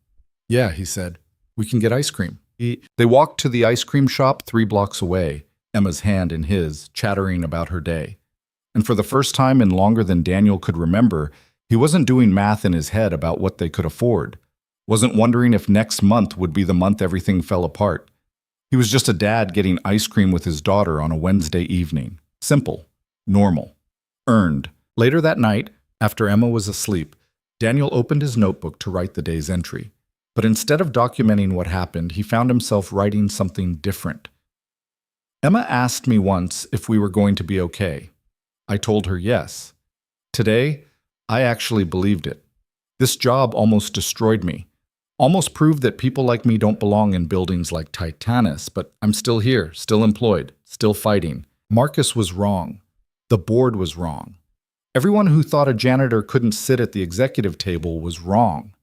"Yeah," he said, "we can get ice cream." They walked to the ice cream shop 3 blocks away, Emma's hand in his, chattering about her day. And for the first time in longer than Daniel could remember, he wasn't doing math in his head about what they could afford. Wasn't wondering if next month would be the month everything fell apart. He was just a dad getting ice cream with his daughter on a Wednesday evening. Simple. Normal. Earned. Later that night, after Emma was asleep, Daniel opened his notebook to write the day's entry. But instead of documenting what happened, he found himself writing something different. "Emma asked me once if we were going to be okay. I told her yes. Today, I actually believed it. This job almost destroyed me. Almost proved that people like me don't belong in buildings like Titanis, but I'm still here, still employed, still fighting. Marcus was wrong. The board was wrong. Everyone who thought a janitor couldn't sit at the executive table was wrong.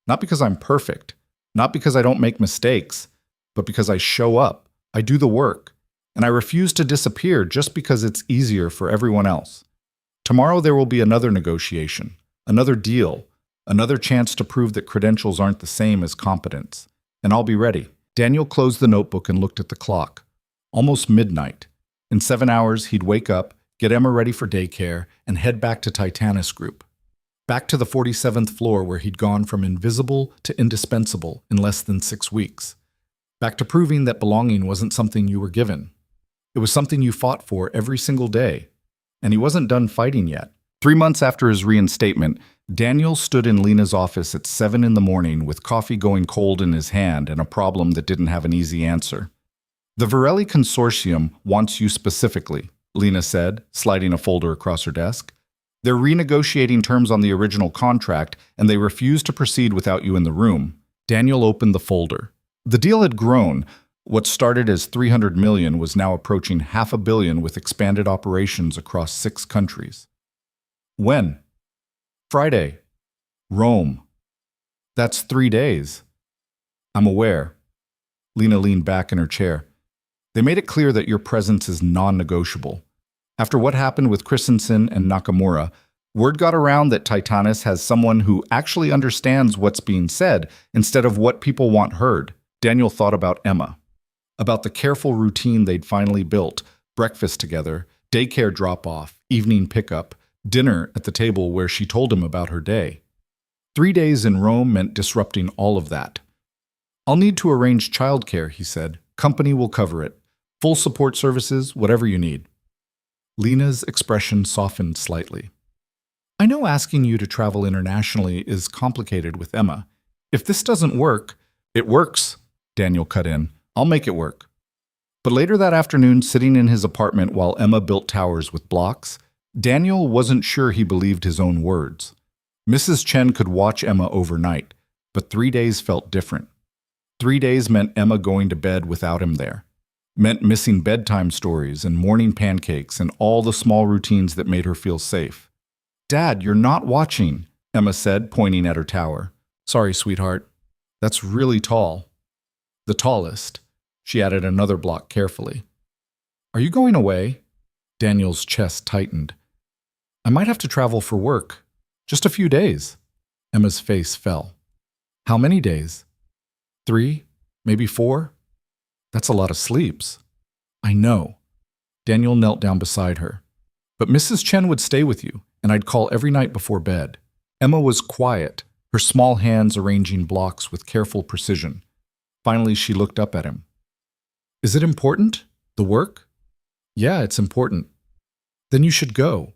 Not because I'm perfect, not because I don't make mistakes, but because I show up, I do the work, and I refuse to disappear just because it's easier for everyone else. Tomorrow there will be another negotiation, another deal, another chance to prove that credentials aren't the same as competence, and I'll be ready." Daniel closed the notebook and looked at the clock. Almost midnight. In 7 hours, he'd wake up, get Emma ready for daycare, and head back to Titanis Group. Back to the 47th floor where he'd gone from invisible to indispensable in less than 6 weeks. Back to proving that belonging wasn't something you were given. It was something you fought for every single day. And he wasn't done fighting yet. 3 months after his reinstatement, Daniel stood in Lena's office at 7 in the morning with coffee going cold in his hand and a problem that didn't have an easy answer. "The Varelli Consortium wants you specifically," Lena said, sliding a folder across her desk. "They're renegotiating terms on the original contract, and they refuse to proceed without you in the room." Daniel opened the folder. The deal had grown. What started as $300 million was now approaching $500 million with expanded operations across 6 countries. "When?" "Friday. Rome." "That's 3 days." "I'm aware." Lena leaned back in her chair. "They made it clear that your presence is non-negotiable. After what happened with Christensen and Nakamura, word got around that Titanis has someone who actually understands what's being said instead of what people want heard." Daniel thought about Emma, about the careful routine they'd finally built: breakfast together, daycare drop-off, evening pickup, dinner at the table where she told him about her day. 3 days in Rome meant disrupting all of that. "I'll need to arrange childcare," he said. "Company will cover it. Full support services, whatever you need." Lena's expression softened slightly. "I know asking you to travel internationally is complicated with Emma. If this doesn't work—" "It works," Daniel cut in. "I'll make it work." But later that afternoon, sitting in his apartment while Emma built towers with blocks, Daniel wasn't sure he believed his own words. Mrs. Chen could watch Emma overnight, but 3 days felt different. 3 days meant Emma going to bed without him there. Meant missing bedtime stories and morning pancakes and all the small routines that made her feel safe. "Dad, you're not watching," Emma said, pointing at her tower. "Sorry, sweetheart. That's really tall." "The tallest." She added another block carefully. "Are you going away?" Daniel's chest tightened. "I might have to travel for work. Just a few days." Emma's face fell. "How many days?" 3, maybe 4. That's a lot of sleeps." "I know." Daniel knelt down beside her. "But Mrs. Chen would stay with you, and I'd call every night before bed." Emma was quiet, her small hands arranging blocks with careful precision. Finally, she looked up at him. "Is it important? The work?" "Yeah, it's important." "Then you should go."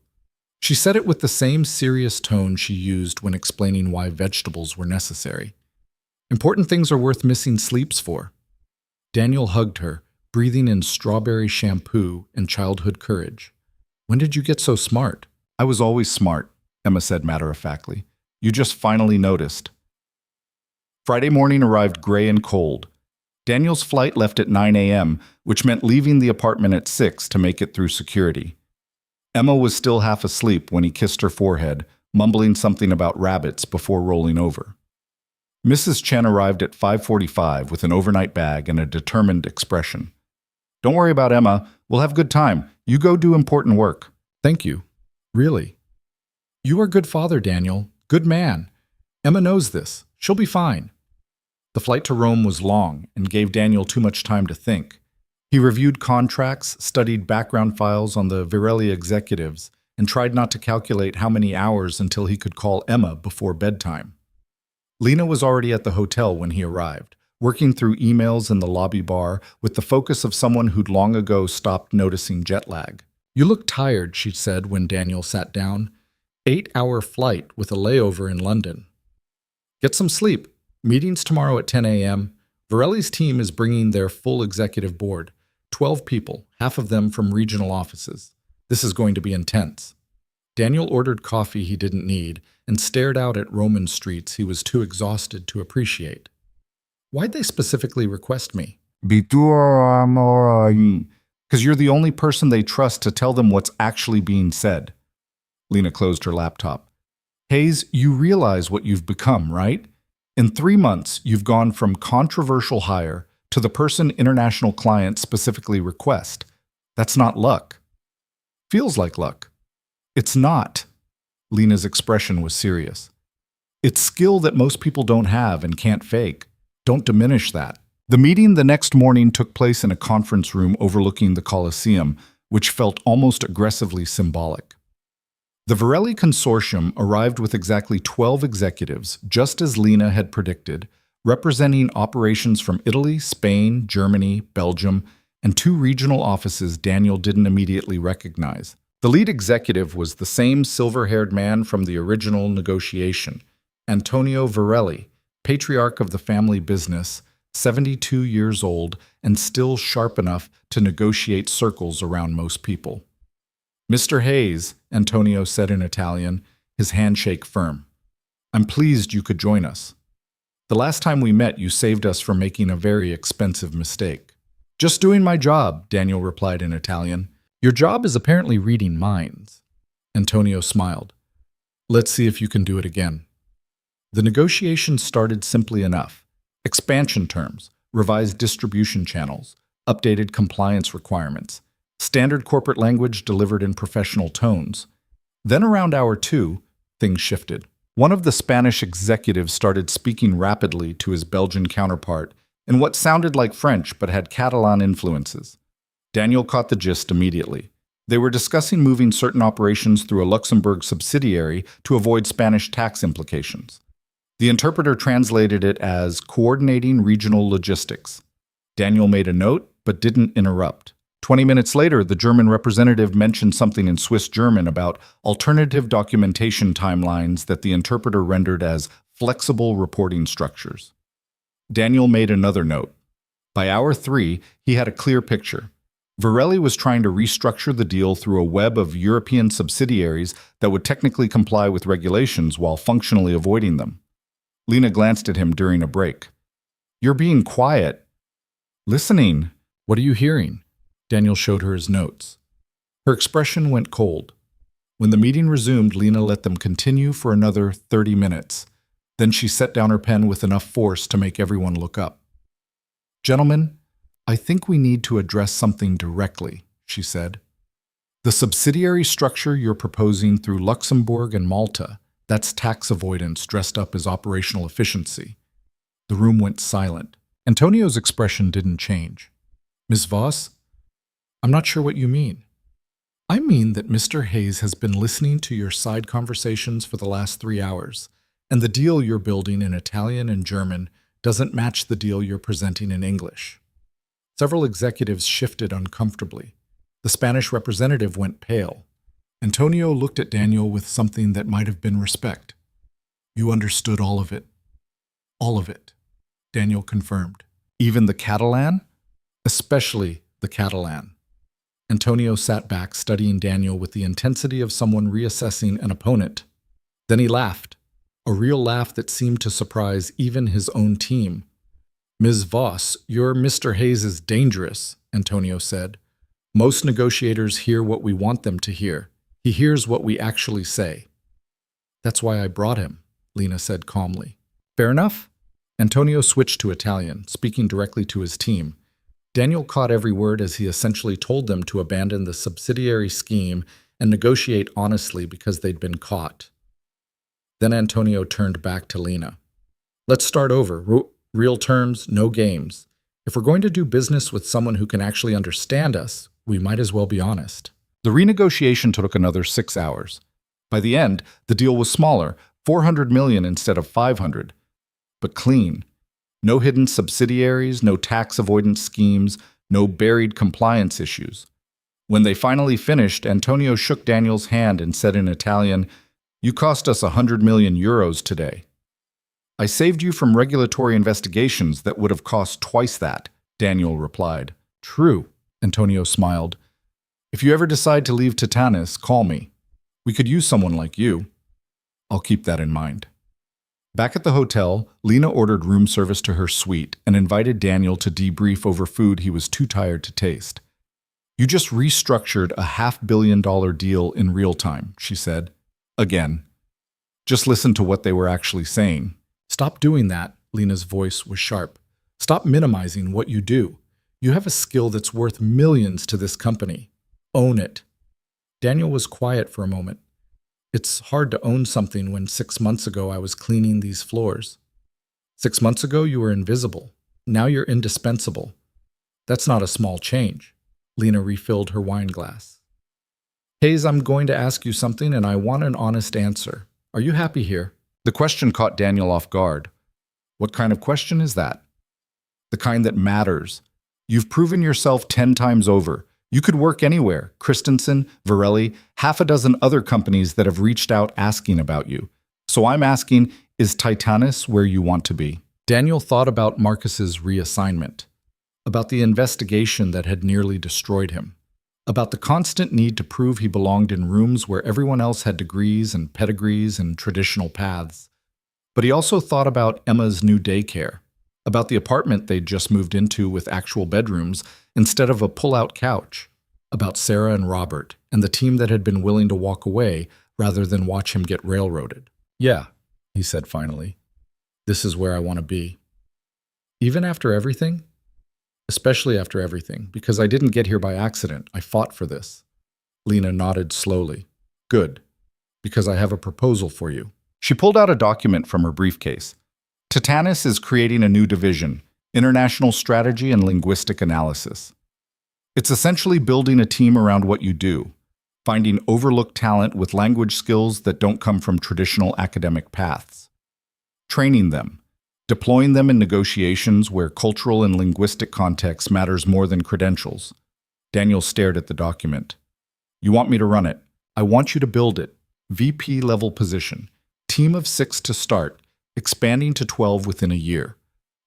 She said it with the same serious tone she used when explaining why vegetables were necessary. "Important things are worth missing sleeps for." Daniel hugged her, breathing in strawberry shampoo and childhood courage. "When did you get so smart?" "I was always smart," Emma said matter-of-factly. "You just finally noticed." Friday morning arrived gray and cold. Daniel's flight left at 9 a.m., which meant leaving the apartment at 6 to make it through security. Emma was still half asleep when he kissed her forehead, mumbling something about rabbits before rolling over. Mrs. Chen arrived at 5:45 with an overnight bag and a determined expression. "Don't worry about Emma. We'll have a good time. You go do important work." "Thank you." "Really?" "You are a good father, Daniel. Good man. Emma knows this. She'll be fine." The flight to Rome was long and gave Daniel too much time to think. He reviewed contracts, studied background files on the Varelli executives, and tried not to calculate how many hours until he could call Emma before bedtime. Lena was already at the hotel when he arrived, working through emails in the lobby bar with the focus of someone who'd long ago stopped noticing jet lag. "You look tired," she said when Daniel sat down. 8-hour flight with a layover in London. "Get some sleep. Meetings tomorrow at 10 a.m. Varelli's team is bringing their full executive board, 12 people, half of them from regional offices. This is going to be intense." Daniel ordered coffee he didn't need and stared out at Roman streets he was too exhausted to appreciate. "Why'd they specifically request me?" "Because you're the only person they trust to tell them what's actually being said." Lena closed her laptop. "Hayes, you realize what you've become, right? In 3 months, you've gone from controversial hire to the person international clients specifically request. That's not luck." "Feels like luck." "It's not." Lena's expression was serious. "It's skill that most people don't have and can't fake. Don't diminish that." The meeting the next morning took place in a conference room overlooking the Colosseum, which felt almost aggressively symbolic. The Varelli Consortium arrived with exactly 12 executives, just as Lena had predicted, representing operations from Italy, Spain, Germany, Belgium, and 2 regional offices Daniel didn't immediately recognize: The lead executive was the same silver-haired man from the original negotiation, Antonio Varelli, patriarch of the family business, 72 years old and still sharp enough to negotiate circles around most people. "Mr. Hayes," Antonio said in Italian, his handshake firm. "I'm pleased you could join us. The last time we met, you saved us from making a very expensive mistake." "Just doing my job," Daniel replied in Italian. "Your job is apparently reading minds." Antonio smiled. "Let's see if you can do it again." The negotiation started simply enough. Expansion terms, revised distribution channels, updated compliance requirements, standard corporate language delivered in professional tones. Then around hour 2, things shifted. One of the Spanish executives started speaking rapidly to his Belgian counterpart in what sounded like French but had Catalan influences. Daniel caught the gist immediately. They were discussing moving certain operations through a Luxembourg subsidiary to avoid Spanish tax implications. The interpreter translated it as coordinating regional logistics. Daniel made a note but didn't interrupt. 20 minutes later, the German representative mentioned something in Swiss German about alternative documentation timelines that the interpreter rendered as flexible reporting structures. Daniel made another note. By hour 3, he had a clear picture. Varelli was trying to restructure the deal through a web of European subsidiaries that would technically comply with regulations while functionally avoiding them. Lena glanced at him during a break. "You're being quiet." "Listening." "What are you hearing?" Daniel showed her his notes. Her expression went cold. When the meeting resumed, Lena let them continue for another 30 minutes. Then she set down her pen with enough force to make everyone look up. "Gentlemen, I think we need to address something directly," she said. "The subsidiary structure you're proposing through Luxembourg and Malta, that's tax avoidance dressed up as operational efficiency." The room went silent. Antonio's expression didn't change. "Ms. Voss, I'm not sure what you mean." "I mean that Mr. Hayes has been listening to your side conversations for the last 3 hours, and the deal you're building in Italian and German doesn't match the deal you're presenting in English." Several executives shifted uncomfortably. The Spanish representative went pale. Antonio looked at Daniel with something that might have been respect. "You understood all of it." "All of it," Daniel confirmed. "Even the Catalan?" "Especially the Catalan." Antonio sat back, studying Daniel with the intensity of someone reassessing an opponent. Then he laughed, a real laugh that seemed to surprise even his own team. "Ms. Voss, your Mr. Hayes is dangerous," Antonio said. "Most negotiators hear what we want them to hear. He hears what we actually say." "That's why I brought him," Lena said calmly. "Fair enough?" Antonio switched to Italian, speaking directly to his team. Daniel caught every word as he essentially told them to abandon the subsidiary scheme and negotiate honestly because they'd been caught. Then Antonio turned back to Lena. "Let's start over. Real terms, no games. If we're going to do business with someone who can actually understand us, we might as well be honest." The renegotiation took another 6 hours. By the end, the deal was smaller, 400 million instead of 500, but clean. No hidden subsidiaries, no tax avoidance schemes, no buried compliance issues. When they finally finished, Antonio shook Daniel's hand and said in Italian, "You cost us 100 million euros today." "I saved you from regulatory investigations that would have cost twice that," Daniel replied. "True," Antonio smiled. "If you ever decide to leave Titanis, call me. We could use someone like you." "I'll keep that in mind." Back at the hotel, Lena ordered room service to her suite and invited Daniel to debrief over food he was too tired to taste. "You just restructured a $500 million deal in real time," she said. "Again. Just listen to what they were actually saying." "Stop doing that," Lena's voice was sharp. "Stop minimizing what you do. You have a skill that's worth millions to this company. Own it." Daniel was quiet for a moment. "It's hard to own something when 6 months ago I was cleaning these floors. 6 months ago you were invisible. Now you're indispensable. That's not a small change." Lena refilled her wine glass. "Hayes, I'm going to ask you something and I want an honest answer. Are you happy here?" The question caught Daniel off guard. "What kind of question is that?" "The kind that matters. You've proven yourself 10 times over. You could work anywhere. Christensen, Varelli, half a dozen other companies that have reached out asking about you. So I'm asking, is Titanis where you want to be? Daniel thought about Marcus's reassignment, about the investigation that had nearly destroyed him, about the constant need to prove he belonged in rooms where everyone else had degrees and pedigrees and traditional paths. But he also thought about Emma's new daycare, about the apartment they'd just moved into with actual bedrooms instead of a pull-out couch, about Sarah and Robert and the team that had been willing to walk away rather than watch him get railroaded. Yeah, he said finally. This is where I want to be. Even after everything? Especially after everything, because I didn't get here by accident. I fought for this. Lena nodded slowly. Good, because I have a proposal for you. She pulled out a document from her briefcase. Titanis is creating a new division, International Strategy and Linguistic Analysis. It's essentially building a team around what you do, finding overlooked talent with language skills that don't come from traditional academic paths, training them, deploying them in negotiations where cultural and linguistic context matters more than credentials. Daniel stared at the document. You want me to run it? I want you to build it. VP level position. Team of 6 to start, expanding to 12 within a year.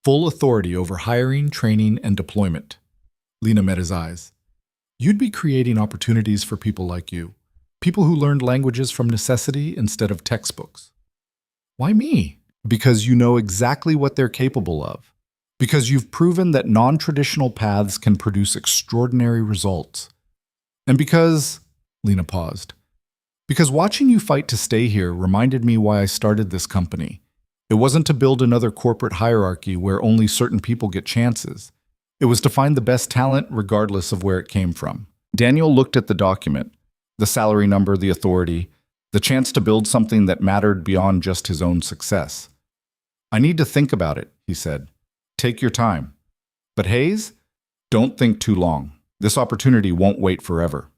Full authority over hiring, training, and deployment. Lena met his eyes. You'd be creating opportunities for people like you. People who learned languages from necessity instead of textbooks. Why me? Because you know exactly what they're capable of. Because you've proven that non-traditional paths can produce extraordinary results. And because, Lena paused, because watching you fight to stay here reminded me why I started this company. It wasn't to build another corporate hierarchy where only certain people get chances. It was to find the best talent regardless of where it came from. Daniel looked at the document, the salary number, the authority, the chance to build something that mattered beyond just his own success. I need to think about it, he said. Take your time. But Hayes, don't think too long. This opportunity won't wait forever.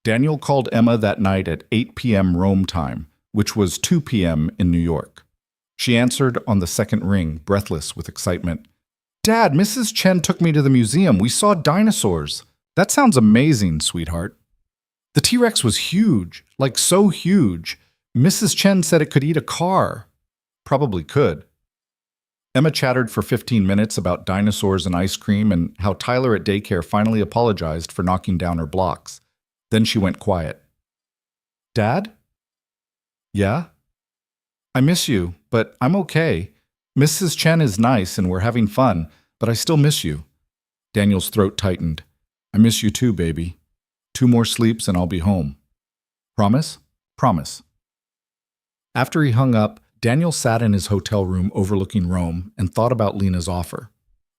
Daniel called Emma that night at 8 p.m. Rome time, which was 2 p.m. in New York. She answered on the second ring, breathless with excitement. Dad, Mrs. Chen took me to the museum. We saw dinosaurs. That sounds amazing, sweetheart. The T-Rex was huge, like so huge. Mrs. Chen said it could eat a car. Probably could. Emma chattered for 15 minutes about dinosaurs and ice cream and how Tyler at daycare finally apologized for knocking down her blocks. Then she went quiet. Dad? Yeah? I miss you, but I'm okay. Mrs. Chen is nice and we're having fun, but I still miss you. Daniel's throat tightened. I miss you too, baby. 2 more sleeps and I'll be home. Promise? Promise. After he hung up, Daniel sat in his hotel room overlooking Rome and thought about Lena's offer.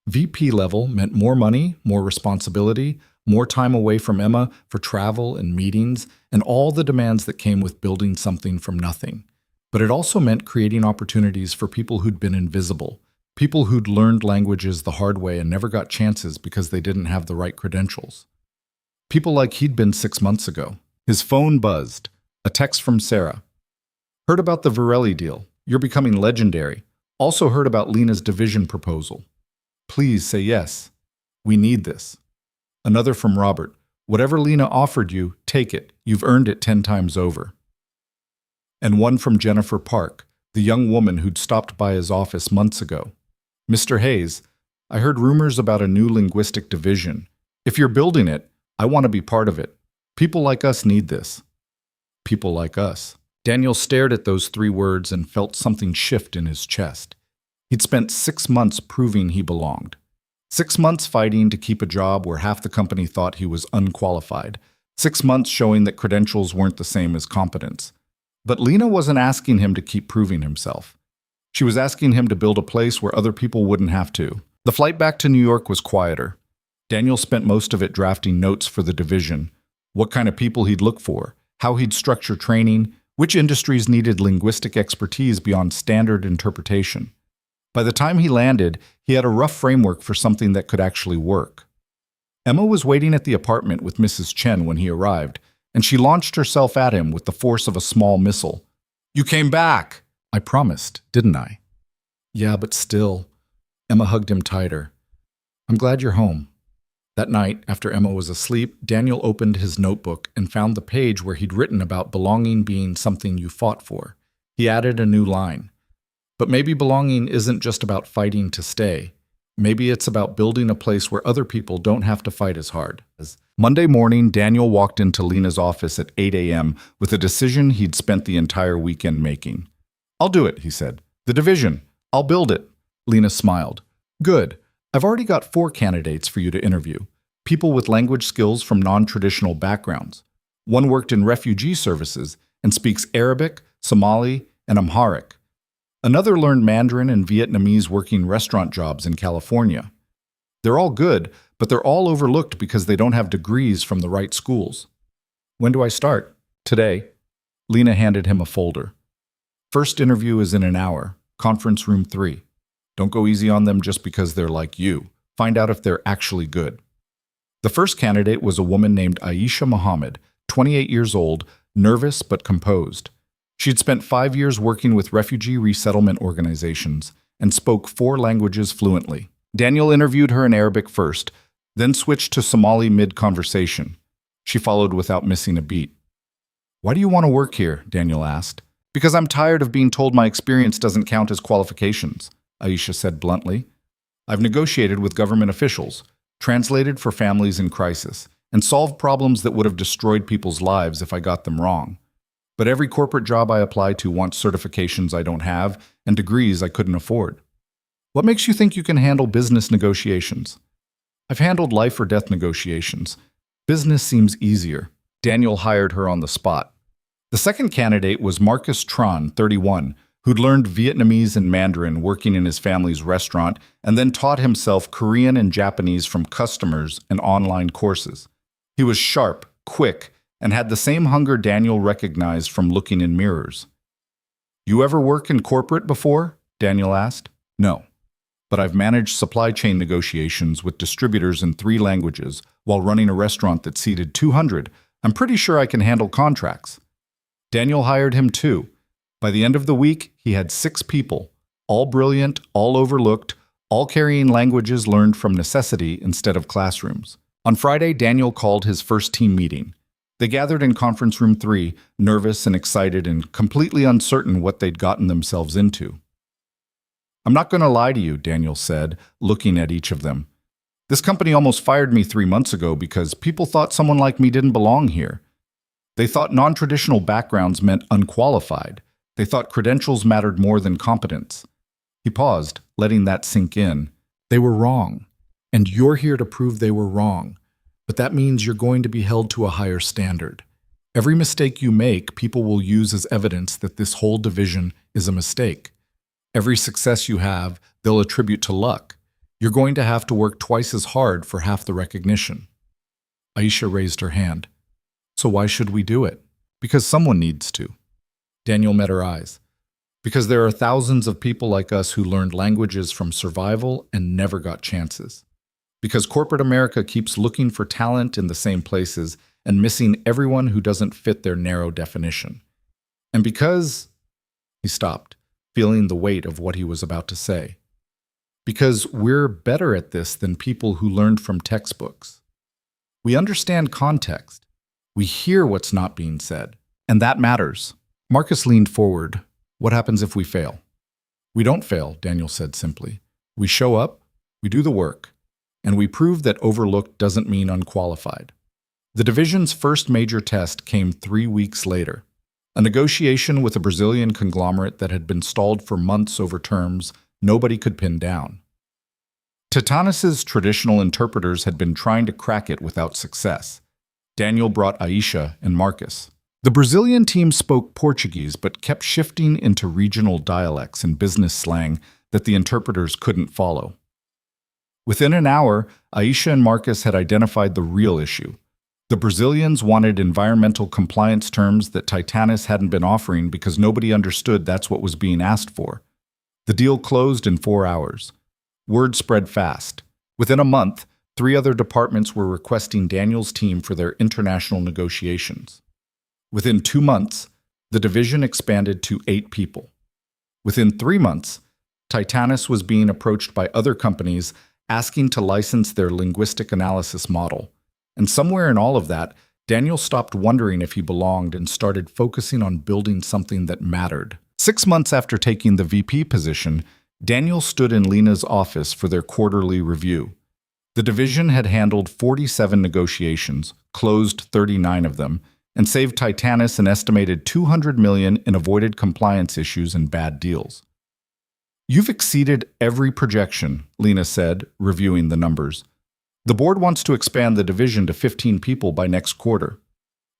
VP level meant more money, more responsibility, more time away from Emma for travel and meetings, and all the demands that came with building something from nothing. But it also meant creating opportunities for people who'd been invisible, people who'd learned languages the hard way and never got chances because they didn't have the right credentials. People like he'd been 6 months ago. His phone buzzed. A text from Sarah. Heard about the Varelli deal. You're becoming legendary. Also heard about Lena's division proposal. Please say yes. We need this. Another from Robert. Whatever Lena offered you, take it. You've earned it 10 times over. And one from Jennifer Park, the young woman who'd stopped by his office months ago. Mr. Hayes, I heard rumors about a new linguistic division. If you're building it, I want to be part of it. People like us need this. People like us. Daniel stared at those 3 words and felt something shift in his chest. He'd spent 6 months proving he belonged. 6 months fighting to keep a job where half the company thought he was unqualified. 6 months showing that credentials weren't the same as competence. But Lena wasn't asking him to keep proving himself. She was asking him to build a place where other people wouldn't have to. The flight back to New York was quieter. Daniel spent most of it drafting notes for the division, what kind of people he'd look for, how he'd structure training, which industries needed linguistic expertise beyond standard interpretation. By the time he landed, he had a rough framework for something that could actually work. Emma was waiting at the apartment with Mrs. Chen when he arrived, and she launched herself at him with the force of a small missile. You came back! I promised, didn't I? Yeah, but still. Emma hugged him tighter. I'm glad you're home. That night, after Emma was asleep, Daniel opened his notebook and found the page where he'd written about belonging being something you fought for. He added a new line. But maybe belonging isn't just about fighting to stay. Maybe it's about building a place where other people don't have to fight as hard. Monday morning, Daniel walked into Lena's office at 8 a.m. with a decision he'd spent the entire weekend making. "I'll do it," he said. "The division. I'll build it." Lena smiled. "Good. I've already got 4 candidates for you to interview. People with language skills from non-traditional backgrounds. One worked in refugee services and speaks Arabic, Somali, and Amharic. Another learned Mandarin and Vietnamese working restaurant jobs in California. They're all good, but they're all overlooked because they don't have degrees from the right schools." "When do I start?" "Today." Lena handed him a folder. "First interview is in an hour, conference room 3. Don't go easy on them just because they're like you. Find out if they're actually good." The first candidate was a woman named Aisha Muhammad, 28 years old, nervous but composed. She'd spent 5 years working with refugee resettlement organizations and spoke 4 languages fluently. Daniel interviewed her in Arabic first, then switched to Somali mid-conversation. She followed without missing a beat. "Why do you want to work here?" Daniel asked. "Because I'm tired of being told my experience doesn't count as qualifications," Aisha said bluntly. "I've negotiated with government officials, translated for families in crisis, and solved problems that would have destroyed people's lives if I got them wrong. But every corporate job I apply to wants certifications I don't have and degrees I couldn't afford. What makes you think you can handle business negotiations?" "I've handled life or death negotiations. Business seems easier." Daniel hired her on the spot. The second candidate was Marcus Tron, 31, who'd learned Vietnamese and Mandarin working in his family's restaurant and then taught himself Korean and Japanese from customers and online courses. He was sharp, quick, and had the same hunger Daniel recognized from looking in mirrors. "You ever work in corporate before?" Daniel asked. "No. But I've managed supply chain negotiations with distributors in 3 languages while running a restaurant that seated 200. I'm pretty sure I can handle contracts." Daniel hired him too. By the end of the week, he had 6 people, all brilliant, all overlooked, all carrying languages learned from necessity instead of classrooms. On Friday, Daniel called his first team meeting. They gathered in conference room 3, nervous and excited and completely uncertain what they'd gotten themselves into. "I'm not going to lie to you," Daniel said, looking at each of them. "This company almost fired me 3 months ago because people thought someone like me didn't belong here. They thought non-traditional backgrounds meant unqualified. They thought credentials mattered more than competence." He paused, letting that sink in. "They were wrong, and you're here to prove they were wrong. But that means you're going to be held to a higher standard. Every mistake you make, people will use as evidence that this whole division is a mistake. Every success you have, they'll attribute to luck. You're going to have to work twice as hard for half the recognition." Aisha raised her hand. "So why should we do it?" "Because someone needs to." Daniel met her eyes. "Because there are thousands of people like us who learned languages from survival and never got chances. Because corporate America keeps looking for talent in the same places and missing everyone who doesn't fit their narrow definition. And because—" He stopped, feeling the weight of what he was about to say. "Because we're better at this than people who learned from textbooks. We understand context. We hear what's not being said. And that matters." Marcus leaned forward. "What happens if we fail?" "We don't fail," Daniel said simply. "We show up, we do the work, and we prove that overlooked doesn't mean unqualified." The division's first major test came 3 weeks later. A negotiation with a Brazilian conglomerate that had been stalled for months over terms nobody could pin down. Titanis' traditional interpreters had been trying to crack it without success. Daniel brought Aisha and Marcus. The Brazilian team spoke Portuguese but kept shifting into regional dialects and business slang that the interpreters couldn't follow. Within an hour, Aisha and Marcus had identified the real issue. The Brazilians wanted environmental compliance terms that Titanis hadn't been offering because nobody understood that's what was being asked for. The deal closed in 4 hours. Word spread fast. Within a month, 3 other departments were requesting Daniel's team for their international negotiations. Within 2 months, the division expanded to 8 people. Within 3 months, Titanis was being approached by other companies asking to license their linguistic analysis model. And somewhere in all of that, Daniel stopped wondering if he belonged and started focusing on building something that mattered. 6 months after taking the VP position, Daniel stood in Lena's office for their quarterly review. The division had handled 47 negotiations, closed 39 of them, and saved Titanis an estimated $200 million in avoided compliance issues and bad deals. "You've exceeded every projection," Lena said, reviewing the numbers. "The board wants to expand the division to 15 people by next quarter.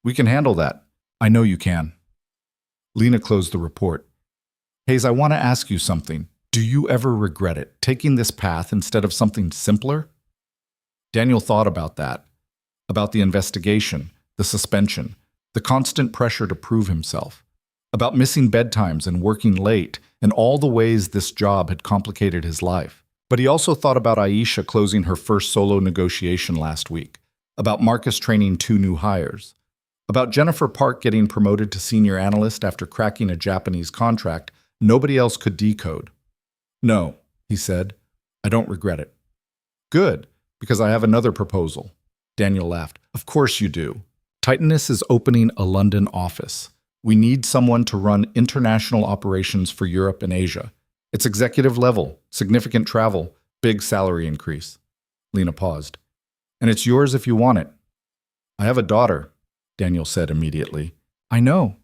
We can handle that." "I know you can." Lena closed the report. "Hayes, I want to ask you something. Do you ever regret it, taking this path instead of something simpler?" Daniel thought about that, about the investigation, the suspension, the constant pressure to prove himself, about missing bedtimes and working late, and all the ways this job had complicated his life. But he also thought about Aisha closing her first solo negotiation last week, about Marcus training 2 new hires, about Jennifer Park getting promoted to senior analyst after cracking a Japanese contract nobody else could decode. "No," he said, "I don't regret it." "Good, because I have another proposal." Daniel laughed. "Of course you do. Titanis is opening a London office. We need someone to run international operations for Europe and Asia. It's executive level, significant travel, big salary increase." Lena paused. "And it's yours if you want it." "I have a daughter," Daniel said immediately. "I know.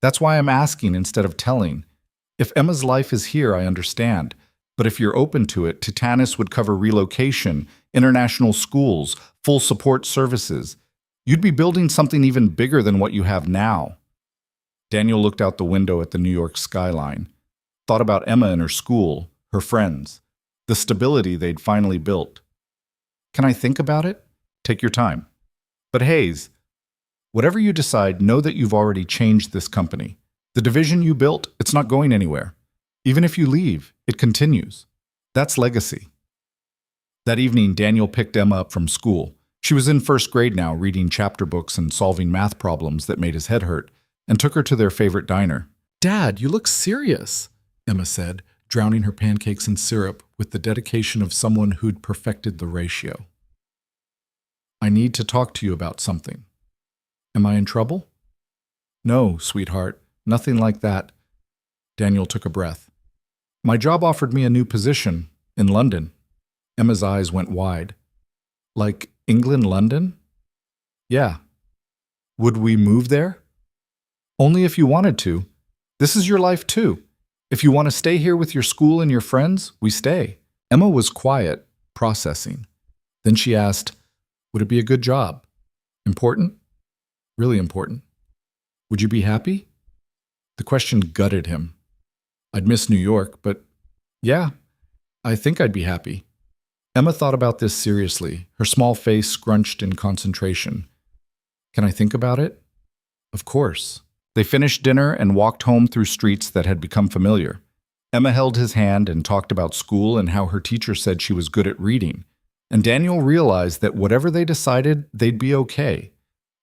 That's why I'm asking instead of telling. If Emma's life is here, I understand. But if you're open to it, Titanis would cover relocation, international schools, full support services. You'd be building something even bigger than what you have now." Daniel looked out the window at the New York skyline, thought about Emma and her school, her friends, the stability they'd finally built. "Can I think about it?" "Take your time. But Hayes, whatever you decide, know that you've already changed this company. The division you built, it's not going anywhere. Even if you leave, it continues. That's legacy." That evening, Daniel picked Emma up from school. She was in first grade now, reading chapter books and solving math problems that made his head hurt, and took her to their favorite diner. "Dad, you look serious," Emma said, drowning her pancakes in syrup with the dedication of someone who'd perfected the ratio. "I need to talk to you about something." "Am I in trouble?" "No, sweetheart, nothing like that." Daniel took a breath. "My job offered me a new position in London." Emma's eyes went wide. "Like England, London?" "Yeah." "Would we move there?" "Only if you wanted to. This is your life too. If you want to stay here with your school and your friends, we stay." Emma was quiet, processing. Then she asked, "Would it be a good job? Important? Really important? Would you be happy?" The question gutted him. "I'd miss New York, but yeah, I think I'd be happy." Emma thought about this seriously, her small face scrunched in concentration. "Can I think about it?" "Of course." They finished dinner and walked home through streets that had become familiar. Emma held his hand and talked about school and how her teacher said she was good at reading. And Daniel realized that whatever they decided, they'd be okay.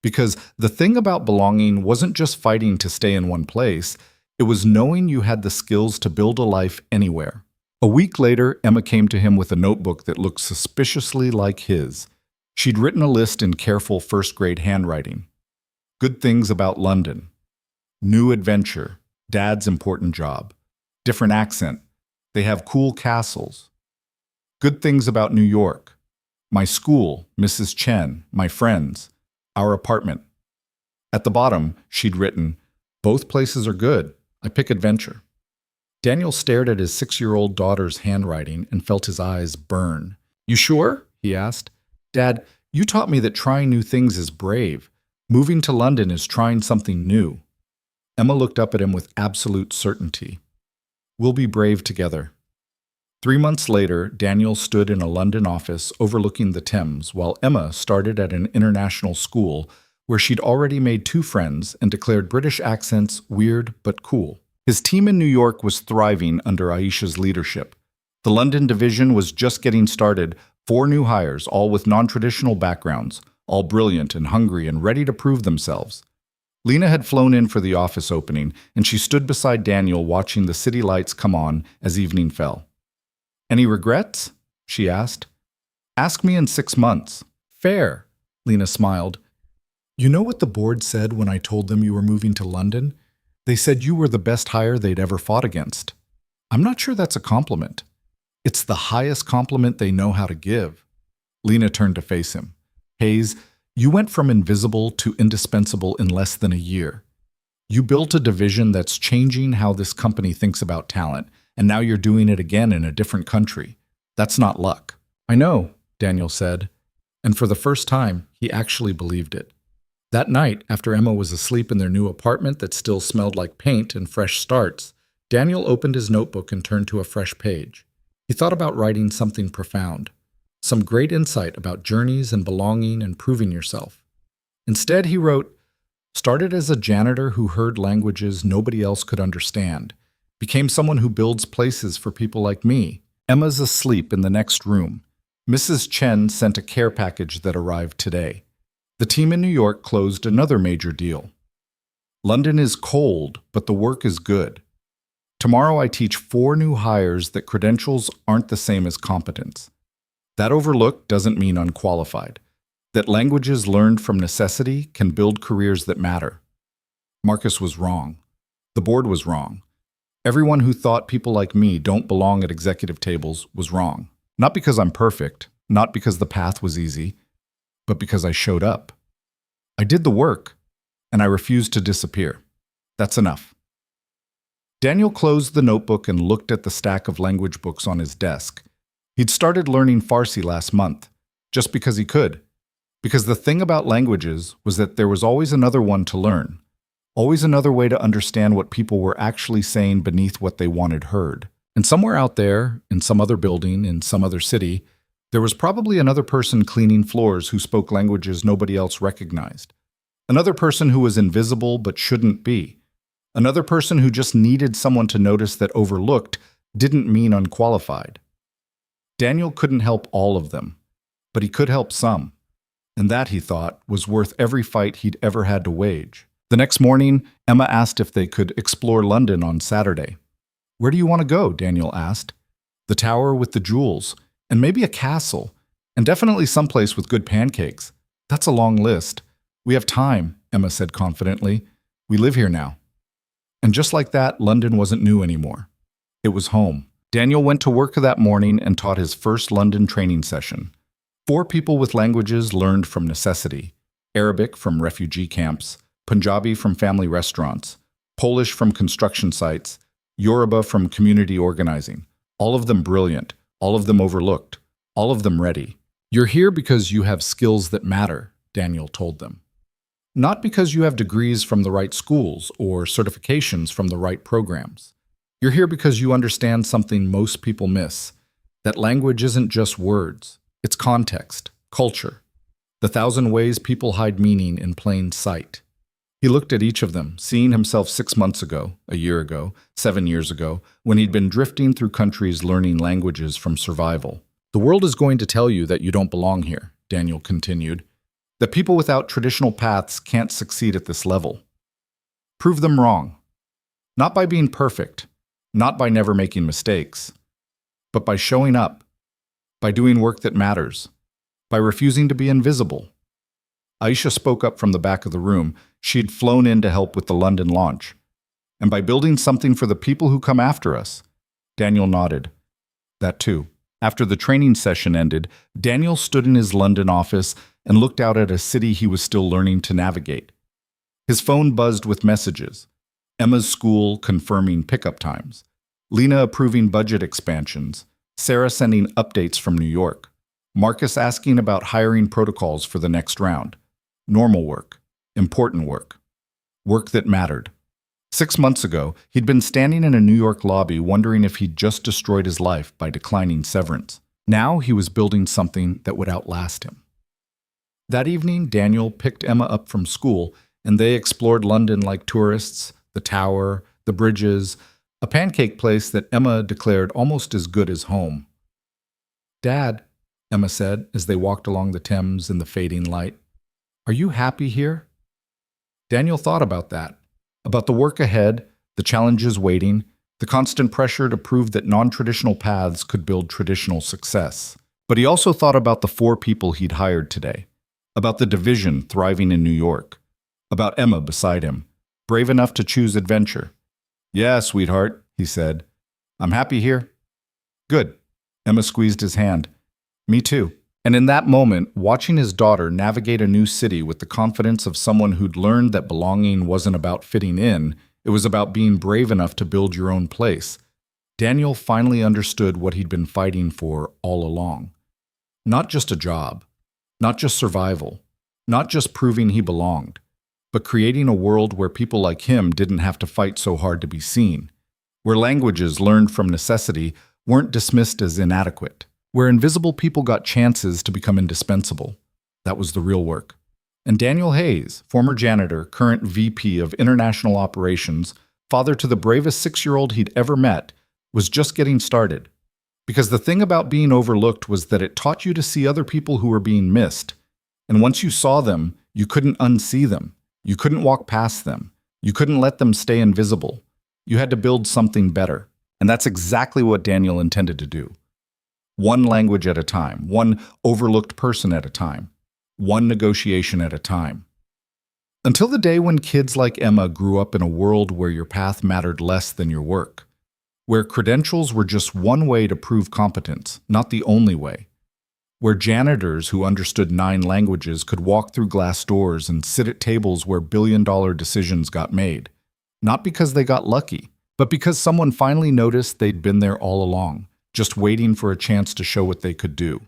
Because the thing about belonging wasn't just fighting to stay in one place, it was knowing you had the skills to build a life anywhere. A week later, Emma came to him with a notebook that looked suspiciously like his. She'd written a list in careful first-grade handwriting. Good things about London. New adventure. Dad's important job. Different accent. They have cool castles. Good things about New York. My school, Mrs. Chen, my friends, our apartment. At the bottom, she'd written, "Both places are good. I pick adventure." Daniel stared at his 6-year-old daughter's handwriting and felt his eyes burn. "You sure?" he asked. "Dad, you taught me that trying new things is brave. Moving to London is trying something new." Emma looked up at him with absolute certainty. "We'll be brave together." 3 months later, Daniel stood in a London office overlooking the Thames while Emma started at an international school where she'd already made 2 friends and declared British accents weird but cool. His team in New York was thriving under Aisha's leadership. The London division was just getting started, 4 new hires, all with non-traditional backgrounds, all brilliant and hungry and ready to prove themselves. Lena had flown in for the office opening, and she stood beside Daniel watching the city lights come on as evening fell. "Any regrets?" she asked. Ask me in 6 months. Fair, Lena smiled. You know what the board said when I told them you were moving to London? They said you were the best hire they'd ever fought against. I'm not sure that's a compliment. It's the highest compliment they know how to give. Lena turned to face him. Hayes, you went from invisible to indispensable in less than a year. You built a division that's changing how this company thinks about talent, and now you're doing it again in a different country. That's not luck. I know, Daniel said, and for the first time, he actually believed it. That night, after Emma was asleep in their new apartment that still smelled like paint and fresh starts, Daniel opened his notebook and turned to a fresh page. He thought about writing something profound, some great insight about journeys and belonging and proving yourself. Instead, he wrote, started as a janitor who heard languages nobody else could understand, became someone who builds places for people like me. Emma's asleep in the next room. Mrs. Chen sent a care package that arrived today. The team in New York closed another major deal. London is cold, but the work is good. Tomorrow I teach 4 new hires that credentials aren't the same as competence. That overlooked doesn't mean unqualified. That languages learned from necessity can build careers that matter. Marcus was wrong. The board was wrong. Everyone who thought people like me don't belong at executive tables was wrong. Not because I'm perfect, not because the path was easy, but because I showed up. I did the work, and I refused to disappear. That's enough. Daniel closed the notebook and looked at the stack of language books on his desk. He'd started learning Farsi last month, just because he could. Because the thing about languages was that there was always another one to learn, always another way to understand what people were actually saying beneath what they wanted heard. And somewhere out there, in some other building, in some other city, there was probably another person cleaning floors who spoke languages nobody else recognized. Another person who was invisible but shouldn't be. Another person who just needed someone to notice that overlooked didn't mean unqualified. Daniel couldn't help all of them, but he could help some. And that, he thought, was worth every fight he'd ever had to wage. The next morning, Emma asked if they could explore London on Saturday. Where do you want to go? Daniel asked. The tower with the jewels, and maybe a castle, and definitely someplace with good pancakes. That's a long list. We have time, Emma said confidently. We live here now. And just like that, London wasn't new anymore. It was home. Daniel went to work that morning and taught his first London training session. 4 people with languages learned from necessity. Arabic from refugee camps, Punjabi from family restaurants, Polish from construction sites, Yoruba from community organizing. All of them brilliant, all of them overlooked, all of them ready. You're here because you have skills that matter, Daniel told them. Not because you have degrees from the right schools or certifications from the right programs. You're here because you understand something most people miss, that language isn't just words, it's context, culture, the 1,000 ways people hide meaning in plain sight. He looked at each of them, seeing himself 6 months ago, a year ago, 7 years ago, when he'd been drifting through countries learning languages from survival. The world is going to tell you that you don't belong here, Daniel continued, that people without traditional paths can't succeed at this level. Prove them wrong. Not by being perfect, not by never making mistakes, but by showing up, by doing work that matters, by refusing to be invisible. Aisha spoke up from the back of the room. She'd flown in to help with the London launch. And by building something for the people who come after us. Daniel nodded. That too. After the training session ended, Daniel stood in his London office and looked out at a city he was still learning to navigate. His phone buzzed with messages. Emma's school confirming pickup times. Lena approving budget expansions. Sarah sending updates from New York. Marcus asking about hiring protocols for the next round. Normal work. Important work. Work that mattered. 6 months ago, he'd been standing in a New York lobby wondering if he'd just destroyed his life by declining severance. Now he was building something that would outlast him. That evening, Daniel picked Emma up from school, and they explored London like tourists, the tower, the bridges, a pancake place that Emma declared almost as good as home. Dad, Emma said as they walked along the Thames in the fading light, are you happy here? Daniel thought about that, about the work ahead, the challenges waiting, the constant pressure to prove that non-traditional paths could build traditional success. But he also thought about the 4 people he'd hired today, about the division thriving in New York, about Emma beside him, brave enough to choose adventure. "Yeah, sweetheart," he said. "I'm happy here." "Good." Emma squeezed his hand. "Me too." And in that moment, watching his daughter navigate a new city with the confidence of someone who'd learned that belonging wasn't about fitting in, it was about being brave enough to build your own place, Daniel finally understood what he'd been fighting for all along. Not just a job, not just survival, not just proving he belonged, but creating a world where people like him didn't have to fight so hard to be seen, where languages learned from necessity weren't dismissed as inadequate, where invisible people got chances to become indispensable. That was the real work. And Daniel Hayes, former janitor, current VP of International Operations, father to the bravest 6-year-old he'd ever met, was just getting started. Because the thing about being overlooked was that it taught you to see other people who were being missed. And once you saw them, you couldn't unsee them. You couldn't walk past them. You couldn't let them stay invisible. You had to build something better. And that's exactly what Daniel intended to do. One language at a time, one overlooked person at a time, one negotiation at a time. Until the day when kids like Emma grew up in a world where your path mattered less than your work, where credentials were just one way to prove competence, not the only way, where janitors who understood 9 languages could walk through glass doors and sit at tables where billion-dollar decisions got made, not because they got lucky, but because someone finally noticed they'd been there all along, just waiting for a chance to show what they could do.